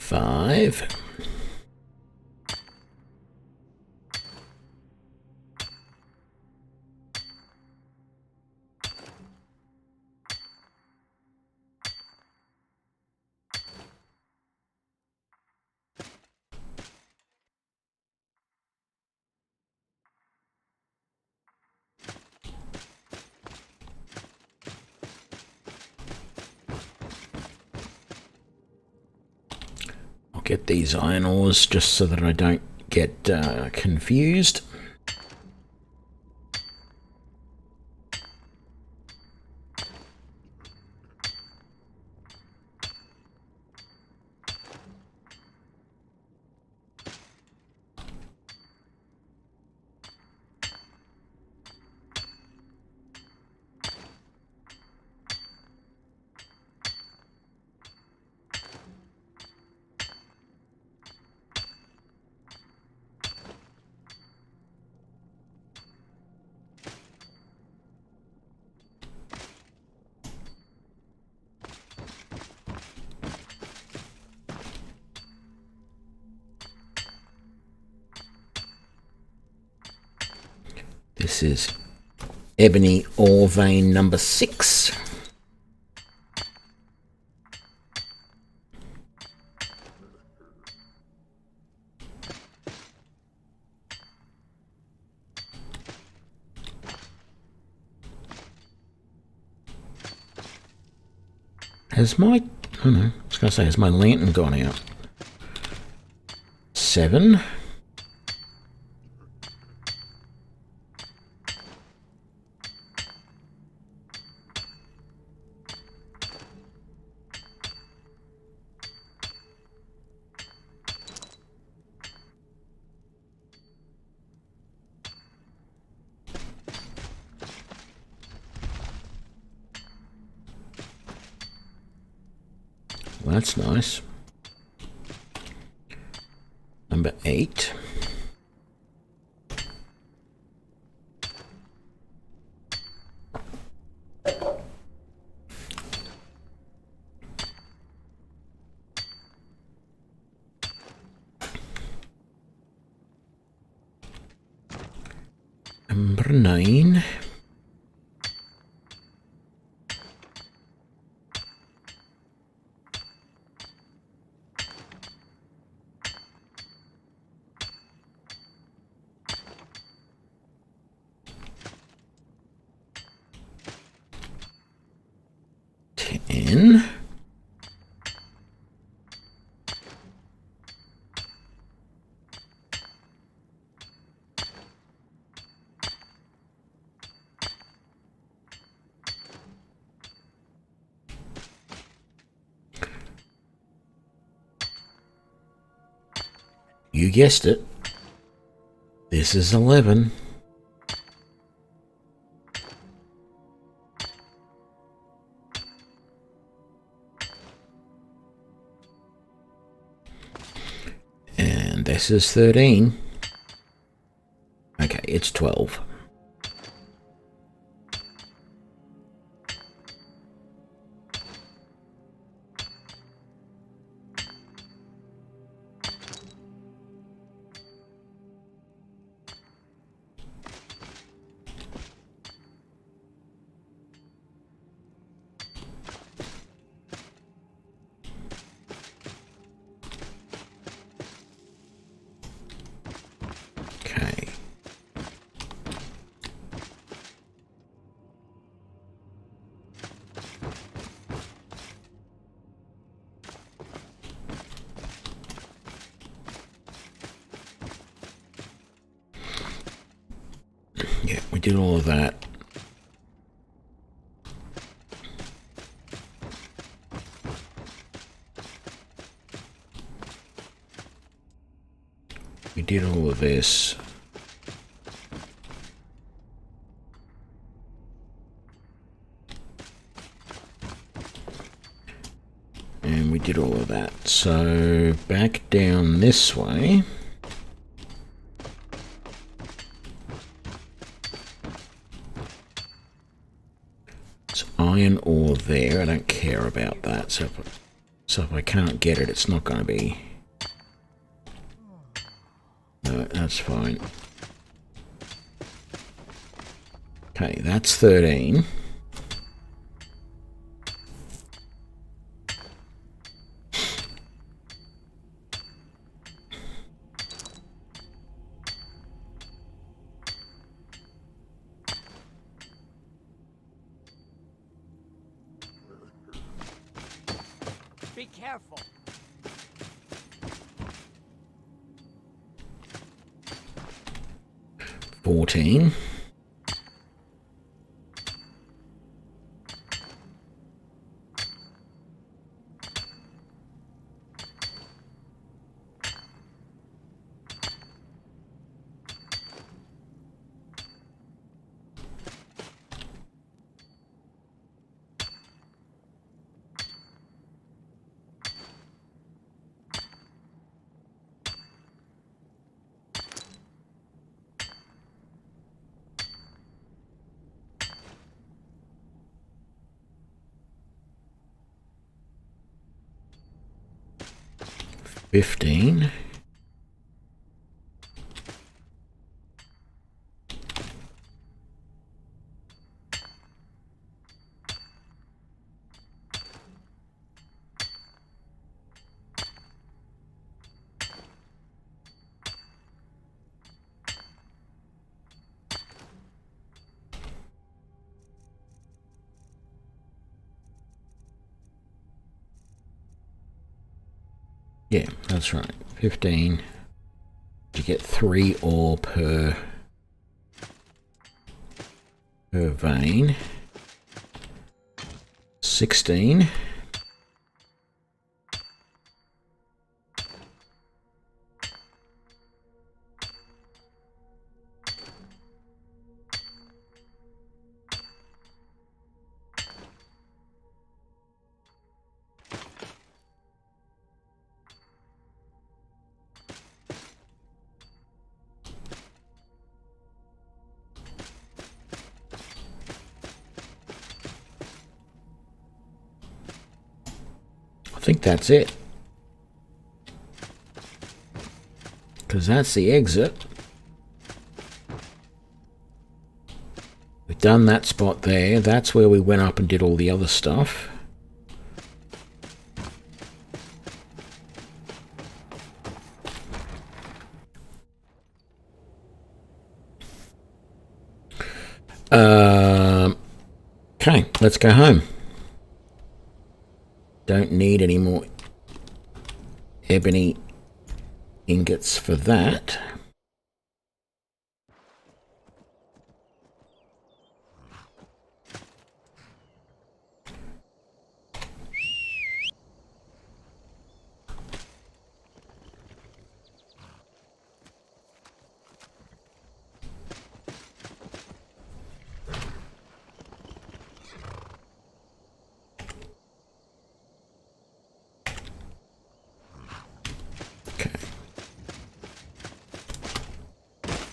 5. Get these iron ores just so that I don't get confused. This is ebony ore vein number 6. Has my, oh no, I was going to say, has my lantern gone out? 7. Well, that's nice. Number 8. Number 9. You guessed it. This is 11. And this is 13. Okay, it's 12. Yeah, we did all of that. We did all of this. And we did all of that. So back down this way. It's iron ore there. I don't care about that. So So if I can't get it, it's not going to be... No, that's fine. Okay, that's 13. Be careful. 14. $15. Yeah, that's right. 15. You get 3 ore per vein. 16. I think that's it. Because that's the exit. We've done that spot there. That's where we went up and did all the other stuff. Okay, let's go home. Don't need any more ebony ingots for that.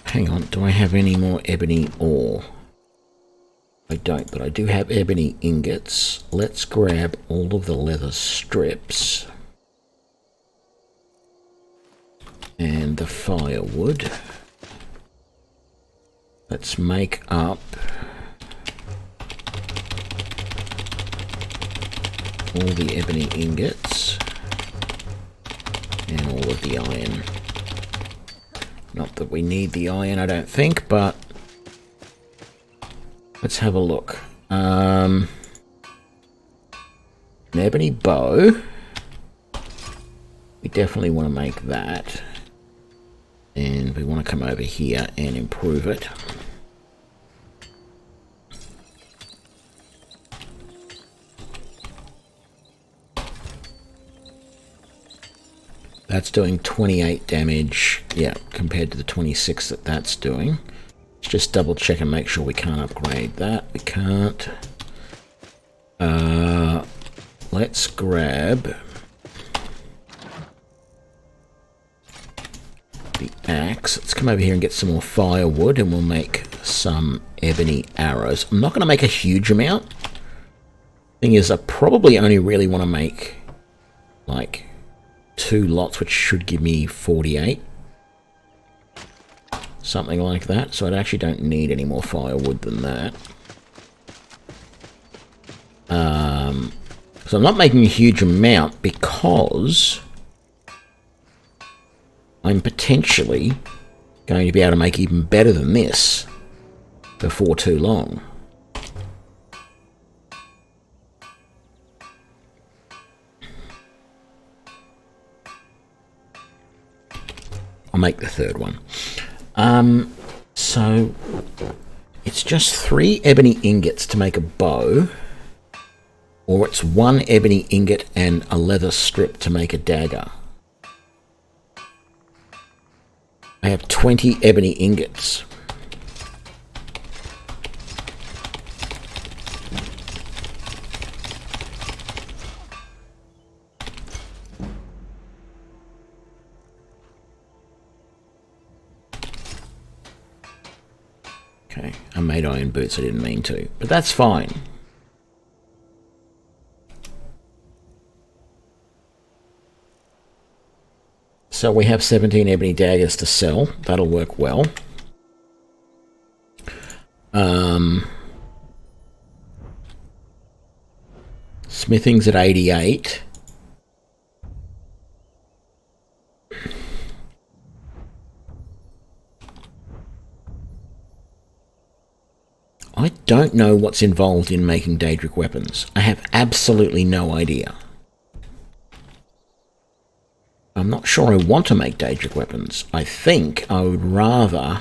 Hang on, do I have any more ebony ore? I don't, but I do have ebony ingots. Let's grab all of the leather strips. And the firewood. Let's make up all the ebony ingots and all of the iron. Not that we need the iron, I don't think, but let's have a look. An ebony bow. We definitely want to make that. And we want to come over here and improve it. That's doing 28 damage, yeah, compared to the 26 that that's doing. Let's just double check and make sure we can't upgrade that. We can't. Let's grab the axe. Let's come over here and get some more firewood and we'll make some ebony arrows. I'm not going to make a huge amount. Thing is, I probably only really want to make like 2 lots, which should give me 48. Something like that. So I actually don't need any more firewood than that. So I'm not making a huge amount because I'm potentially going to be able to make even better than this before too long. I'll make the 3rd one. So it's just 3 ebony ingots to make a bow, or it's 1 ebony ingot and a leather strip to make a dagger. I have 20 ebony ingots. Okay, I made iron boots, I didn't mean to, but that's fine. So we have 17 ebony daggers to sell. That'll work well. Smithing's at 88. I don't know what's involved in making Daedric weapons. I have absolutely no idea. I'm not sure I want to make Daedric weapons. I think I would rather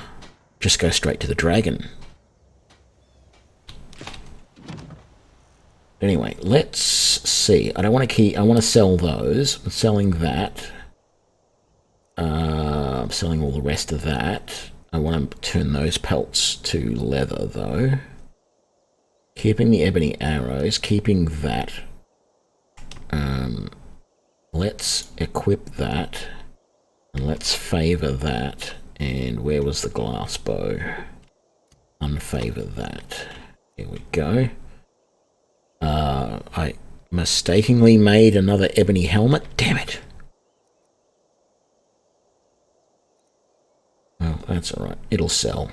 just go straight to the dragon. Anyway, let's see. I don't want to keep... I want to sell those. I'm selling that. I'm selling all the rest of that. I want to turn those pelts to leather, though. Keeping the ebony arrows. Keeping that. Let's equip that, and let's favour that, and where was the glass bow? Unfavour that. Here we go. I mistakenly made another ebony helmet. Damn it! Oh, that's alright. It'll sell.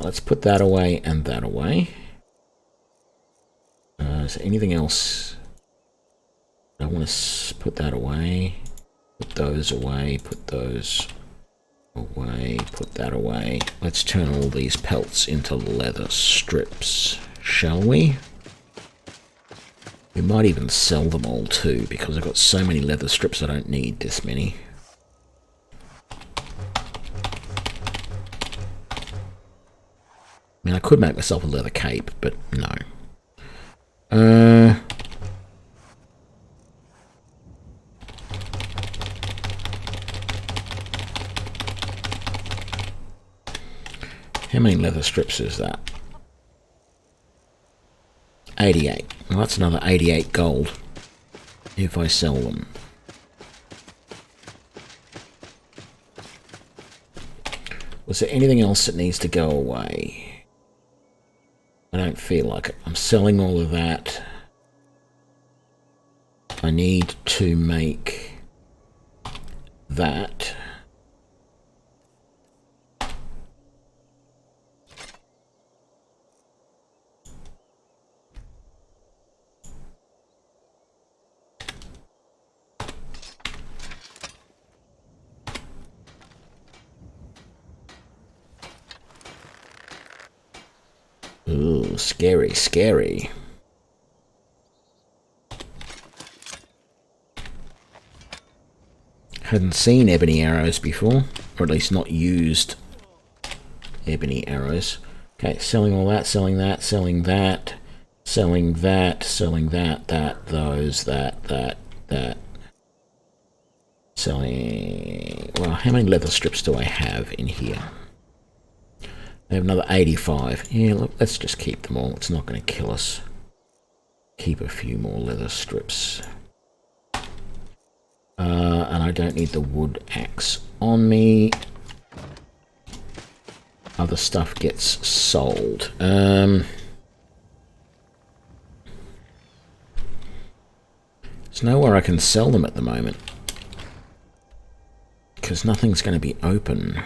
Let's put that away and that away. Is there anything else? I want to put that away, put those away, put those away, put that away. Let's turn all these pelts into leather strips, shall we? We might even sell them all too, because I've got so many leather strips I don't need this many. I mean, I could make myself a leather cape, but no. How many leather strips is that? 88. Well, that's another 88 gold if I sell them. Was there anything else that needs to go away? I don't feel like it. I'm selling all of that. I need to make that. Ooh, scary, scary. Hadn't seen ebony arrows before, or at least not used ebony arrows. Okay, selling all that, selling that, selling that, selling that, selling that, those, that. Selling... Well, how many leather strips do I have in here? I have another 85. Yeah, look, let's just keep them all. It's not going to kill us. Keep a few more leather strips. And I don't need the wood axe on me. Other stuff gets sold. There's nowhere I can sell them at the moment, because nothing's going to be open.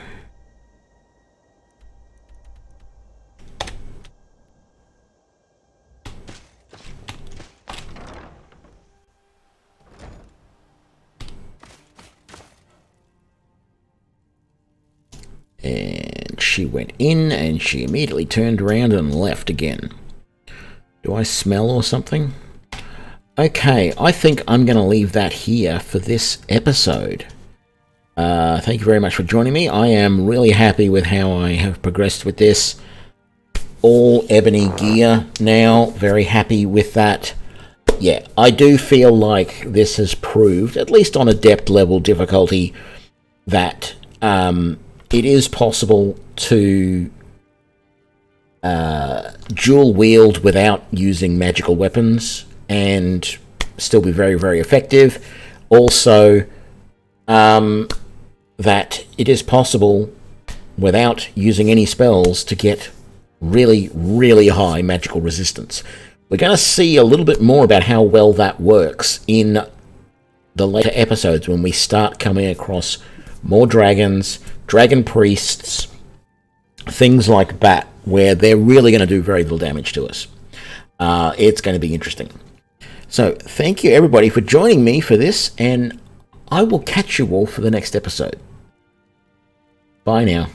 And she went in, and she immediately turned around and left again. Do I smell or something? Okay, I think I'm going to leave that here for this episode. Thank you very much for joining me. I am really happy with how I have progressed with this. All ebony gear now. Very happy with that. Yeah, I do feel like this has proved, at least on adept level difficulty, that it is possible to dual wield without using magical weapons and still be very, very effective. Also, that it is possible without using any spells to get really, really high magical resistance. We're going to see a little bit more about how well that works in the later episodes when we start coming across more dragons, dragon priests, things like that, where they're really going to do very little damage to us. It's going to be interesting. So, thank you everybody for joining me for this, and I will catch you all for the next episode. Bye now.